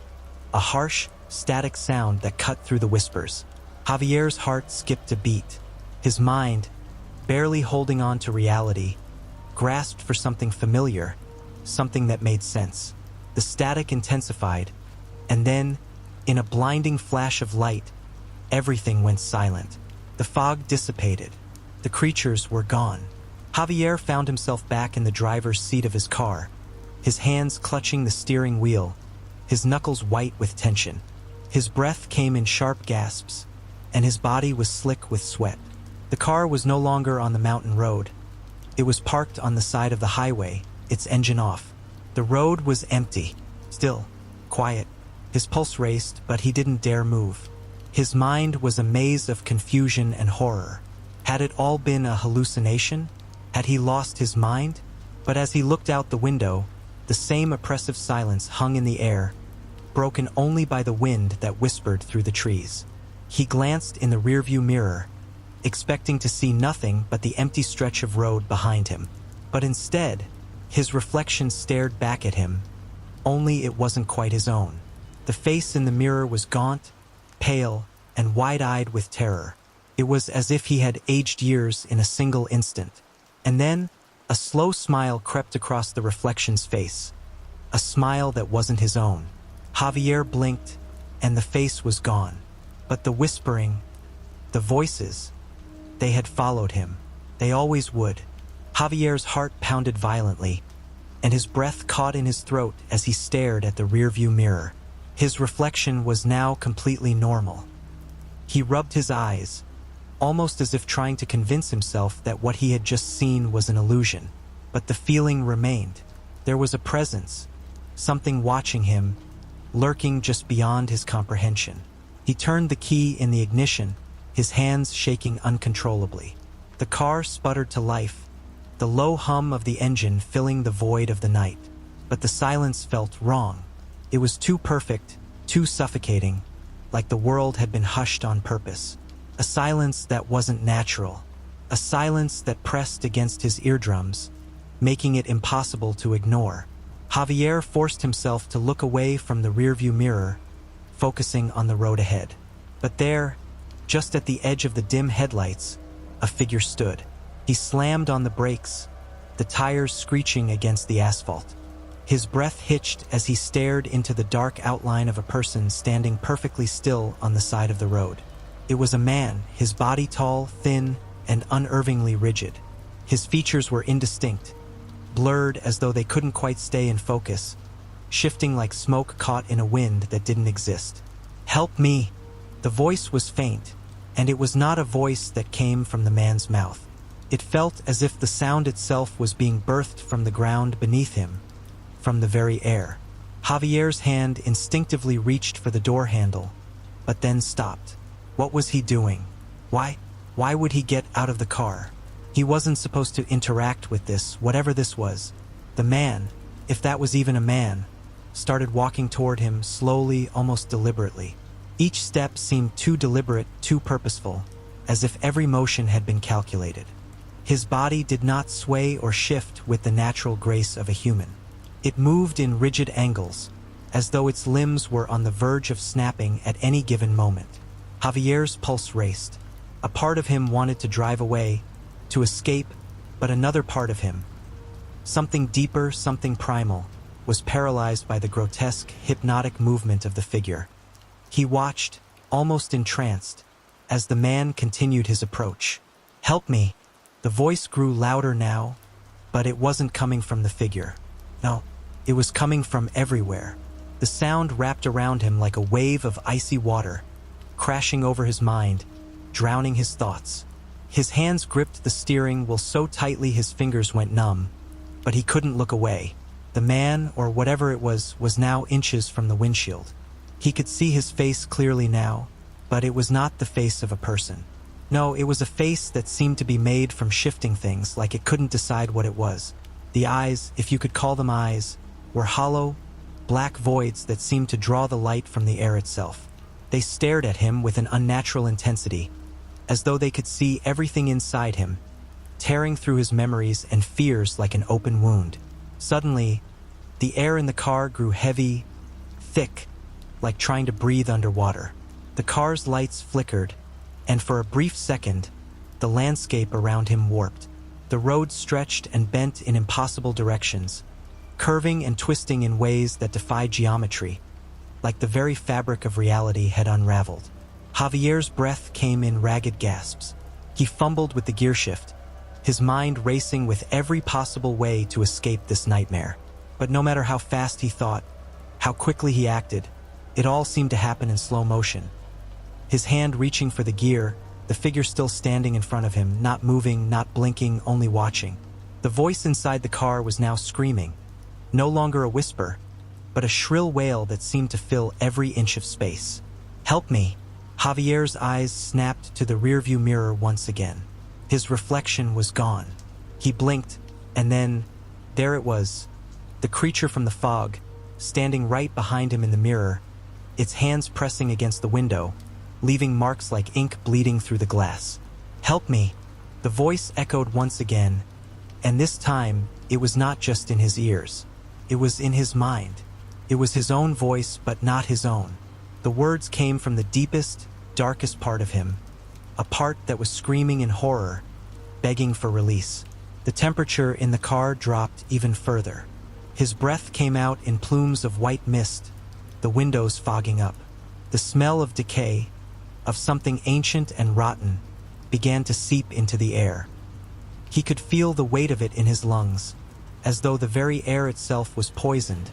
a harsh, static sound that cut through the whispers. Javier's heart skipped a beat. His mind, barely holding on to reality, grasped for something familiar, something that made sense. The static intensified, and then, in a blinding flash of light, everything went silent. The fog dissipated. The creatures were gone. Javier found himself back in the driver's seat of his car, his hands clutching the steering wheel, his knuckles white with tension. His breath came in sharp gasps, and his body was slick with sweat. The car was no longer on the mountain road. It was parked on the side of the highway, its engine off. The road was empty, still, quiet. His pulse raced, but he didn't dare move. His mind was a maze of confusion and horror. Had it all been a hallucination? Had he lost his mind? But as he looked out the window, the same oppressive silence hung in the air, broken only by the wind that whispered through the trees. He glanced in the rearview mirror, expecting to see nothing but the empty stretch of road behind him. But instead, his reflection stared back at him, only it wasn't quite his own. The face in the mirror was gaunt, pale, and wide-eyed with terror. It was as if he had aged years in a single instant. And then, a slow smile crept across the reflection's face, a smile that wasn't his own. Javier blinked, and the face was gone. But the whispering, the voices, they had followed him. They always would. Javier's heart pounded violently, and his breath caught in his throat as he stared at the rearview mirror. His reflection was now completely normal. He rubbed his eyes, almost as if trying to convince himself that what he had just seen was an illusion. But the feeling remained. There was a presence, something watching him, lurking just beyond his comprehension. He turned the key in the ignition, his hands shaking uncontrollably. The car sputtered to life, the low hum of the engine filling the void of the night. But the silence felt wrong. It was too perfect, too suffocating, like the world had been hushed on purpose. A silence that wasn't natural. A silence that pressed against his eardrums, making it impossible to ignore. Javier forced himself to look away from the rearview mirror, focusing on the road ahead. But there, just at the edge of the dim headlights, a figure stood. He slammed on the brakes, the tires screeching against the asphalt. His breath hitched as he stared into the dark outline of a person standing perfectly still on the side of the road. It was a man, his body tall, thin, and unnervingly rigid. His features were indistinct, blurred as though they couldn't quite stay in focus, shifting like smoke caught in a wind that didn't exist. "Help me!" The voice was faint, and it was not a voice that came from the man's mouth. It felt as if the sound itself was being birthed from the ground beneath him, from the very air. Javier's hand instinctively reached for the door handle, but then stopped. What was he doing? Why would he get out of the car? He wasn't supposed to interact with this, whatever this was. The man, if that was even a man, started walking toward him slowly, almost deliberately. Each step seemed too deliberate, too purposeful, as if every motion had been calculated. His body did not sway or shift with the natural grace of a human. It moved in rigid angles, as though its limbs were on the verge of snapping at any given moment. Javier's pulse raced. A part of him wanted to drive away, to escape, but another part of him, something deeper, something primal, was paralyzed by the grotesque, hypnotic movement of the figure. He watched, almost entranced, as the man continued his approach. "Help me!" The voice grew louder now, but it wasn't coming from the figure. No, it was coming from everywhere. The sound wrapped around him like a wave of icy water, crashing over his mind, drowning his thoughts. His hands gripped the steering wheel so tightly his fingers went numb, but he couldn't look away. The man, or whatever it was now inches from the windshield. He could see his face clearly now, but it was not the face of a person. No, it was a face that seemed to be made from shifting things, like it couldn't decide what it was. The eyes, if you could call them eyes, were hollow, black voids that seemed to draw the light from the air itself. They stared at him with an unnatural intensity, as though they could see everything inside him, tearing through his memories and fears like an open wound. Suddenly, the air in the car grew heavy, thick, like trying to breathe underwater. The car's lights flickered, and for a brief second, the landscape around him warped. The road stretched and bent in impossible directions, curving and twisting in ways that defied geometry, like the very fabric of reality had unraveled. Javier's breath came in ragged gasps. He fumbled with the gear shift, his mind racing with every possible way to escape this nightmare. But no matter how fast he thought, how quickly he acted, it all seemed to happen in slow motion. His hand reaching for the gear, the figure still standing in front of him, not moving, not blinking, only watching. The voice inside the car was now screaming, no longer a whisper, but a shrill wail that seemed to fill every inch of space. "Help me!" Javier's eyes snapped to the rearview mirror once again. His reflection was gone. He blinked, and then, there it was, the creature from the fog, standing right behind him in the mirror, its hands pressing against the window, leaving marks like ink bleeding through the glass. "Help me!" The voice echoed once again, and this time it was not just in his ears. It was in his mind. It was his own voice, but not his own. The words came from the deepest, darkest part of him, a part that was screaming in horror, begging for release. The temperature in the car dropped even further. His breath came out in plumes of white mist, the windows fogging up. The smell of decay, of something ancient and rotten, began to seep into the air. He could feel the weight of it in his lungs, as though the very air itself was poisoned,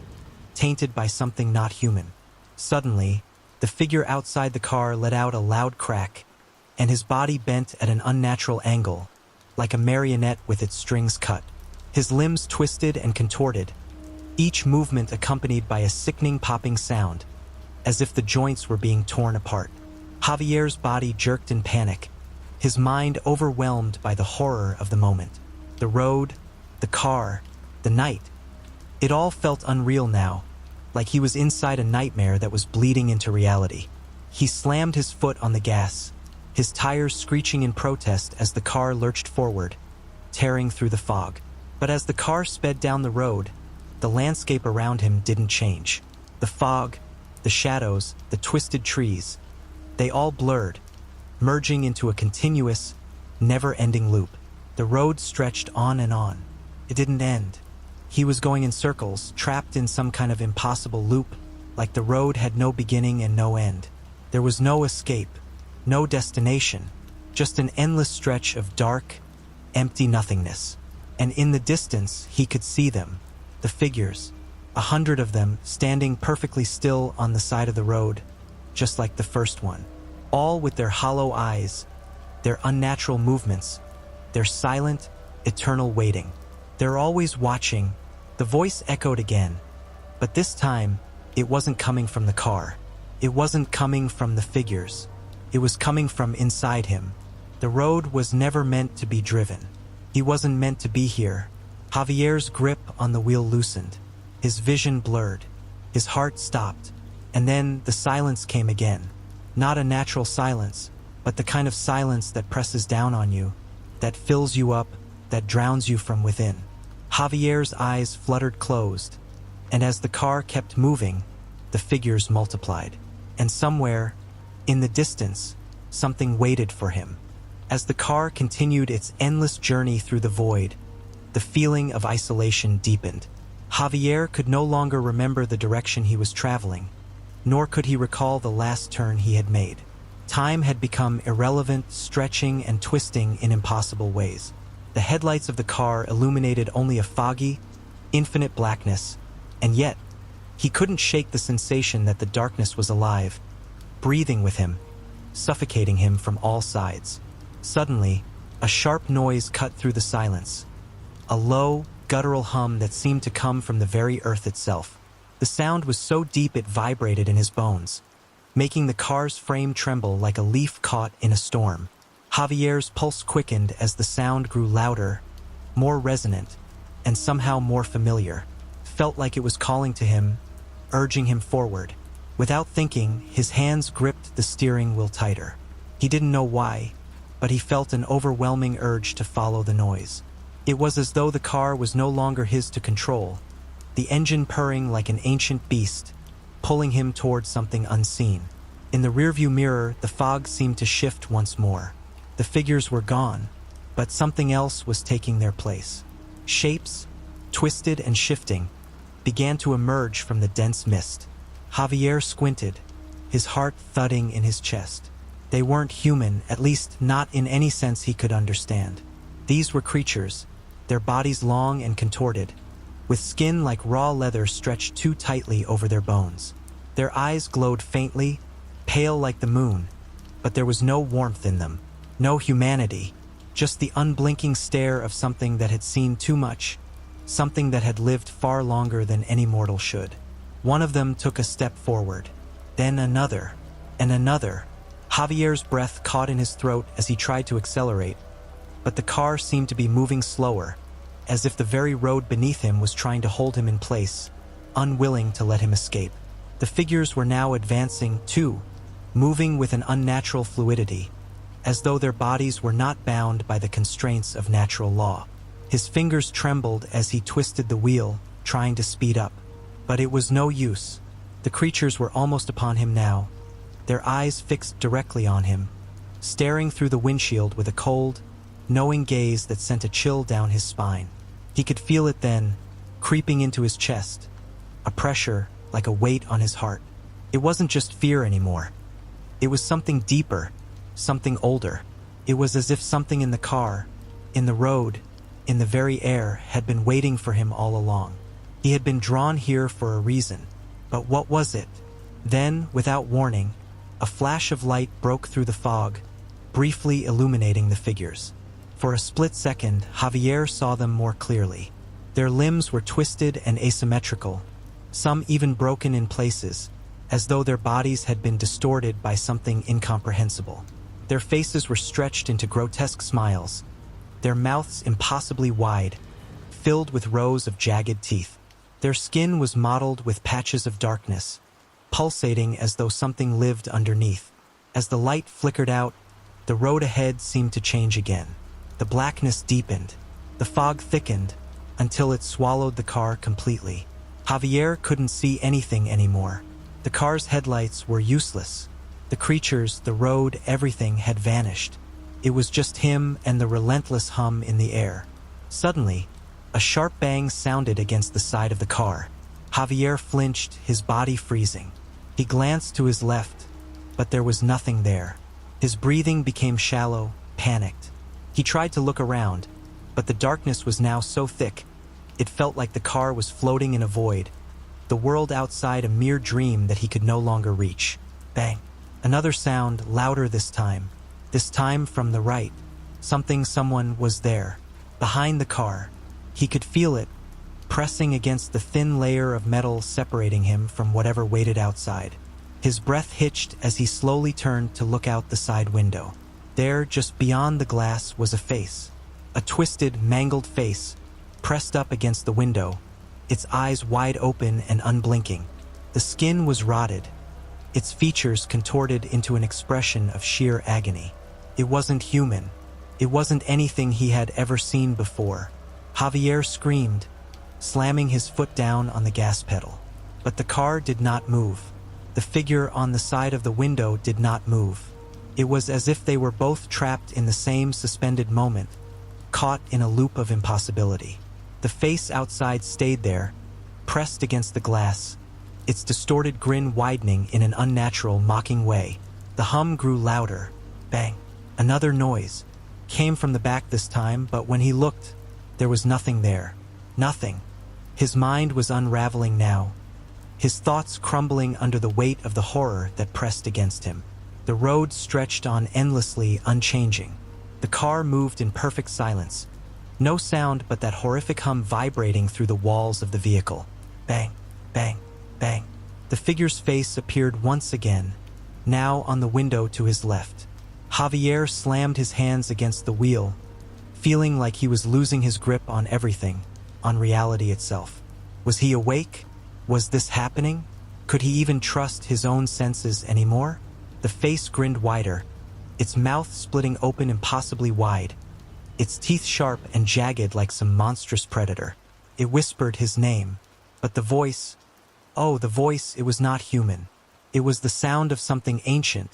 tainted by something not human. Suddenly, the figure outside the car let out a loud crack, and his body bent at an unnatural angle, like a marionette with its strings cut. His limbs twisted and contorted, each movement accompanied by a sickening popping sound, as if the joints were being torn apart. Javier's body jerked in panic, his mind overwhelmed by the horror of the moment. The road, the car, the night. It all felt unreal now, like he was inside a nightmare that was bleeding into reality. He slammed his foot on the gas, his tires screeching in protest as the car lurched forward, tearing through the fog. But as the car sped down the road, the landscape around him didn't change. The fog, the shadows, the twisted trees, they all blurred, merging into a continuous, never-ending loop. The road stretched on and on. It didn't end. He was going in circles, trapped in some kind of impossible loop, like the road had no beginning and no end. There was no escape, no destination, just an endless stretch of dark, empty nothingness. And in the distance, he could see them, the figures, 100 of them standing perfectly still on the side of the road, just like the first one, all with their hollow eyes, their unnatural movements, their silent, eternal waiting. They're always watching. The voice echoed again, but this time, it wasn't coming from the car. It wasn't coming from the figures. It was coming from inside him. The road was never meant to be driven. He wasn't meant to be here. Javier's grip on the wheel loosened. His vision blurred. His heart stopped. And then the silence came again. Not a natural silence, but the kind of silence that presses down on you, that fills you up, that drowns you from within. Javier's eyes fluttered closed, and as the car kept moving, the figures multiplied. And somewhere, in the distance, something waited for him. As the car continued its endless journey through the void, the feeling of isolation deepened. Javier could no longer remember the direction he was traveling, nor could he recall the last turn he had made. Time had become irrelevant, stretching and twisting in impossible ways. The headlights of the car illuminated only a foggy, infinite blackness, and yet, he couldn't shake the sensation that the darkness was alive, breathing with him, suffocating him from all sides. Suddenly, a sharp noise cut through the silence, a low, guttural hum that seemed to come from the very earth itself. The sound was so deep it vibrated in his bones, making the car's frame tremble like a leaf caught in a storm. Javier's pulse quickened as the sound grew louder, more resonant, and somehow more familiar. Felt like it was calling to him, urging him forward. Without thinking, his hands gripped the steering wheel tighter. He didn't know why, but he felt an overwhelming urge to follow the noise. It was as though the car was no longer his to control, the engine purring like an ancient beast, pulling him towards something unseen. In the rearview mirror, the fog seemed to shift once more. The figures were gone, but something else was taking their place. Shapes, twisted and shifting, began to emerge from the dense mist. Javier squinted, his heart thudding in his chest. They weren't human, at least not in any sense he could understand. These were creatures, their bodies long and contorted, with skin like raw leather stretched too tightly over their bones. Their eyes glowed faintly, pale like the moon, but there was no warmth in them, no humanity, just the unblinking stare of something that had seen too much, something that had lived far longer than any mortal should. One of them took a step forward, then another, and another. Javier's breath caught in his throat as he tried to accelerate, but the car seemed to be moving slower, as if the very road beneath him was trying to hold him in place, unwilling to let him escape. The figures were now advancing, too, moving with an unnatural fluidity, as though their bodies were not bound by the constraints of natural law. His fingers trembled as he twisted the wheel, trying to speed up. But it was no use. The creatures were almost upon him now, their eyes fixed directly on him, staring through the windshield with a cold, knowing gaze that sent a chill down his spine. He could feel it then, creeping into his chest, a pressure like a weight on his heart. It wasn't just fear anymore. It was something deeper, something older. It was as if something in the car, in the road, in the very air had been waiting for him all along. He had been drawn here for a reason, but what was it? Then, without warning, a flash of light broke through the fog, briefly illuminating the figures. For a split second, Javier saw them more clearly. Their limbs were twisted and asymmetrical, some even broken in places, as though their bodies had been distorted by something incomprehensible. Their faces were stretched into grotesque smiles, their mouths impossibly wide, filled with rows of jagged teeth. Their skin was mottled with patches of darkness, pulsating as though something lived underneath. As the light flickered out, the road ahead seemed to change again. The blackness deepened. The fog thickened until it swallowed the car completely. Javier couldn't see anything anymore. The car's headlights were useless. The creatures, the road, everything had vanished. It was just him and the relentless hum in the air. Suddenly, a sharp bang sounded against the side of the car. Javier flinched, his body freezing. He glanced to his left, but there was nothing there. His breathing became shallow, panicked. He tried to look around, but the darkness was now so thick, it felt like the car was floating in a void, the world outside a mere dream that he could no longer reach. Bang. Another sound, louder this time from the right. Someone was there, behind the car. He could feel it, pressing against the thin layer of metal separating him from whatever waited outside. His breath hitched as he slowly turned to look out the side window. There, just beyond the glass, was a face. A twisted, mangled face, pressed up against the window, its eyes wide open and unblinking. The skin was rotted, its features contorted into an expression of sheer agony. It wasn't human. It wasn't anything he had ever seen before. Javier screamed, slamming his foot down on the gas pedal. But the car did not move. The figure on the side of the window did not move. It was as if they were both trapped in the same suspended moment, caught in a loop of impossibility. The face outside stayed there, pressed against the glass, its distorted grin widening in an unnatural, mocking way. The hum grew louder. Bang. Another noise came from the back this time, but when he looked, there was nothing there. Nothing. His mind was unraveling now, his thoughts crumbling under the weight of the horror that pressed against him. The road stretched on endlessly, unchanging. The car moved in perfect silence. No sound but that horrific hum vibrating through the walls of the vehicle. Bang, bang, bang. The figure's face appeared once again, now on the window to his left. Javier slammed his hands against the wheel, feeling like he was losing his grip on everything, on reality itself. Was he awake? Was this happening? Could he even trust his own senses anymore? The face grinned wider, its mouth splitting open impossibly wide, its teeth sharp and jagged like some monstrous predator. It whispered his name, but the voice, it was not human. It was the sound of something ancient,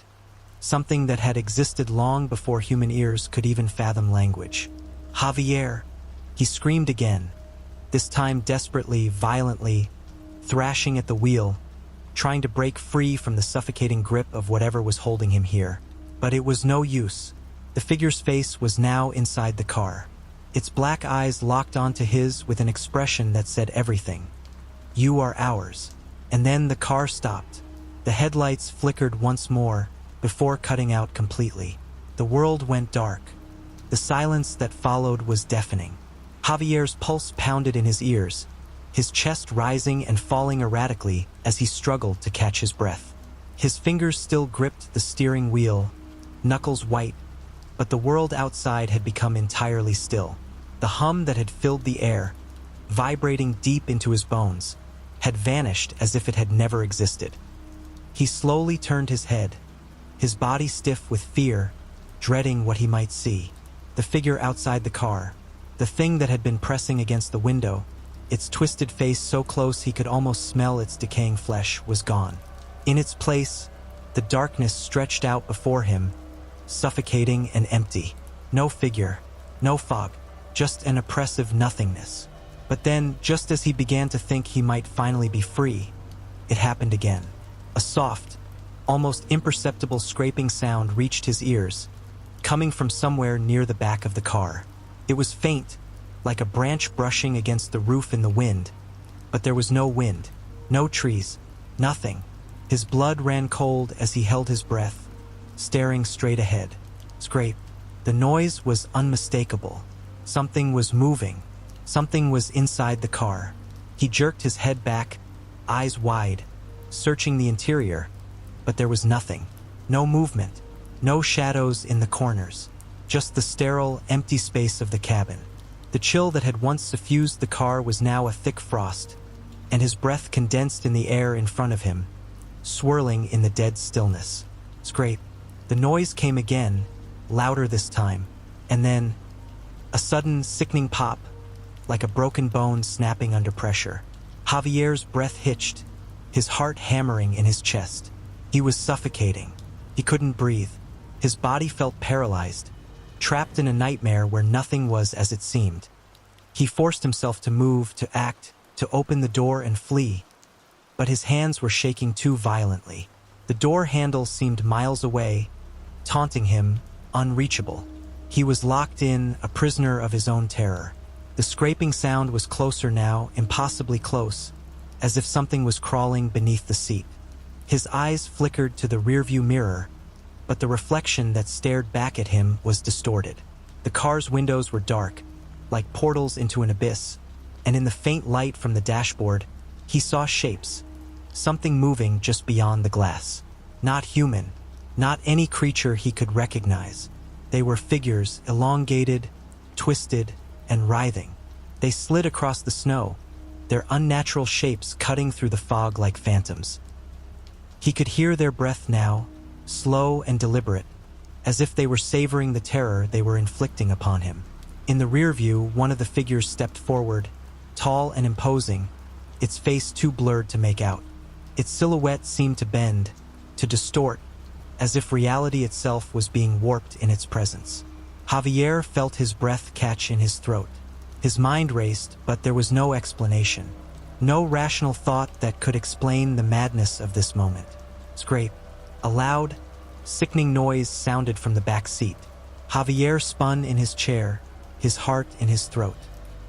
something that had existed long before human ears could even fathom language. Javier, he screamed again, this time desperately, violently, thrashing at the wheel, trying to break free from the suffocating grip of whatever was holding him here. But it was no use. The figure's face was now inside the car. Its black eyes locked onto his with an expression that said everything. You are ours. And then the car stopped. The headlights flickered once more, before cutting out completely. The world went dark. The silence that followed was deafening. Javier's pulse pounded in his ears, his chest rising and falling erratically as he struggled to catch his breath. His fingers still gripped the steering wheel, knuckles white, but the world outside had become entirely still. The hum that had filled the air, vibrating deep into his bones, had vanished as if it had never existed. He slowly turned his head, his body stiff with fear, dreading what he might see. The figure outside the car, the thing that had been pressing against the window, its twisted face so close he could almost smell its decaying flesh, was gone. In its place, the darkness stretched out before him, suffocating and empty. No figure, no fog, just an oppressive nothingness. But then, just as he began to think he might finally be free, it happened again. A soft, almost imperceptible scraping sound reached his ears, coming from somewhere near the back of the car. It was faint, like a branch brushing against the roof in the wind, but there was no wind, no trees, nothing. His blood ran cold as he held his breath, staring straight ahead. Scrape. The noise was unmistakable. Something was moving. Something was inside the car. He jerked his head back, eyes wide, searching the interior, but there was nothing. No movement, no shadows in the corners, just the sterile, empty space of the cabin. The chill that had once suffused the car was now a thick frost, and his breath condensed in the air in front of him, swirling in the dead stillness. Scrape. The noise came again, louder this time, and then a sudden, sickening pop, like a broken bone snapping under pressure. Javier's breath hitched, his heart hammering in his chest. He was suffocating. He couldn't breathe. His body felt paralyzed, trapped in a nightmare where nothing was as it seemed. He forced himself to move, to act, to open the door and flee, but his hands were shaking too violently. The door handle seemed miles away, taunting him, unreachable. He was locked in, a prisoner of his own terror. The scraping sound was closer now, impossibly close, as if something was crawling beneath the seat. His eyes flickered to the rearview mirror, but the reflection that stared back at him was distorted. The car's windows were dark, like portals into an abyss, and in the faint light from the dashboard, he saw shapes, something moving just beyond the glass. Not human, not any creature he could recognize. They were figures, elongated, twisted, and writhing. They slid across the snow, their unnatural shapes cutting through the fog like phantoms. He could hear their breath now, slow and deliberate, as if they were savoring the terror they were inflicting upon him. In the rear view, one of the figures stepped forward, tall and imposing, its face too blurred to make out. Its silhouette seemed to bend, to distort, as if reality itself was being warped in its presence. Javier felt his breath catch in his throat. His mind raced, but there was no explanation. No rational thought that could explain the madness of this moment. Scrape. A loud, sickening noise sounded from the back seat. Javier spun in his chair, his heart in his throat.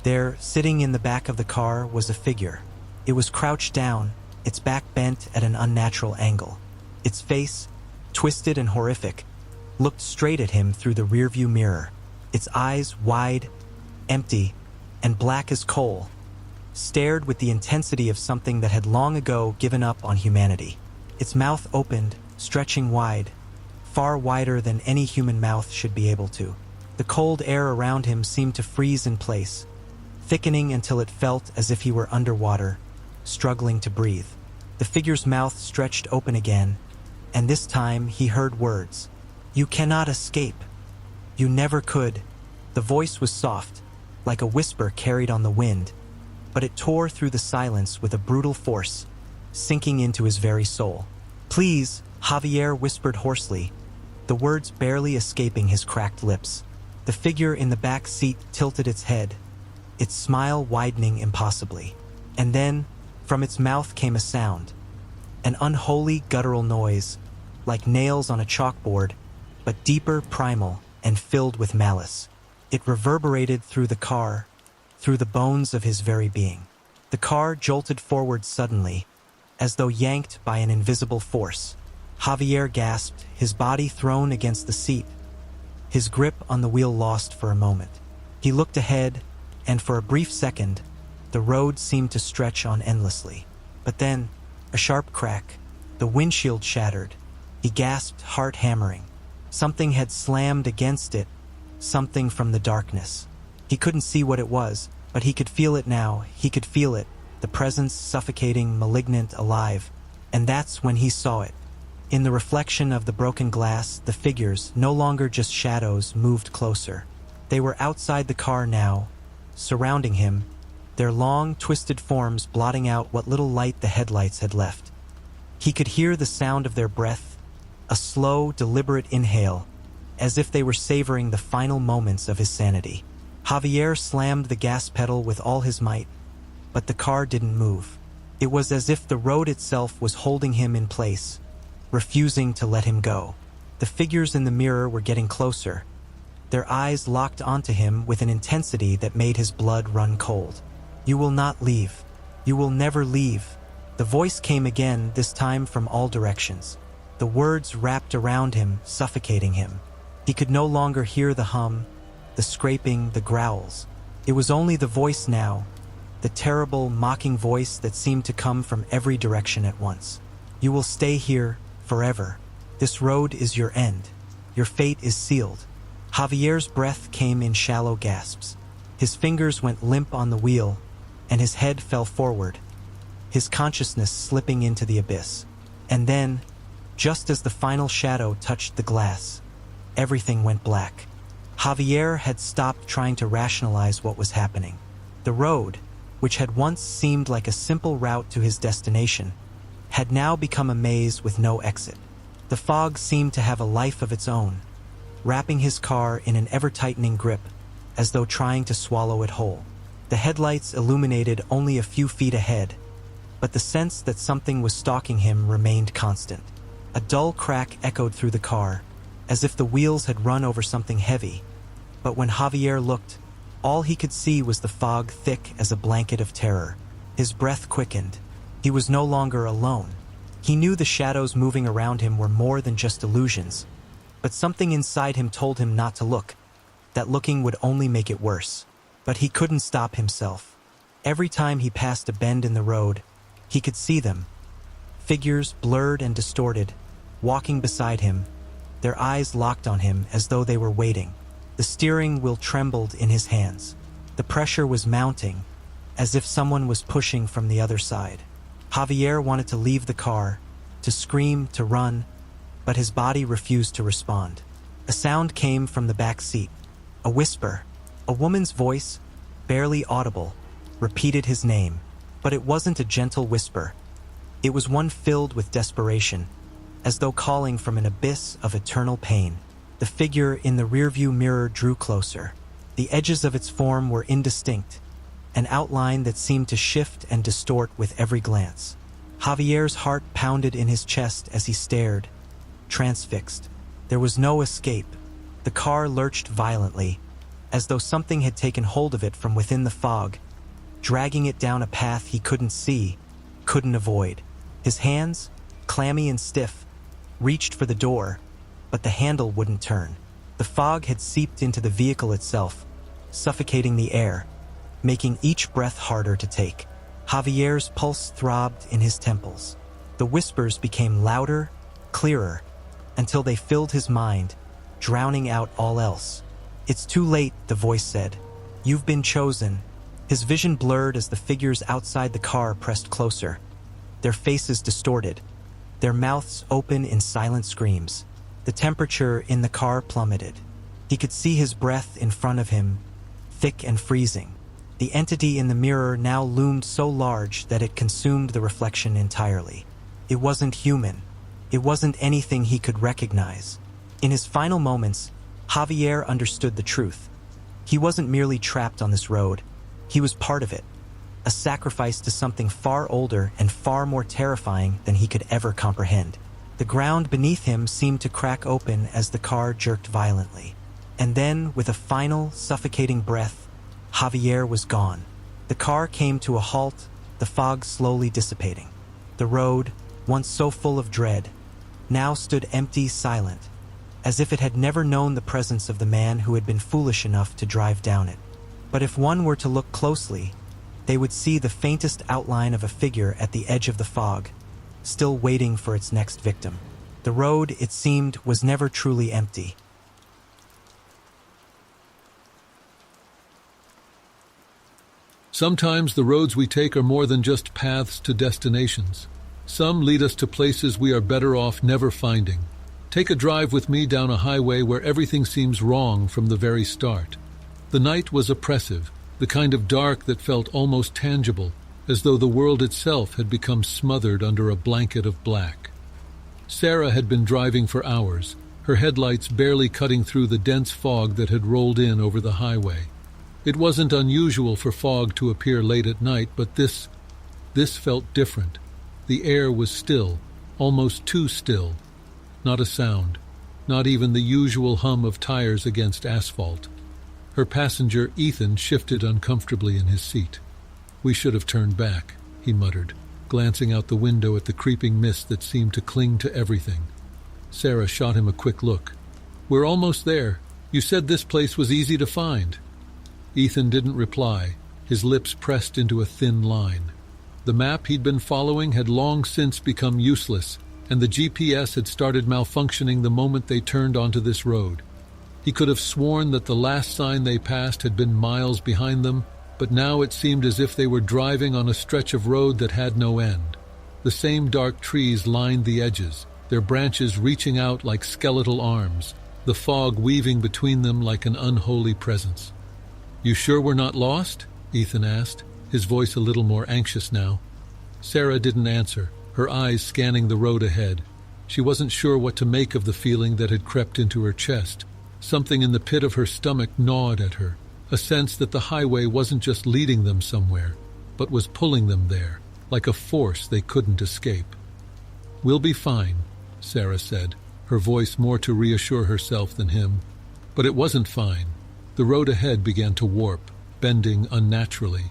There, sitting in the back of the car, was a figure. It was crouched down, its back bent at an unnatural angle. Its face, twisted and horrific, looked straight at him through the rearview mirror. Its eyes, wide, empty, and black as coal, stared with the intensity of something that had long ago given up on humanity. Its mouth opened, stretching wide, far wider than any human mouth should be able to. The cold air around him seemed to freeze in place, thickening until it felt as if he were underwater, struggling to breathe. The figure's mouth stretched open again, and this time he heard words. "You cannot escape. You never could." The voice was soft, like a whisper carried on the wind, but it tore through the silence with a brutal force, sinking into his very soul. "Please," Javier whispered hoarsely, the words barely escaping his cracked lips. The figure in the back seat tilted its head, its smile widening impossibly. And then, from its mouth came a sound, an unholy guttural noise, like nails on a chalkboard, but deeper, primal, and filled with malice. It reverberated through the car, through the bones of his very being. The car jolted forward suddenly, as though yanked by an invisible force. Javier gasped, his body thrown against the seat, his grip on the wheel lost for a moment. He looked ahead, and for a brief second, the road seemed to stretch on endlessly. But then, a sharp crack, the windshield shattered. He gasped, heart hammering. Something had slammed against it, something from the darkness. He couldn't see what it was, but he could feel it now. He could feel it, the presence suffocating, malignant, alive. And that's when he saw it. In the reflection of the broken glass, the figures, no longer just shadows, moved closer. They were outside the car now, surrounding him, their long, twisted forms blotting out what little light the headlights had left. He could hear the sound of their breath, a slow, deliberate inhale, as if they were savoring the final moments of his sanity. Javier slammed the gas pedal with all his might, but the car didn't move. It was as if the road itself was holding him in place, refusing to let him go. The figures in the mirror were getting closer, their eyes locked onto him with an intensity that made his blood run cold. "You will not leave. You will never leave." The voice came again, this time from all directions. The words wrapped around him, suffocating him. He could no longer hear the hum, the scraping, the growls. It was only the voice now, the terrible, mocking voice that seemed to come from every direction at once. "You will stay here forever. This road is your end. Your fate is sealed." Javier's breath came in shallow gasps. His fingers went limp on the wheel, and his head fell forward, his consciousness slipping into the abyss. And then, just as the final shadow touched the glass, everything went black. Javier had stopped trying to rationalize what was happening. The road, which had once seemed like a simple route to his destination, had now become a maze with no exit. The fog seemed to have a life of its own, wrapping his car in an ever-tightening grip, as though trying to swallow it whole. The headlights illuminated only a few feet ahead, but the sense that something was stalking him remained constant. A dull crack echoed through the car, as if the wheels had run over something heavy, but when Javier looked, all he could see was the fog thick as a blanket of terror. His breath quickened. He was no longer alone. He knew the shadows moving around him were more than just illusions, but something inside him told him not to look, that looking would only make it worse. But he couldn't stop himself. Every time he passed a bend in the road, he could see them, figures blurred and distorted, walking beside him, their eyes locked on him as though they were waiting. The steering wheel trembled in his hands. The pressure was mounting, as if someone was pushing from the other side. Javier wanted to leave the car, to scream, to run, but his body refused to respond. A sound came from the back seat. A whisper, a woman's voice, barely audible, repeated his name. But it wasn't a gentle whisper. It was one filled with desperation, as though calling from an abyss of eternal pain. The figure in the rearview mirror drew closer. The edges of its form were indistinct, an outline that seemed to shift and distort with every glance. Javier's heart pounded in his chest as he stared, transfixed. There was no escape. The car lurched violently, as though something had taken hold of it from within the fog, dragging it down a path he couldn't see, couldn't avoid. His hands, clammy and stiff, reached for the door, but the handle wouldn't turn. The fog had seeped into the vehicle itself, suffocating the air, making each breath harder to take. Javier's pulse throbbed in his temples. The whispers became louder, clearer, until they filled his mind, drowning out all else. "It's too late," the voice said. "You've been chosen." His vision blurred as the figures outside the car pressed closer, their faces distorted, their mouths open in silent screams. The temperature in the car plummeted. He could see his breath in front of him, thick and freezing. The entity in the mirror now loomed so large that it consumed the reflection entirely. It wasn't human. It wasn't anything he could recognize. In his final moments, Javier understood the truth. He wasn't merely trapped on this road. He was part of it, a sacrifice to something far older and far more terrifying than he could ever comprehend. The ground beneath him seemed to crack open as the car jerked violently. And then, with a final, suffocating breath, Javier was gone. The car came to a halt, the fog slowly dissipating. The road, once so full of dread, now stood empty, silent, as if it had never known the presence of the man who had been foolish enough to drive down it. But if one were to look closely, they would see the faintest outline of a figure at the edge of the fog, still waiting for its next victim. The road, it seemed, was never truly empty. Sometimes the roads we take are more than just paths to destinations. Some lead us to places we are better off never finding. Take a drive with me down a highway where everything seems wrong from the very start. The night was oppressive, the kind of dark that felt almost tangible, as though the world itself had become smothered under a blanket of black. Sarah had been driving for hours, her headlights barely cutting through the dense fog that had rolled in over the highway. It wasn't unusual for fog to appear late at night, but this felt different. The air was still, almost too still. Not a sound, not even the usual hum of tires against asphalt. Her passenger, Ethan, shifted uncomfortably in his seat. "We should have turned back," he muttered, glancing out the window at the creeping mist that seemed to cling to everything. Sarah shot him a quick look. "We're almost there. You said this place was easy to find." Ethan didn't reply, his lips pressed into a thin line. The map he'd been following had long since become useless, and the GPS had started malfunctioning the moment they turned onto this road. He could have sworn that the last sign they passed had been miles behind them, but now it seemed as if they were driving on a stretch of road that had no end. The same dark trees lined the edges, their branches reaching out like skeletal arms, the fog weaving between them like an unholy presence. "You sure we're not lost?" Ethan asked, his voice a little more anxious now. Sarah didn't answer, her eyes scanning the road ahead. She wasn't sure what to make of the feeling that had crept into her chest. Something in the pit of her stomach gnawed at her, a sense that the highway wasn't just leading them somewhere, but was pulling them there, like a force they couldn't escape. "We'll be fine," Sarah said, her voice more to reassure herself than him. But it wasn't fine. The road ahead began to warp, bending unnaturally.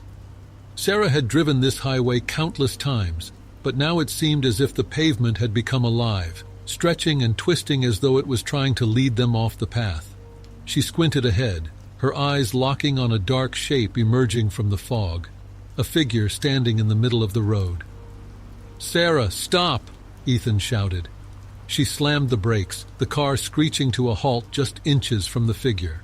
Sarah had driven this highway countless times, but now it seemed as if the pavement had become alive, stretching and twisting as though it was trying to lead them off the path. She squinted ahead, her eyes locking on a dark shape emerging from the fog, a figure standing in the middle of the road. "Sarah, stop!" Ethan shouted. She slammed the brakes, the car screeching to a halt just inches from the figure.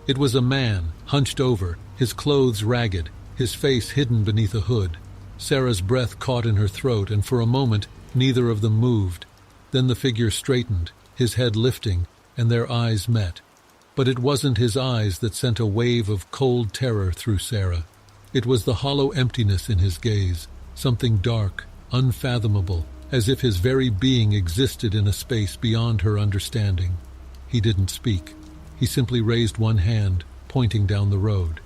It was a man, hunched over, his clothes ragged, his face hidden beneath a hood. Sarah's breath caught in her throat, and for a moment neither of them moved. Then the figure straightened, his head lifting, and their eyes met. But it wasn't his eyes that sent a wave of cold terror through Sarah. It was the hollow emptiness in his gaze, something dark, unfathomable, as if his very being existed in a space beyond her understanding. He didn't speak. He simply raised one hand, pointing down the road.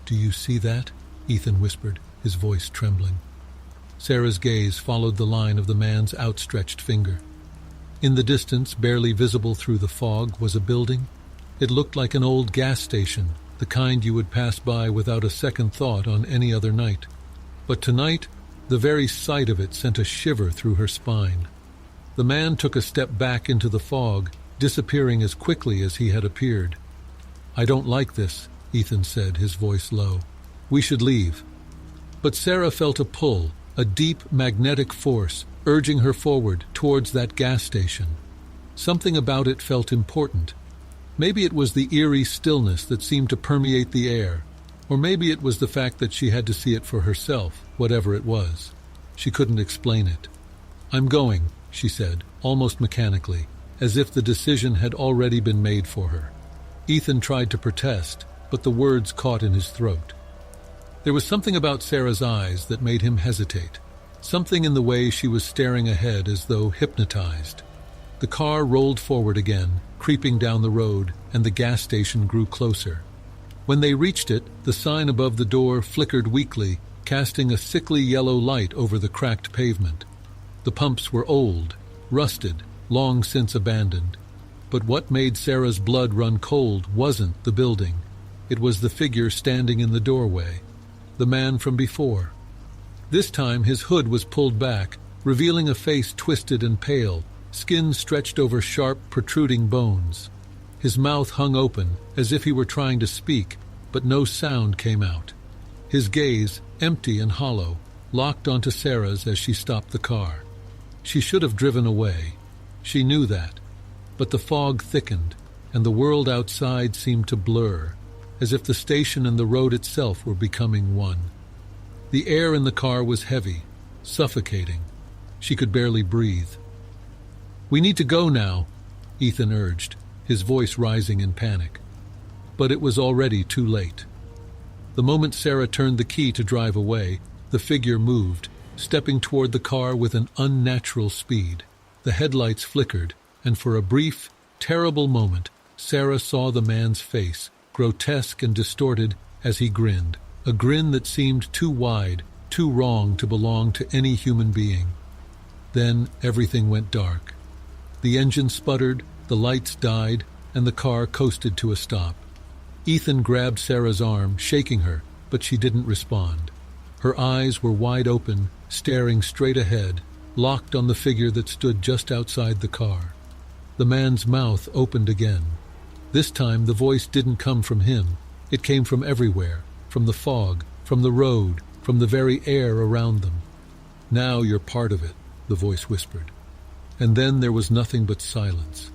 "Do you see that?" Ethan whispered, his voice trembling. Sarah's gaze followed the line of the man's outstretched finger. In the distance, barely visible through the fog, was a building. It looked like an old gas station, the kind you would pass by without a second thought on any other night. But tonight, the very sight of it sent a shiver through her spine. The man took a step back into the fog, disappearing as quickly as he had appeared. "I don't like this," Ethan said, his voice low. "We should leave." But Sarah felt a pull, a deep magnetic force, urging her forward towards that gas station. Something about it felt important. Maybe it was the eerie stillness that seemed to permeate the air, or maybe it was the fact that she had to see it for herself, whatever it was. She couldn't explain it. "I'm going," she said, almost mechanically, as if the decision had already been made for her. Ethan tried to protest, but the words caught in his throat. There was something about Sarah's eyes that made him hesitate, something in the way she was staring ahead as though hypnotized. The car rolled forward again, creeping down the road, and the gas station grew closer. When they reached it, the sign above the door flickered weakly, casting a sickly yellow light over the cracked pavement. The pumps were old, rusted, long since abandoned. But what made Sarah's blood run cold wasn't the building. It was the figure standing in the doorway, the man from before. This time his hood was pulled back, revealing a face twisted and pale, skin stretched over sharp, protruding bones. His mouth hung open, as if he were trying to speak, but no sound came out. His gaze, empty and hollow, locked onto Sarah's as she stopped the car. She should have driven away. She knew that. But the fog thickened, and the world outside seemed to blur, as if the station and the road itself were becoming one. The air in the car was heavy, suffocating. She could barely breathe. "We need to go now," Ethan urged, his voice rising in panic. But it was already too late. The moment Sarah turned the key to drive away, the figure moved, stepping toward the car with an unnatural speed. The headlights flickered, and for a brief, terrible moment, Sarah saw the man's face, grotesque and distorted as he grinned, a grin that seemed too wide, too wrong to belong to any human being. Then everything went dark. The engine sputtered, the lights died, and the car coasted to a stop. Ethan grabbed Sarah's arm, shaking her, but she didn't respond. Her eyes were wide open, staring straight ahead, locked on the figure that stood just outside the car. The man's mouth opened again. This time the voice didn't come from him. It came from everywhere, from the fog, from the road, from the very air around them. "Now you're part of it," the voice whispered. And then there was nothing but silence.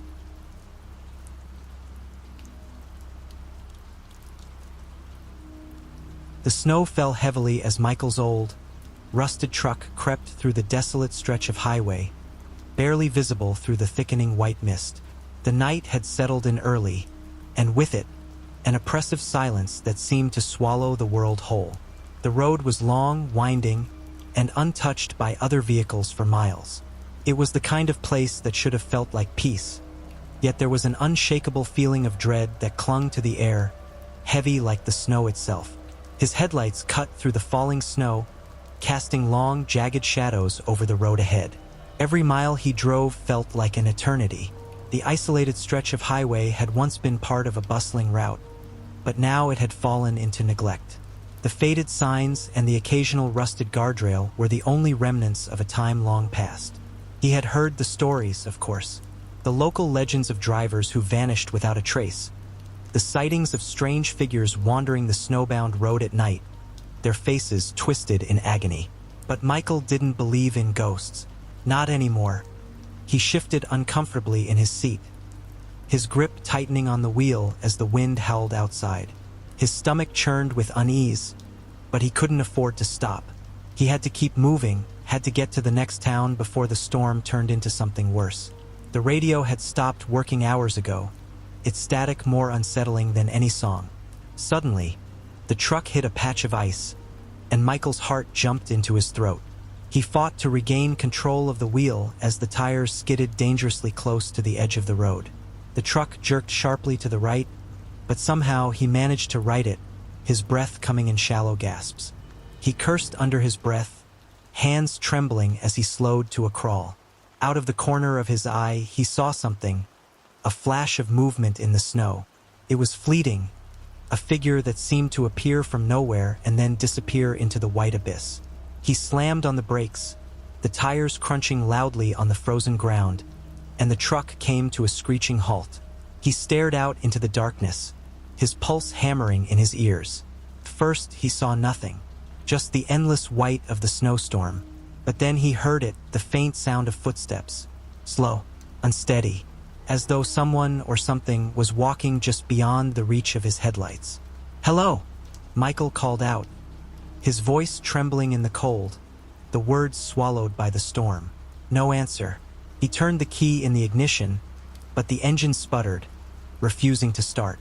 The snow fell heavily as Michael's old, rusted truck crept through the desolate stretch of highway, barely visible through the thickening white mist. The night had settled in early, and with it, an oppressive silence that seemed to swallow the world whole. The road was long, winding, and untouched by other vehicles for miles. It was the kind of place that should have felt like peace, yet there was an unshakable feeling of dread that clung to the air, heavy like the snow itself. His headlights cut through the falling snow, casting long, jagged shadows over the road ahead. Every mile he drove felt like an eternity. The isolated stretch of highway had once been part of a bustling route, but now it had fallen into neglect. The faded signs and the occasional rusted guardrail were the only remnants of a time long past. He had heard the stories, of course, the local legends of drivers who vanished without a trace, the sightings of strange figures wandering the snowbound road at night, their faces twisted in agony. But Michael didn't believe in ghosts. Not anymore. He shifted uncomfortably in his seat, his grip tightening on the wheel as the wind howled outside. His stomach churned with unease, but he couldn't afford to stop. He had to keep moving, had to get to the next town before the storm turned into something worse. The radio had stopped working hours ago, its static more unsettling than any song. Suddenly, the truck hit a patch of ice, and Michael's heart jumped into his throat. He fought to regain control of the wheel as the tires skidded dangerously close to the edge of the road. The truck jerked sharply to the right, but somehow he managed to right it, his breath coming in shallow gasps. He cursed under his breath, hands trembling as he slowed to a crawl. Out of the corner of his eye, he saw something, a flash of movement in the snow. It was fleeting, a figure that seemed to appear from nowhere and then disappear into the white abyss. He slammed on the brakes, the tires crunching loudly on the frozen ground, and the truck came to a screeching halt. He stared out into the darkness, his pulse hammering in his ears. First, he saw nothing, just the endless white of the snowstorm. But then he heard it, the faint sound of footsteps, slow, unsteady, as though someone or something was walking just beyond the reach of his headlights. "Hello," Michael called out, his voice trembling in the cold, the words swallowed by the storm. No answer. He turned the key in the ignition, but the engine sputtered, refusing to start.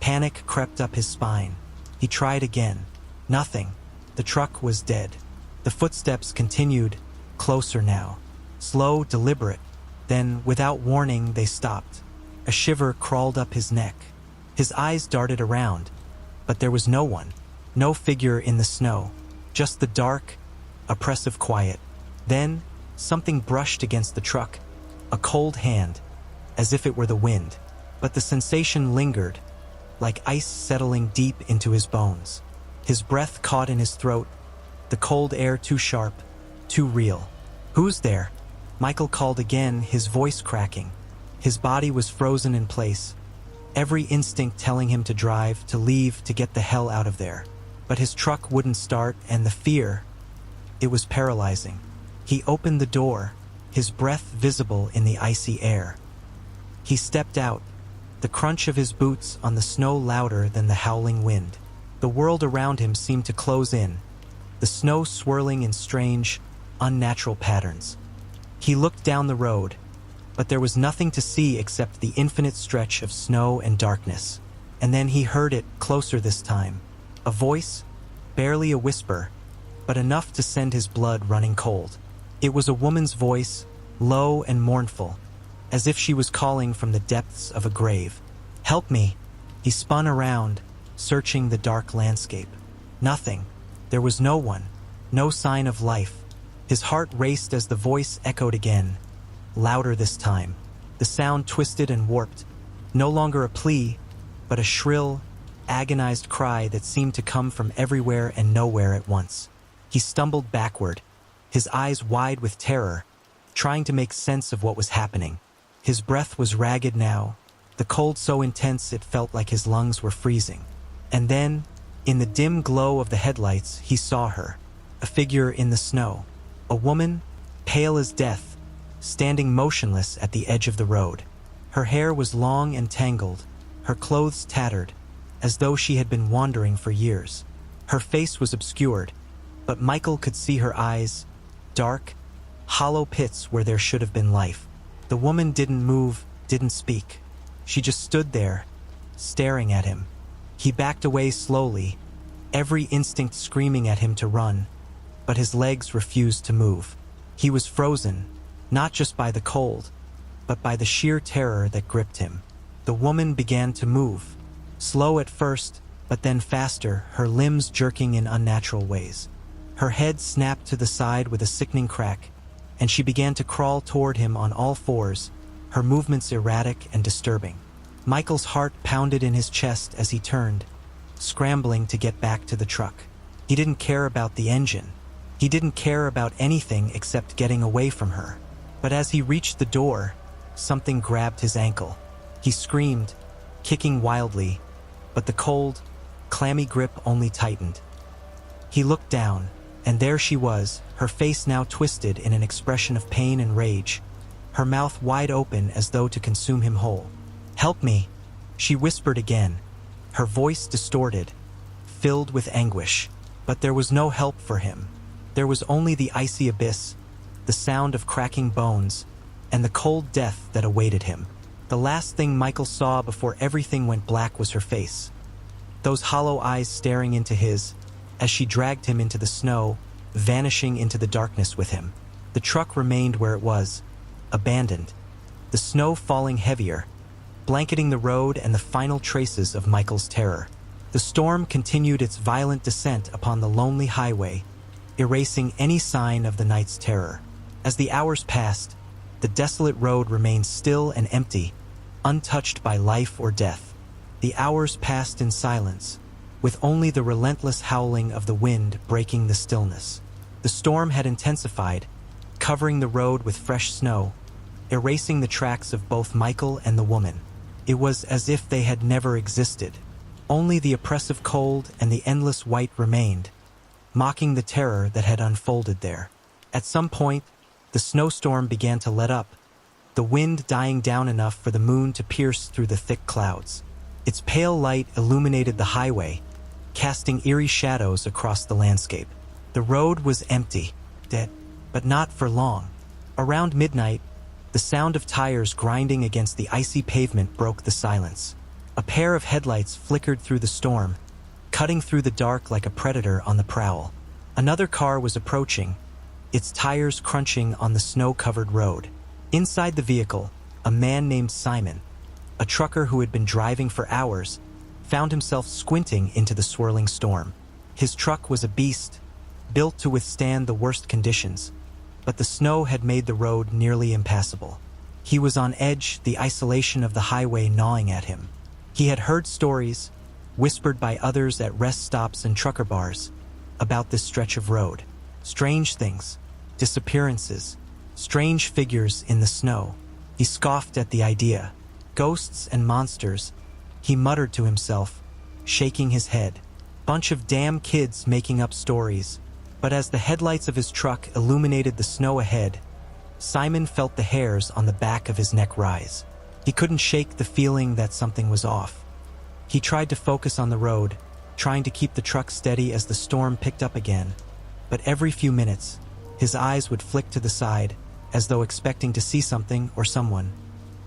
Panic crept up his spine. He tried again. Nothing. The truck was dead. The footsteps continued, closer now. Slow, deliberate. Then, without warning, they stopped. A shiver crawled up his neck. His eyes darted around, but there was no one. No figure in the snow. Just the dark, oppressive quiet. Then, something brushed against the truck. A cold hand, as if it were the wind. But the sensation lingered, like ice settling deep into his bones. His breath caught in his throat, the cold air too sharp, too real. "Who's there?" Michael called again, his voice cracking. His body was frozen in place, every instinct telling him to drive, to leave, to get the hell out of there. But his truck wouldn't start, and the fear, it was paralyzing. He opened the door, his breath visible in the icy air. He stepped out, the crunch of his boots on the snow louder than the howling wind. The world around him seemed to close in, the snow swirling in strange, unnatural patterns. He looked down the road, but there was nothing to see except the infinite stretch of snow and darkness. And then he heard it, closer this time. A voice, barely a whisper, but enough to send his blood running cold. It was a woman's voice, low and mournful, as if she was calling from the depths of a grave. "Help me!" He spun around, searching the dark landscape. Nothing. There was no one, no sign of life. His heart raced as the voice echoed again, louder this time. The sound twisted and warped, no longer a plea, but a shrill, agonized cry that seemed to come from everywhere and nowhere at once. He stumbled backward, his eyes wide with terror, trying to make sense of what was happening. His breath was ragged now, the cold so intense it felt like his lungs were freezing. And then, in the dim glow of the headlights, he saw her, a figure in the snow. A woman, pale as death, standing motionless at the edge of the road. Her hair was long and tangled, her clothes tattered, as though she had been wandering for years. Her face was obscured, but Michael could see her eyes, dark, hollow pits where there should have been life. The woman didn't move, didn't speak. She just stood there, staring at him. He backed away slowly, every instinct screaming at him to run, but his legs refused to move. He was frozen, not just by the cold, but by the sheer terror that gripped him. The woman began to move, slow at first, but then faster, her limbs jerking in unnatural ways. Her head snapped to the side with a sickening crack, and she began to crawl toward him on all fours, her movements erratic and disturbing. Michael's heart pounded in his chest as he turned, scrambling to get back to the truck. He didn't care about the engine. He didn't care about anything except getting away from her. But as he reached the door, something grabbed his ankle. He screamed, kicking wildly, but the cold, clammy grip only tightened. He looked down, and there she was, her face now twisted in an expression of pain and rage, her mouth wide open as though to consume him whole. "Help me," she whispered again, her voice distorted, filled with anguish. But there was no help for him. There was only the icy abyss, the sound of cracking bones, and the cold death that awaited him. The last thing Michael saw before everything went black was her face. Those hollow eyes staring into his, as she dragged him into the snow, vanishing into the darkness with him. The truck remained where it was, abandoned, the snow falling heavier, blanketing the road and the final traces of Michael's terror. The storm continued its violent descent upon the lonely highway, erasing any sign of the night's terror. As the hours passed, the desolate road remained still and empty, untouched by life or death. The hours passed in silence, with only the relentless howling of the wind breaking the stillness. The storm had intensified, covering the road with fresh snow, erasing the tracks of both Michael and the woman. It was as if they had never existed. Only the oppressive cold and the endless white remained, mocking the terror that had unfolded there. At some point, the snowstorm began to let up, the wind dying down enough for the moon to pierce through the thick clouds. Its pale light illuminated the highway, casting eerie shadows across the landscape. The road was empty, dead, but not for long. Around midnight, the sound of tires grinding against the icy pavement broke the silence. A pair of headlights flickered through the storm, cutting through the dark like a predator on the prowl. Another car was approaching, its tires crunching on the snow-covered road. Inside the vehicle, a man named Simon, a trucker who had been driving for hours, found himself squinting into the swirling storm. His truck was a beast, built to withstand the worst conditions, but the snow had made the road nearly impassable. He was on edge, the isolation of the highway gnawing at him. He had heard stories, whispered by others at rest stops and trucker bars, about this stretch of road. Strange things, disappearances, strange figures in the snow. He scoffed at the idea. Ghosts and monsters, he muttered to himself, shaking his head. Bunch of damn kids making up stories. But as the headlights of his truck illuminated the snow ahead, Simon felt the hairs on the back of his neck rise. He couldn't shake the feeling that something was off. He tried to focus on the road, trying to keep the truck steady as the storm picked up again. But every few minutes, his eyes would flick to the side, as though expecting to see something or someone,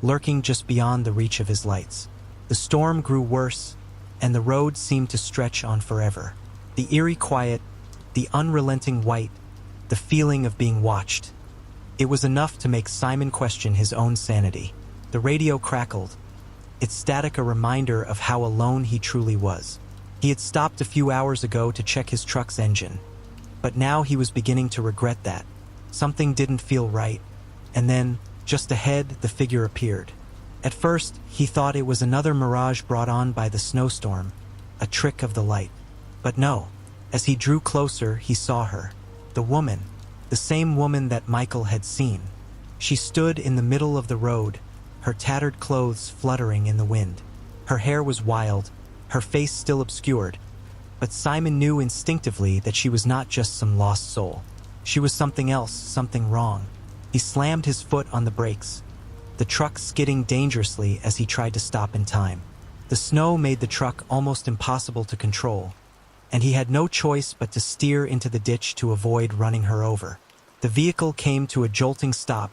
lurking just beyond the reach of his lights. The storm grew worse, and the road seemed to stretch on forever. The eerie quiet, the unrelenting white, the feeling of being watched. It was enough to make Simon question his own sanity. The radio crackled, its static a reminder of how alone he truly was. He had stopped a few hours ago to check his truck's engine, but now he was beginning to regret that. Something didn't feel right, and then, just ahead, the figure appeared. At first, he thought it was another mirage brought on by the snowstorm, a trick of the light. But no, as he drew closer, he saw her. The woman, the same woman that Michael had seen. She stood in the middle of the road, her tattered clothes fluttering in the wind. Her hair was wild, her face still obscured, but Simon knew instinctively that she was not just some lost soul. She was something else, something wrong. He slammed his foot on the brakes, the truck skidding dangerously as he tried to stop in time. The snow made the truck almost impossible to control, and he had no choice but to steer into the ditch to avoid running her over. The vehicle came to a jolting stop,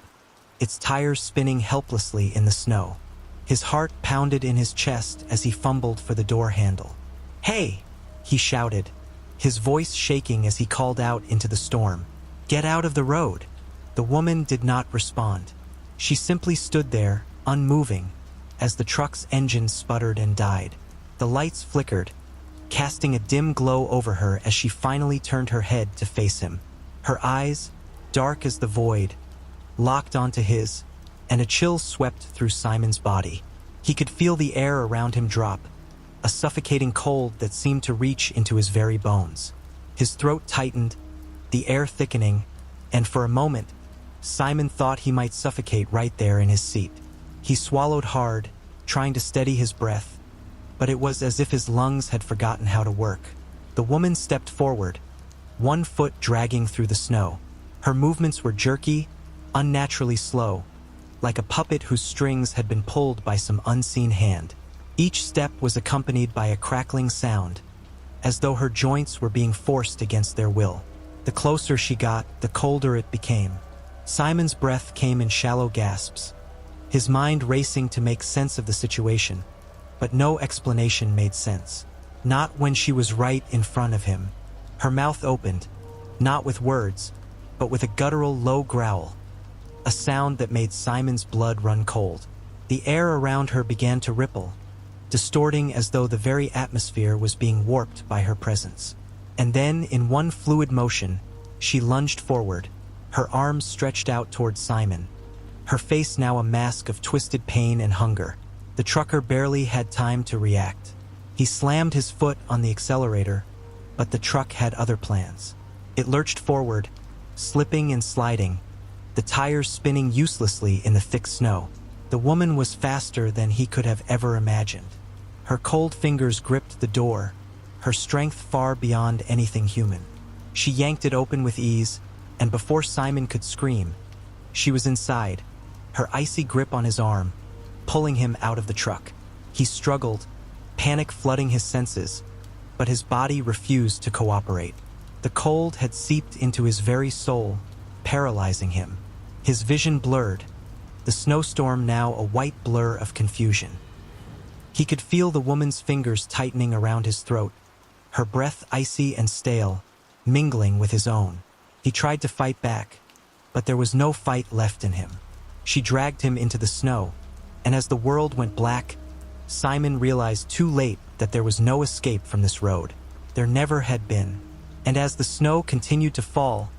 its tires spinning helplessly in the snow. His heart pounded in his chest as he fumbled for the door handle. "Hey!" he shouted, his voice shaking as he called out into the storm. "Get out of the road!" The woman did not respond. She simply stood there, unmoving, as the truck's engine sputtered and died. The lights flickered, casting a dim glow over her as she finally turned her head to face him. Her eyes, dark as the void, locked onto his, and a chill swept through Simon's body. He could feel the air around him drop, a suffocating cold that seemed to reach into his very bones. His throat tightened, the air thickening, and for a moment, Simon thought he might suffocate right there in his seat. He swallowed hard, trying to steady his breath, but it was as if his lungs had forgotten how to work. The woman stepped forward, one foot dragging through the snow. Her movements were jerky, unnaturally slow, like a puppet whose strings had been pulled by some unseen hand. Each step was accompanied by a crackling sound, as though her joints were being forced against their will. The closer she got, the colder it became. Simon's breath came in shallow gasps, his mind racing to make sense of the situation, but no explanation made sense. Not when she was right in front of him. Her mouth opened, not with words, but with a guttural low growl, a sound that made Simon's blood run cold. The air around her began to ripple, distorting as though the very atmosphere was being warped by her presence. And then, in one fluid motion, she lunged forward, her arms stretched out toward Simon, her face now a mask of twisted pain and hunger. The trucker barely had time to react. He slammed his foot on the accelerator, but the truck had other plans. It lurched forward, slipping and sliding, the tires spinning uselessly in the thick snow. The woman was faster than he could have ever imagined. Her cold fingers gripped the door, her strength far beyond anything human. She yanked it open with ease, and before Simon could scream, she was inside, her icy grip on his arm, pulling him out of the truck. He struggled, panic flooding his senses, but his body refused to cooperate. The cold had seeped into his very soul, paralyzing him. His vision blurred, the snowstorm now a white blur of confusion. He could feel the woman's fingers tightening around his throat, her breath icy and stale, mingling with his own. He tried to fight back, but there was no fight left in him. She dragged him into the snow, and as the world went black, Simon realized too late that there was no escape from this road. There never had been. And as the snow continued to fall,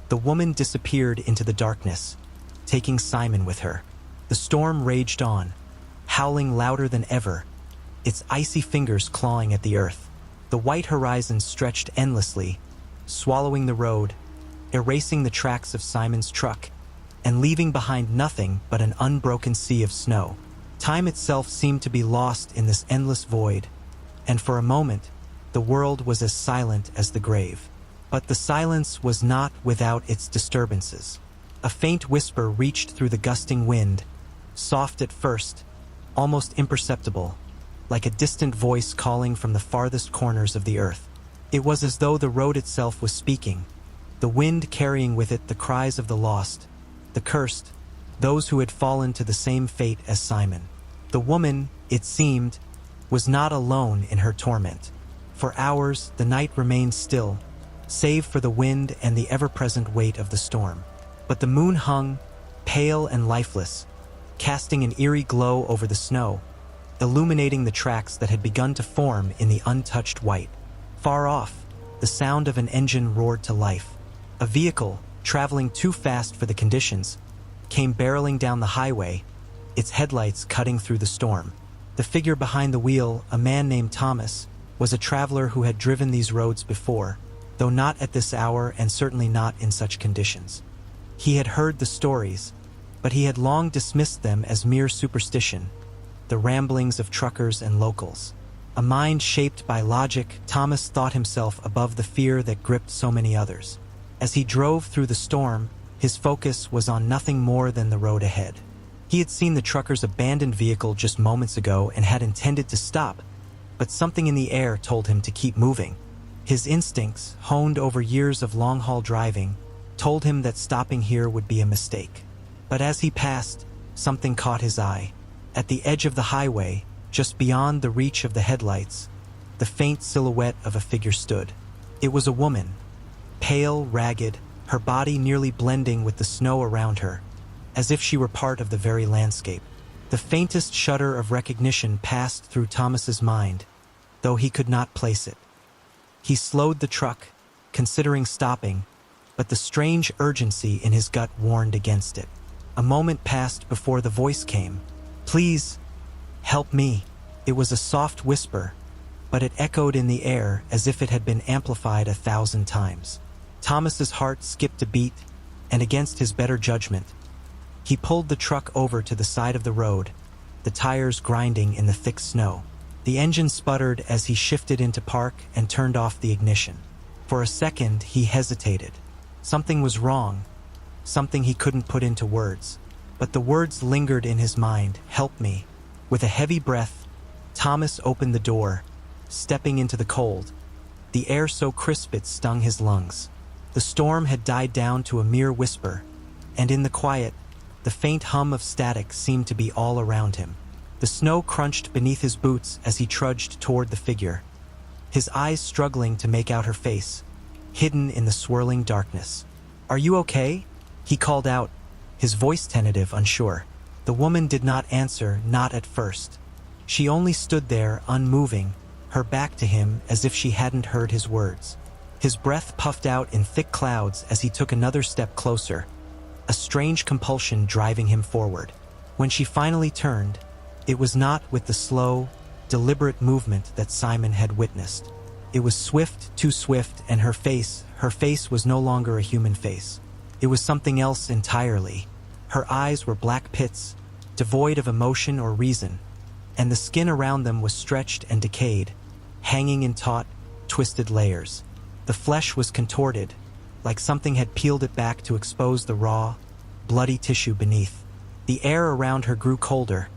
the woman disappeared into the darkness, taking Simon with her. The storm raged on, howling louder than ever, its icy fingers clawing at the earth. The white horizon stretched endlessly, swallowing the road, erasing the tracks of Simon's truck, and leaving behind nothing but an unbroken sea of snow. Time itself seemed to be lost in this endless void, and for a moment, the world was as silent as the grave. But the silence was not without its disturbances. A faint whisper reached through the gusting wind, soft at first, almost imperceptible, like a distant voice calling from the farthest corners of the earth. It was as though the road itself was speaking, the wind carrying with it the cries of the lost, the cursed, those who had fallen to the same fate as Simon. The woman, it seemed, was not alone in her torment. For hours, the night remained still, save for the wind and the ever-present weight of the storm. But the moon hung, pale and lifeless, casting an eerie glow over the snow, illuminating the tracks that had begun to form in the untouched white. Far off, the sound of an engine roared to life. A vehicle, traveling too fast for the conditions, came barreling down the highway, its headlights cutting through the storm. The figure behind the wheel, a man named Thomas, was a traveler who had driven these roads before, though not at this hour and certainly not in such conditions. He had heard the stories, but he had long dismissed them as mere superstition, the ramblings of truckers and locals. A mind shaped by logic, Thomas thought himself above the fear that gripped so many others. As he drove through the storm, his focus was on nothing more than the road ahead. He had seen the trucker's abandoned vehicle just moments ago and had intended to stop, but something in the air told him to keep moving. His instincts, honed over years of long-haul driving, told him that stopping here would be a mistake. But as he passed, something caught his eye. At the edge of the highway, just beyond the reach of the headlights, the faint silhouette of a figure stood. It was a woman, pale, ragged, her body nearly blending with the snow around her, as if she were part of the very landscape. The faintest shudder of recognition passed through Thomas's mind, though he could not place it. He slowed the truck, considering stopping, but the strange urgency in his gut warned against it. A moment passed before the voice came. "Please, help me." It was a soft whisper, but it echoed in the air as if it had been amplified 1,000 times. Thomas's heart skipped a beat, and against his better judgment, he pulled the truck over to the side of the road, the tires grinding in the thick snow. The engine sputtered as he shifted into park and turned off the ignition. For a second, he hesitated. Something was wrong, something he couldn't put into words. But the words lingered in his mind. "Help me." With a heavy breath, Thomas opened the door, stepping into the cold, the air so crisp it stung his lungs. The storm had died down to a mere whisper, and in the quiet, the faint hum of static seemed to be all around him. The snow crunched beneath his boots as he trudged toward the figure, his eyes struggling to make out her face, hidden in the swirling darkness. "Are you okay?" he called out, his voice tentative, unsure. The woman did not answer, not at first. She only stood there, unmoving, her back to him as if she hadn't heard his words. His breath puffed out in thick clouds as he took another step closer, a strange compulsion driving him forward. When she finally turned, it was not with the slow, deliberate movement that Simon had witnessed. It was swift, too swift, and her face was no longer a human face. It was something else entirely. Her eyes were black pits, devoid of emotion or reason, and the skin around them was stretched and decayed, hanging in taut, twisted layers. The flesh was contorted, like something had peeled it back to expose the raw, bloody tissue beneath. The air around her grew colder,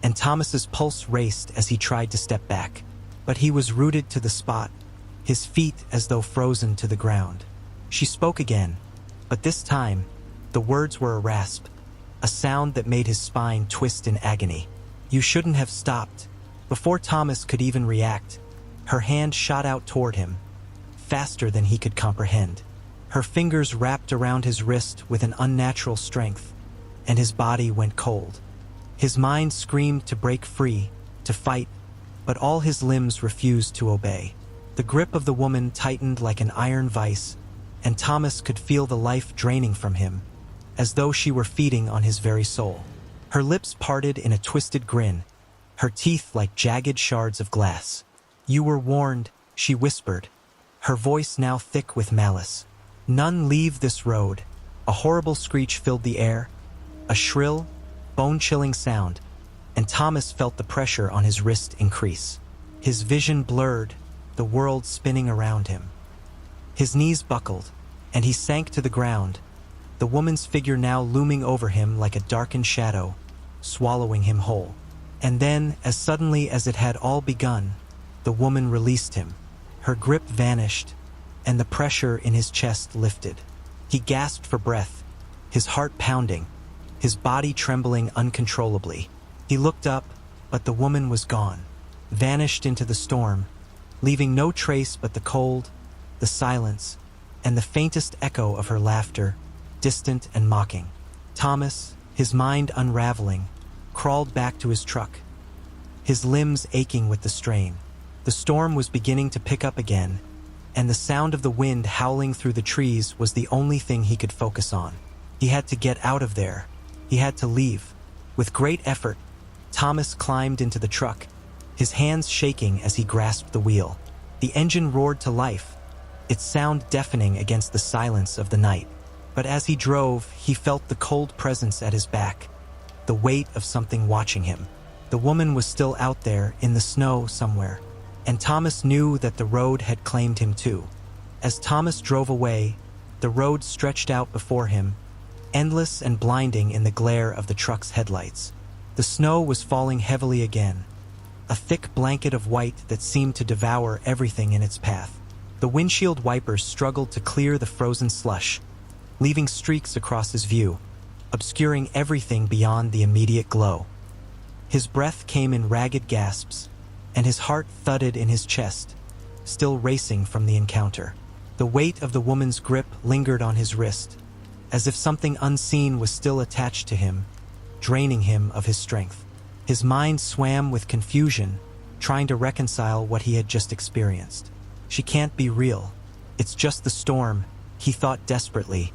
and Thomas's pulse raced as he tried to step back. But he was rooted to the spot, his feet as though frozen to the ground. She spoke again, but this time, the words were a rasp, a sound that made his spine twist in agony. "You shouldn't have stopped." Before Thomas could even react, her hand shot out toward him, faster than he could comprehend. Her fingers wrapped around his wrist with an unnatural strength, and his body went cold. His mind screamed to break free, to fight, but all his limbs refused to obey. The grip of the woman tightened like an iron vice, and Thomas could feel the life draining from him, as though she were feeding on his very soul. Her lips parted in a twisted grin, her teeth like jagged shards of glass. "You were warned," she whispered, her voice now thick with malice. "None leave this road." A horrible screech filled the air, a shrill, bone-chilling sound, and Thomas felt the pressure on his wrist increase. His vision blurred, the world spinning around him. His knees buckled, and he sank to the ground, the woman's figure now looming over him like a darkened shadow, swallowing him whole. And then, as suddenly as it had all begun, the woman released him. Her grip vanished, and the pressure in his chest lifted. He gasped for breath, his heart pounding, his body trembling uncontrollably. He looked up, but the woman was gone, vanished into the storm, leaving no trace but the cold, the silence, and the faintest echo of her laughter, distant and mocking. Thomas, his mind unraveling, crawled back to his truck, his limbs aching with the strain. The storm was beginning to pick up again, and the sound of the wind howling through the trees was the only thing he could focus on. He had to get out of there. He had to leave. With great effort, Thomas climbed into the truck, his hands shaking as he grasped the wheel. The engine roared to life, its sound deafening against the silence of the night. But as he drove, he felt the cold presence at his back, the weight of something watching him. The woman was still out there in the snow somewhere, and Thomas knew that the road had claimed him too. As Thomas drove away, the road stretched out before him, endless and blinding in the glare of the truck's headlights. The snow was falling heavily again, a thick blanket of white that seemed to devour everything in its path. The windshield wipers struggled to clear the frozen slush, leaving streaks across his view, obscuring everything beyond the immediate glow. His breath came in ragged gasps, and his heart thudded in his chest, still racing from the encounter. The weight of the woman's grip lingered on his wrist, as if something unseen was still attached to him, draining him of his strength. His mind swam with confusion, trying to reconcile what he had just experienced. She can't be real. It's just the storm, he thought desperately.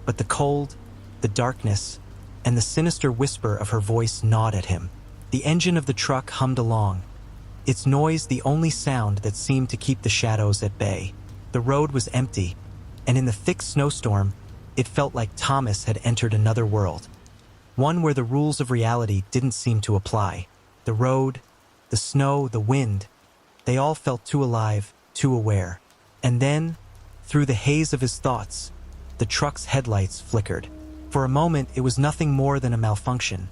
But the cold, the darkness, and the sinister whisper of her voice gnawed at him. The engine of the truck hummed along, its noise the only sound that seemed to keep the shadows at bay. The road was empty, and in the thick snowstorm, it felt like Thomas had entered another world. One where the rules of reality didn't seem to apply. The road, the snow, the wind, they all felt too alive, too aware. And then, through the haze of his thoughts, the truck's headlights flickered. For a moment, it was nothing more than a malfunction,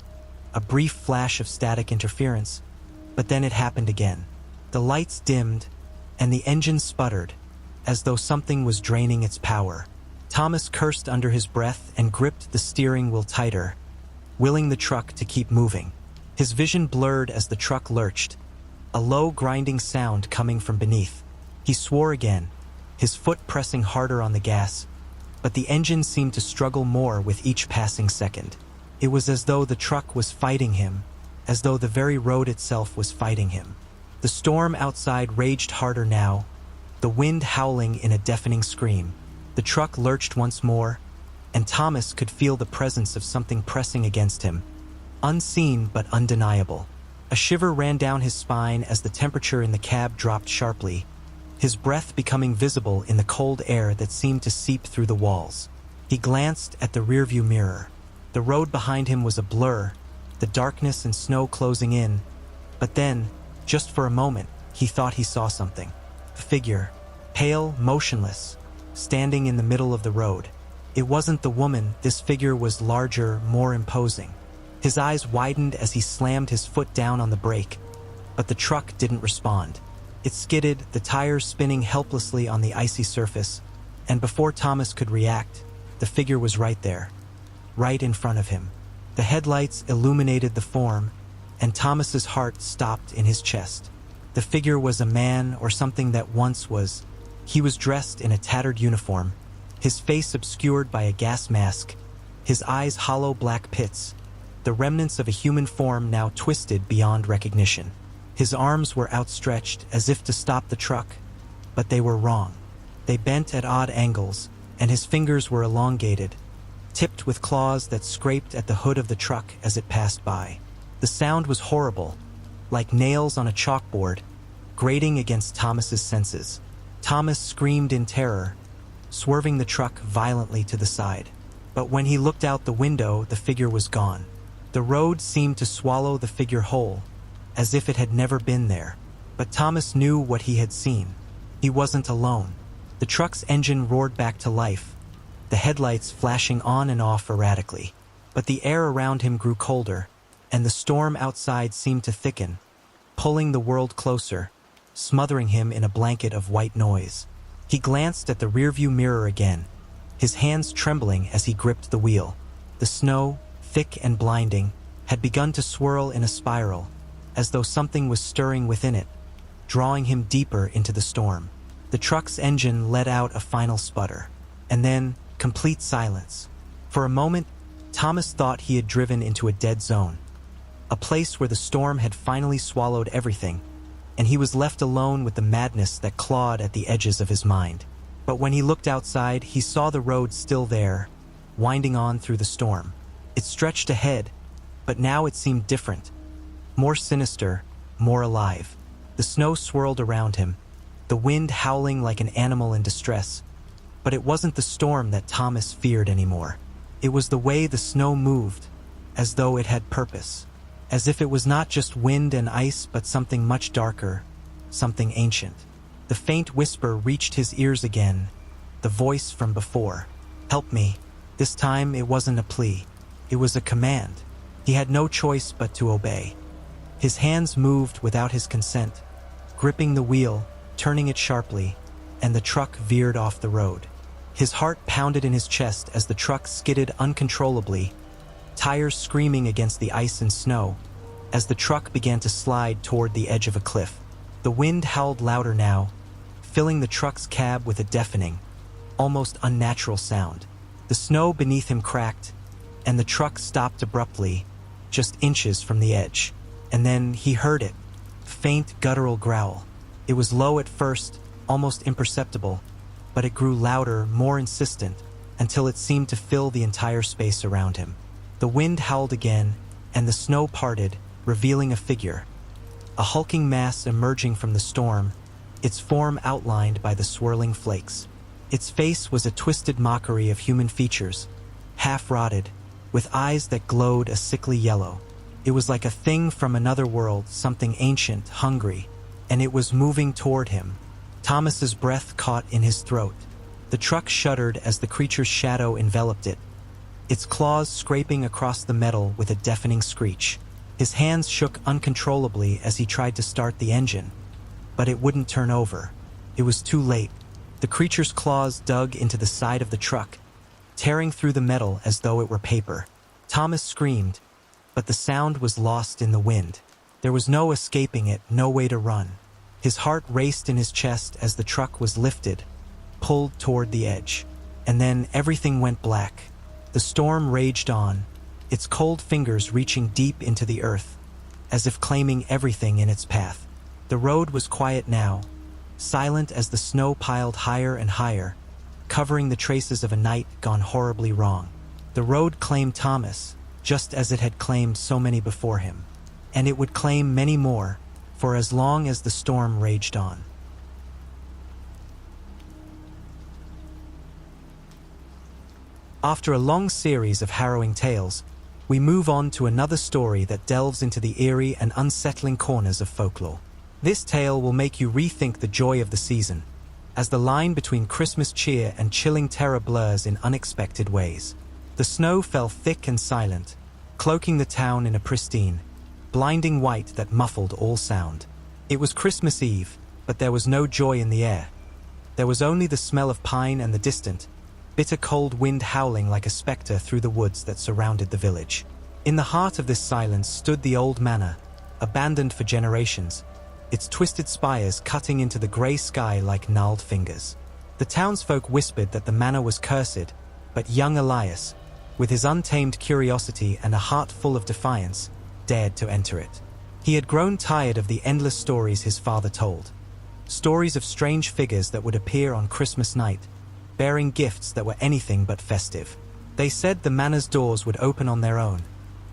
a brief flash of static interference, but then it happened again. The lights dimmed, and the engine sputtered, as though something was draining its power. Thomas cursed under his breath and gripped the steering wheel tighter, willing the truck to keep moving. His vision blurred as the truck lurched, a low grinding sound coming from beneath. He swore again, his foot pressing harder on the gas, but the engine seemed to struggle more with each passing second. It was as though the truck was fighting him, as though the very road itself was fighting him. The storm outside raged harder now, the wind howling in a deafening scream. The truck lurched once more, and Thomas could feel the presence of something pressing against him, unseen but undeniable. A shiver ran down his spine as the temperature in the cab dropped sharply, his breath becoming visible in the cold air that seemed to seep through the walls. He glanced at the rearview mirror. The road behind him was a blur, the darkness and snow closing in, but then, just for a moment, he thought he saw something. A figure, pale, motionless, standing in the middle of the road. It wasn't the woman. This figure was larger, more imposing. His eyes widened as he slammed his foot down on the brake, but the truck didn't respond. It skidded, the tires spinning helplessly on the icy surface, and before Thomas could react, the figure was right there, right in front of him. The headlights illuminated the form, and Thomas's heart stopped in his chest. The figure was a man, or something that once was. He was dressed in a tattered uniform, his face obscured by a gas mask, his eyes hollow black pits, the remnants of a human form now twisted beyond recognition. His arms were outstretched as if to stop the truck, but they were wrong. They bent at odd angles, and his fingers were elongated, tipped with claws that scraped at the hood of the truck as it passed by. The sound was horrible, like nails on a chalkboard, grating against Thomas's senses. Thomas screamed in terror, swerving the truck violently to the side. But when he looked out the window, the figure was gone. The road seemed to swallow the figure whole, as if it had never been there. But Thomas knew what he had seen. He wasn't alone. The truck's engine roared back to life, the headlights flashing on and off erratically. But the air around him grew colder, and the storm outside seemed to thicken, pulling the world closer, smothering him in a blanket of white noise. He glanced at the rearview mirror again, his hands trembling as he gripped the wheel. The snow, thick and blinding, had begun to swirl in a spiral, as though something was stirring within it, drawing him deeper into the storm. The truck's engine let out a final sputter, and then complete silence. For a moment, Thomas thought he had driven into a dead zone, a place where the storm had finally swallowed everything, and he was left alone with the madness that clawed at the edges of his mind. But when he looked outside, he saw the road still there, winding on through the storm. It stretched ahead, but now it seemed different, more sinister, more alive. The snow swirled around him, the wind howling like an animal in distress. But it wasn't the storm that Thomas feared anymore. It was the way the snow moved, as though it had purpose, as if it was not just wind and ice but something much darker, something ancient. The faint whisper reached his ears again, the voice from before. "Help me." This time it wasn't a plea. It was a command. He had no choice but to obey. His hands moved without his consent, gripping the wheel, turning it sharply, and the truck veered off the road. His heart pounded in his chest as the truck skidded uncontrollably, tires screaming against the ice and snow, as the truck began to slide toward the edge of a cliff. The wind howled louder now, filling the truck's cab with a deafening, almost unnatural sound. The snow beneath him cracked, and the truck stopped abruptly, just inches from the edge. And then he heard it, a faint guttural growl. It was low at first, almost imperceptible, but it grew louder, more insistent, until it seemed to fill the entire space around him. The wind howled again, and the snow parted, revealing a figure. A hulking mass emerging from the storm, its form outlined by the swirling flakes. Its face was a twisted mockery of human features, half-rotted, with eyes that glowed a sickly yellow. It was like a thing from another world, something ancient, hungry, and it was moving toward him. Thomas's breath caught in his throat. The truck shuddered as the creature's shadow enveloped it, its claws scraping across the metal with a deafening screech. His hands shook uncontrollably as he tried to start the engine, but it wouldn't turn over. It was too late. The creature's claws dug into the side of the truck, tearing through the metal as though it were paper. Thomas screamed, but the sound was lost in the wind. There was no escaping it, no way to run. His heart raced in his chest as the truck was lifted, pulled toward the edge. And then everything went black. The storm raged on, its cold fingers reaching deep into the earth, as if claiming everything in its path. The road was quiet now, silent as the snow piled higher and higher, covering the traces of a night gone horribly wrong. The road claimed Thomas, just as it had claimed so many before him. And it would claim many more, for as long as the storm raged on. After a long series of harrowing tales, we move on to another story that delves into the eerie and unsettling corners of folklore. This tale will make you rethink the joy of the season, as the line between Christmas cheer and chilling terror blurs in unexpected ways. The snow fell thick and silent, cloaking the town in a pristine, blinding white that muffled all sound. It was Christmas Eve, but there was no joy in the air. There was only the smell of pine and the distant, bitter cold wind howling like a specter through the woods that surrounded the village. In the heart of this silence stood the old manor, abandoned for generations, its twisted spires cutting into the grey sky like gnarled fingers. The townsfolk whispered that the manor was cursed, but young Elias, with his untamed curiosity and a heart full of defiance, dared to enter it. He had grown tired of the endless stories his father told. Stories of strange figures that would appear on Christmas night, bearing gifts that were anything but festive. They said the manor's doors would open on their own,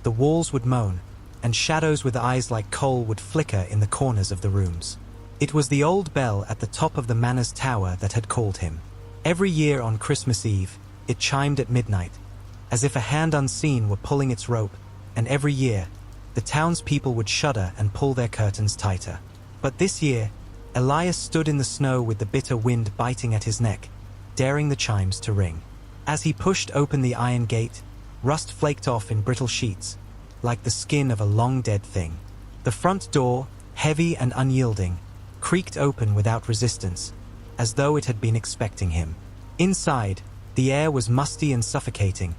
the walls would moan, and shadows with eyes like coal would flicker in the corners of the rooms. It was the old bell at the top of the manor's tower that had called him. Every year on Christmas Eve, it chimed at midnight, as if a hand unseen were pulling its rope, and every year, the townspeople would shudder and pull their curtains tighter. But this year, Elias stood in the snow with the bitter wind biting at his neck, daring the chimes to ring. As he pushed open the iron gate, rust flaked off in brittle sheets, like the skin of a long-dead thing. The front door, heavy and unyielding, creaked open without resistance, as though it had been expecting him. Inside, the air was musty and suffocating,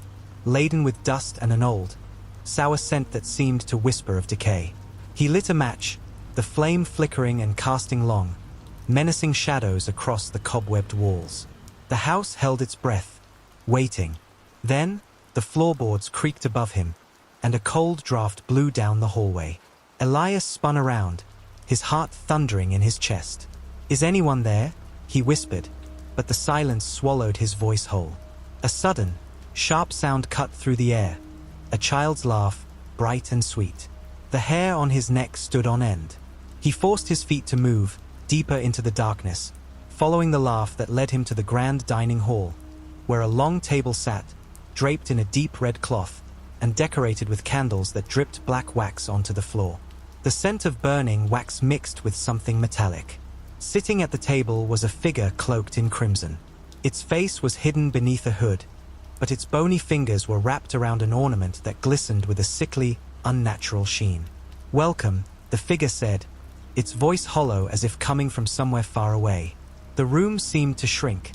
laden with dust and an old, sour scent that seemed to whisper of decay. He lit a match, the flame flickering and casting long, menacing shadows across the cobwebbed walls. The house held its breath, waiting. Then, the floorboards creaked above him, and a cold draft blew down the hallway. Elias spun around, his heart thundering in his chest. "Is anyone there?" he whispered, but the silence swallowed his voice whole. A sudden, sharp sound cut through the air, a child's laugh, bright and sweet. The hair on his neck stood on end. He forced his feet to move, deeper into the darkness, following the laugh that led him to the grand dining hall, where a long table sat, draped in a deep red cloth, and decorated with candles that dripped black wax onto the floor. The scent of burning wax mixed with something metallic. Sitting at the table was a figure cloaked in crimson. Its face was hidden beneath a hood, but its bony fingers were wrapped around an ornament that glistened with a sickly, unnatural sheen. "Welcome," the figure said, its voice hollow as if coming from somewhere far away. The room seemed to shrink,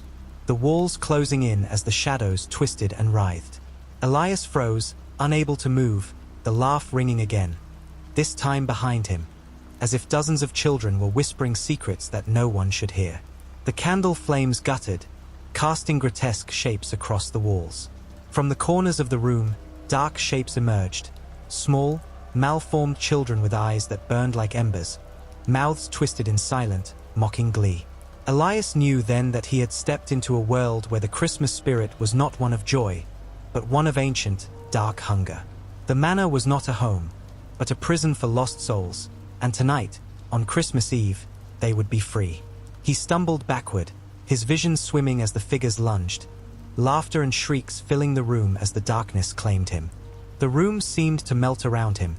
the walls closing in as the shadows twisted and writhed. Elias froze, unable to move, the laugh ringing again, this time behind him, as if dozens of children were whispering secrets that no one should hear. The candle flames guttered, casting grotesque shapes across the walls. From the corners of the room, dark shapes emerged, small, malformed children with eyes that burned like embers, mouths twisted in silent, mocking glee. Elias knew then that he had stepped into a world where the Christmas spirit was not one of joy, but one of ancient, dark hunger. The manor was not a home, but a prison for lost souls, and tonight, on Christmas Eve, they would be free. He stumbled backward, his vision swimming as the figures lunged, laughter and shrieks filling the room as the darkness claimed him. The room seemed to melt around him,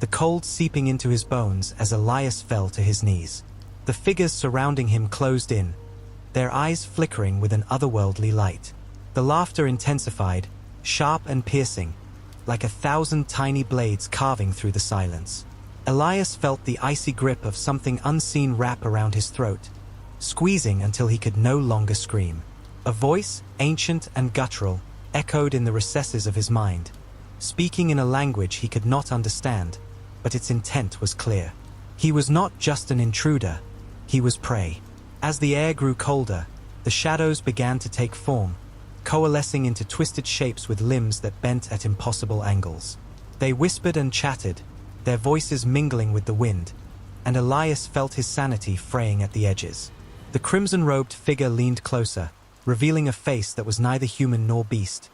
the cold seeping into his bones as Elias fell to his knees. The figures surrounding him closed in, their eyes flickering with an otherworldly light. The laughter intensified, sharp and piercing, like 1,000 tiny blades carving through the silence. Elias felt the icy grip of something unseen wrap around his throat, squeezing until he could no longer scream. A voice, ancient and guttural, echoed in the recesses of his mind, speaking in a language he could not understand, but its intent was clear. He was not just an intruder, he was prey. As the air grew colder, the shadows began to take form, coalescing into twisted shapes with limbs that bent at impossible angles. They whispered and chattered, their voices mingling with the wind, and Elias felt his sanity fraying at the edges. The crimson-robed figure leaned closer, revealing a face that was neither human nor beast,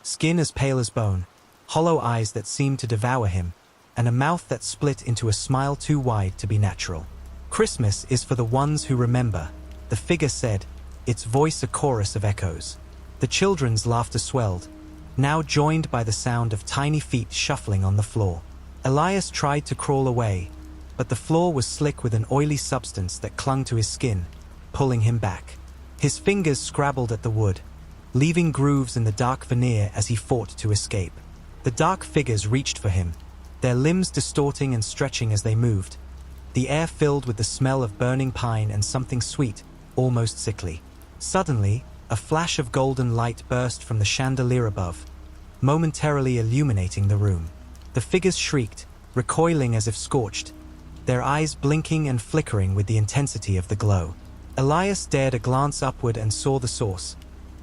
skin as pale as bone, hollow eyes that seemed to devour him, and a mouth that split into a smile too wide to be natural. "Christmas is for the ones who remember," the figure said, its voice a chorus of echoes. The children's laughter swelled, now joined by the sound of tiny feet shuffling on the floor. Elias tried to crawl away, but the floor was slick with an oily substance that clung to his skin, pulling him back. His fingers scrabbled at the wood, leaving grooves in the dark veneer as he fought to escape. The dark figures reached for him, their limbs distorting and stretching as they moved, the air filled with the smell of burning pine and something sweet, almost sickly. Suddenly, a flash of golden light burst from the chandelier above, momentarily illuminating the room. The figures shrieked, recoiling as if scorched, their eyes blinking and flickering with the intensity of the glow. Elias dared a glance upward and saw the source,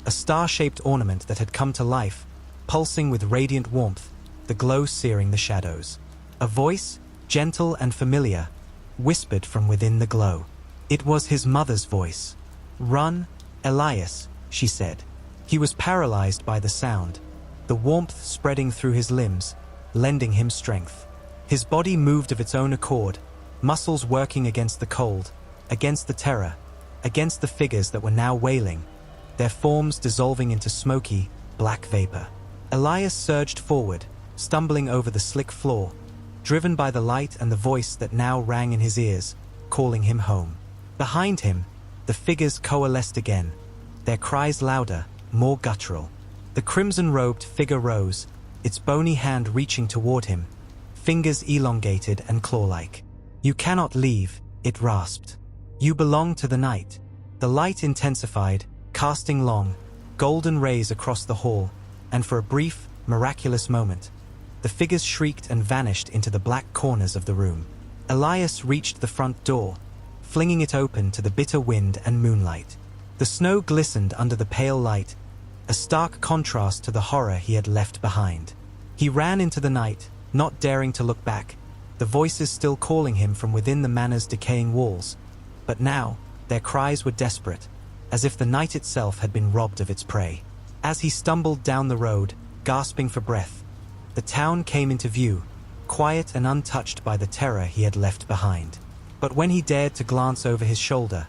a star-shaped ornament that had come to life, pulsing with radiant warmth, the glow searing the shadows. A voice, gentle and familiar, whispered from within the glow. It was his mother's voice. "Run, Elias," she said. He was paralyzed by the sound, the warmth spreading through his limbs, lending him strength. His body moved of its own accord, muscles working against the cold, against the terror, against the figures that were now wailing, their forms dissolving into smoky, black vapor. Elias surged forward, stumbling over the slick floor, driven by the light and the voice that now rang in his ears, calling him home. Behind him, the figures coalesced again, their cries louder, more guttural. The crimson-robed figure rose, its bony hand reaching toward him, fingers elongated and claw-like. "You cannot leave," it rasped. "You belong to the night." The light intensified, casting long, golden rays across the hall, and for a brief, miraculous moment, the figures shrieked and vanished into the black corners of the room. Elias reached the front door, flinging it open to the bitter wind and moonlight. The snow glistened under the pale light, a stark contrast to the horror he had left behind. He ran into the night, not daring to look back, the voices still calling him from within the manor's decaying walls. But now, their cries were desperate, as if the night itself had been robbed of its prey. As he stumbled down the road, gasping for breath, the town came into view, quiet and untouched by the terror he had left behind. But when he dared to glance over his shoulder,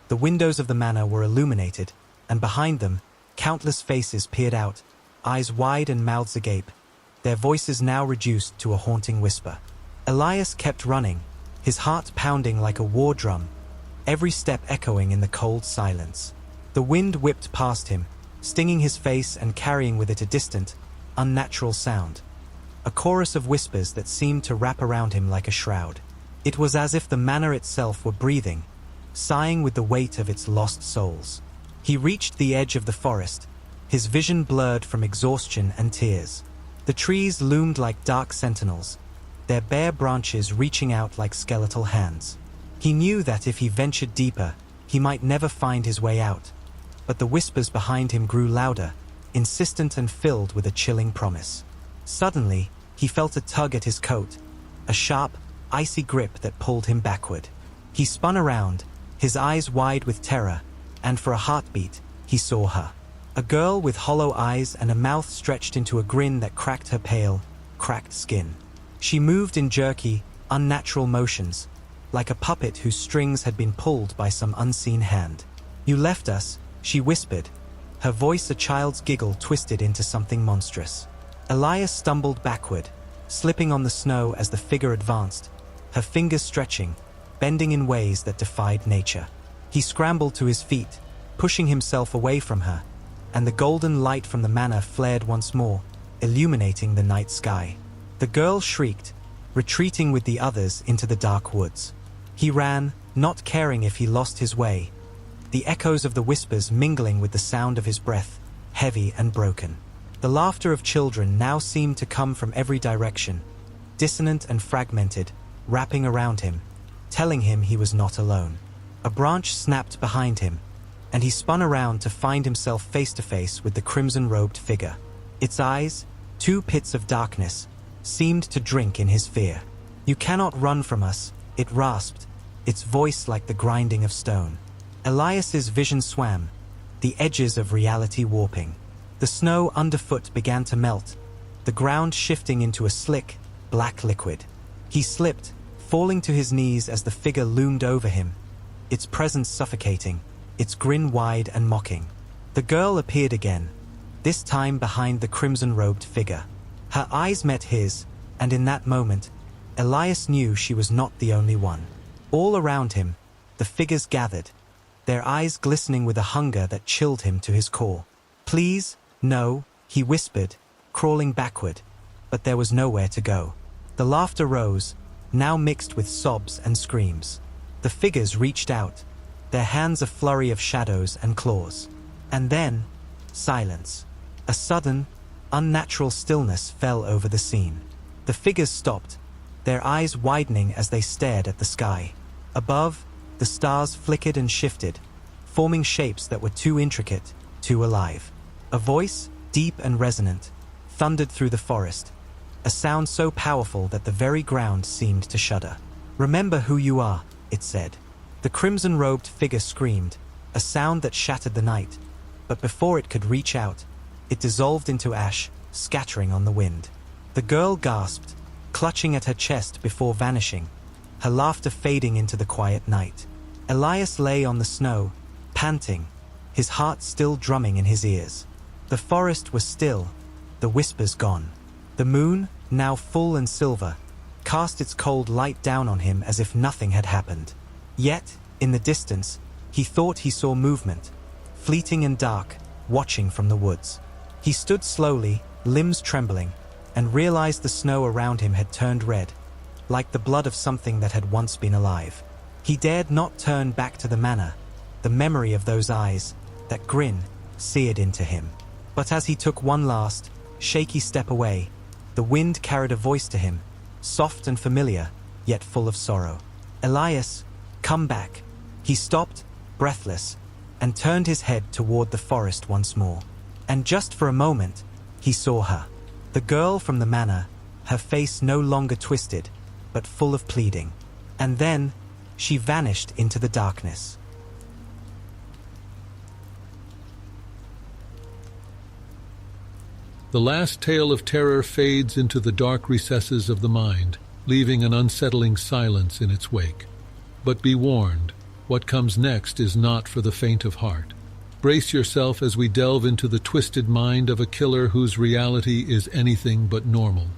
the windows of the manor were illuminated, and behind them, countless faces peered out, eyes wide and mouths agape, their voices now reduced to a haunting whisper. Elias kept running, his heart pounding like a war drum, every step echoing in the cold silence. The wind whipped past him, stinging his face and carrying with it a distant, unnatural sound, a chorus of whispers that seemed to wrap around him like a shroud. It was as if the manor itself were breathing, sighing with the weight of its lost souls. He reached the edge of the forest, his vision blurred from exhaustion and tears. The trees loomed like dark sentinels, their bare branches reaching out like skeletal hands. He knew that if he ventured deeper, he might never find his way out. But the whispers behind him grew louder, insistent and filled with a chilling promise. Suddenly, he felt a tug at his coat, a sharp, icy grip that pulled him backward. He spun around, his eyes wide with terror, and for a heartbeat, he saw her. A girl with hollow eyes and a mouth stretched into a grin that cracked her pale, cracked skin. She moved in jerky, unnatural motions, like a puppet whose strings had been pulled by some unseen hand. "You left us," she whispered, her voice a child's giggle twisted into something monstrous. Elias stumbled backward, slipping on the snow as the figure advanced, her fingers stretching, bending in ways that defied nature. He scrambled to his feet, pushing himself away from her, and the golden light from the manor flared once more, illuminating the night sky. The girl shrieked, retreating with the others into the dark woods. He ran, not caring if he lost his way, the echoes of the whispers mingling with the sound of his breath, heavy and broken. The laughter of children now seemed to come from every direction, dissonant and fragmented, wrapping around him, telling him he was not alone. A branch snapped behind him, and he spun around to find himself face to face with the crimson-robed figure. Its eyes, two pits of darkness, seemed to drink in his fear. "You cannot run from us," it rasped, its voice like the grinding of stone. Elias's vision swam, the edges of reality warping. The snow underfoot began to melt, the ground shifting into a slick, black liquid. He slipped, falling to his knees as the figure loomed over him, its presence suffocating, its grin wide and mocking. The girl appeared again, this time behind the crimson-robed figure. Her eyes met his, and in that moment, Elias knew she was not the only one. All around him, the figures gathered, their eyes glistening with a hunger that chilled him to his core. "Please, no," he whispered, crawling backward, but there was nowhere to go. The laughter rose, now mixed with sobs and screams. The figures reached out, their hands a flurry of shadows and claws. And then, silence. A sudden, unnatural stillness fell over the scene. The figures stopped, their eyes widening as they stared at the sky. Above, the stars flickered and shifted, forming shapes that were too intricate, too alive. A voice, deep and resonant, thundered through the forest, a sound so powerful that the very ground seemed to shudder. "Remember who you are," it said. The crimson-robed figure screamed, a sound that shattered the night, but before it could reach out, it dissolved into ash, scattering on the wind. The girl gasped, clutching at her chest before vanishing, her laughter fading into the quiet night. Elias lay on the snow, panting, his heart still drumming in his ears. The forest was still, the whispers gone. The moon, now full and silver, cast its cold light down on him as if nothing had happened. Yet, in the distance, he thought he saw movement, fleeting and dark, watching from the woods. He stood slowly, limbs trembling, and realized the snow around him had turned red, like the blood of something that had once been alive. He dared not turn back to the manor, the memory of those eyes, that grin, seared into him. But as he took one last, shaky step away, the wind carried a voice to him, soft and familiar, yet full of sorrow. "Elias, come back." He stopped, breathless, and turned his head toward the forest once more. And just for a moment, he saw her. The girl from the manor, her face no longer twisted, but full of pleading. And then, she vanished into the darkness. The last tale of terror fades into the dark recesses of the mind, leaving an unsettling silence in its wake. But be warned, what comes next is not for the faint of heart. Brace yourself as we delve into the twisted mind of a killer whose reality is anything but normal.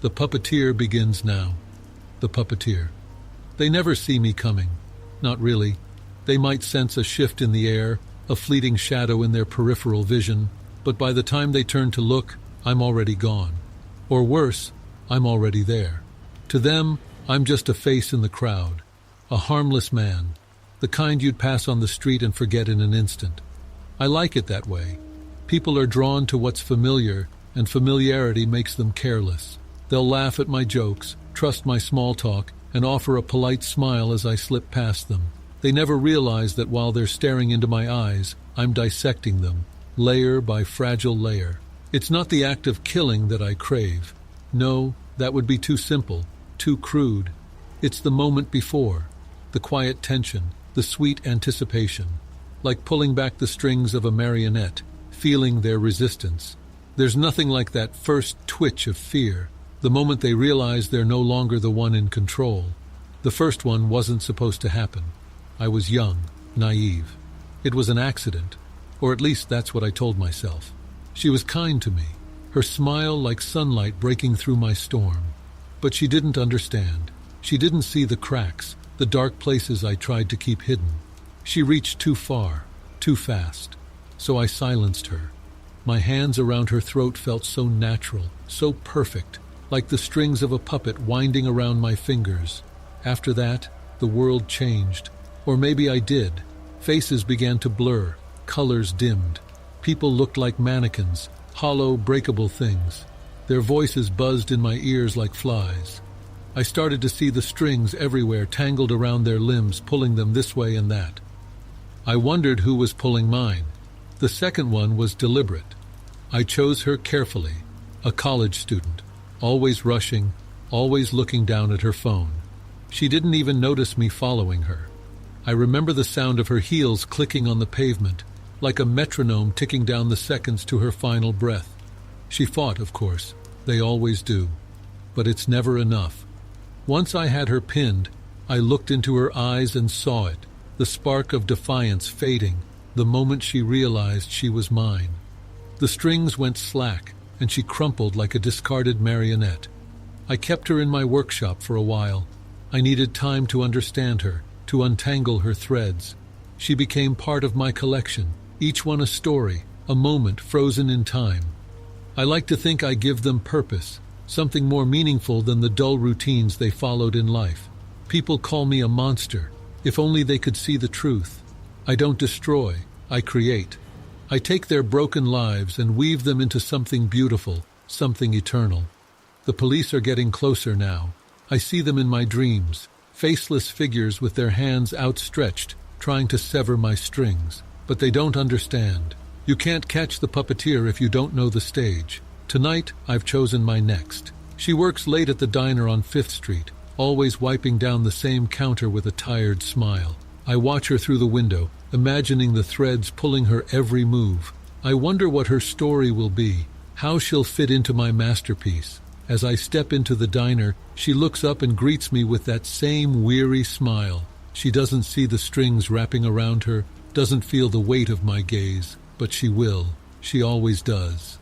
The puppeteer begins now. The puppeteer. They never see me coming. Not really. They might sense a shift in the air, a fleeting shadow in their peripheral vision, but by the time they turn to look, I'm already gone. Or worse, I'm already there. To them, I'm just a face in the crowd, a harmless man, the kind you'd pass on the street and forget in an instant. I like it that way. People are drawn to what's familiar, and familiarity makes them careless. They'll laugh at my jokes, trust my small talk, and offer a polite smile as I slip past them. They never realize that while they're staring into my eyes, I'm dissecting them, layer by fragile layer. It's not the act of killing that I crave. No, that would be too simple, too crude. It's the moment before, the quiet tension, the sweet anticipation, like pulling back the strings of a marionette, feeling their resistance. There's nothing like that first twitch of fear, the moment they realize they're no longer the one in control. The first one wasn't supposed to happen. I was young, naive. It was an accident, or at least that's what I told myself. She was kind to me, her smile like sunlight breaking through my storm. But she didn't understand. She didn't see the cracks, the dark places I tried to keep hidden. She reached too far, too fast. So I silenced her. My hands around her throat felt so natural, so perfect, like the strings of a puppet winding around my fingers. After that, the world changed. Or maybe I did. Faces began to blur, colors dimmed. People looked like mannequins, hollow, breakable things. Their voices buzzed in my ears like flies. I started to see the strings everywhere tangled around their limbs, pulling them this way and that. I wondered who was pulling mine. The second one was deliberate. I chose her carefully, a college student, always rushing, always looking down at her phone. She didn't even notice me following her. I remember the sound of her heels clicking on the pavement, like a metronome ticking down the seconds to her final breath. She fought, of course. They always do. But it's never enough. Once I had her pinned, I looked into her eyes and saw it, the spark of defiance fading, the moment she realized she was mine. The strings went slack, and she crumpled like a discarded marionette. I kept her in my workshop for a while. I needed time to understand her, to untangle her threads. She became part of my collection, each one a story, a moment frozen in time. I like to think I give them purpose, something more meaningful than the dull routines they followed in life. People call me a monster, if only they could see the truth. I don't destroy, I create. I take their broken lives and weave them into something beautiful, something eternal. The police are getting closer now. I see them in my dreams, faceless figures with their hands outstretched, trying to sever my strings. But they don't understand. You can't catch the puppeteer if you don't know the stage. Tonight, I've chosen my next. She works late at the diner on 5th Street, always wiping down the same counter with a tired smile. I watch her through the window, imagining the threads pulling her every move. I wonder what her story will be, how she'll fit into my masterpiece. As I step into the diner, she looks up and greets me with that same weary smile. She doesn't see the strings wrapping around her, doesn't feel the weight of my gaze, but she will. She always does.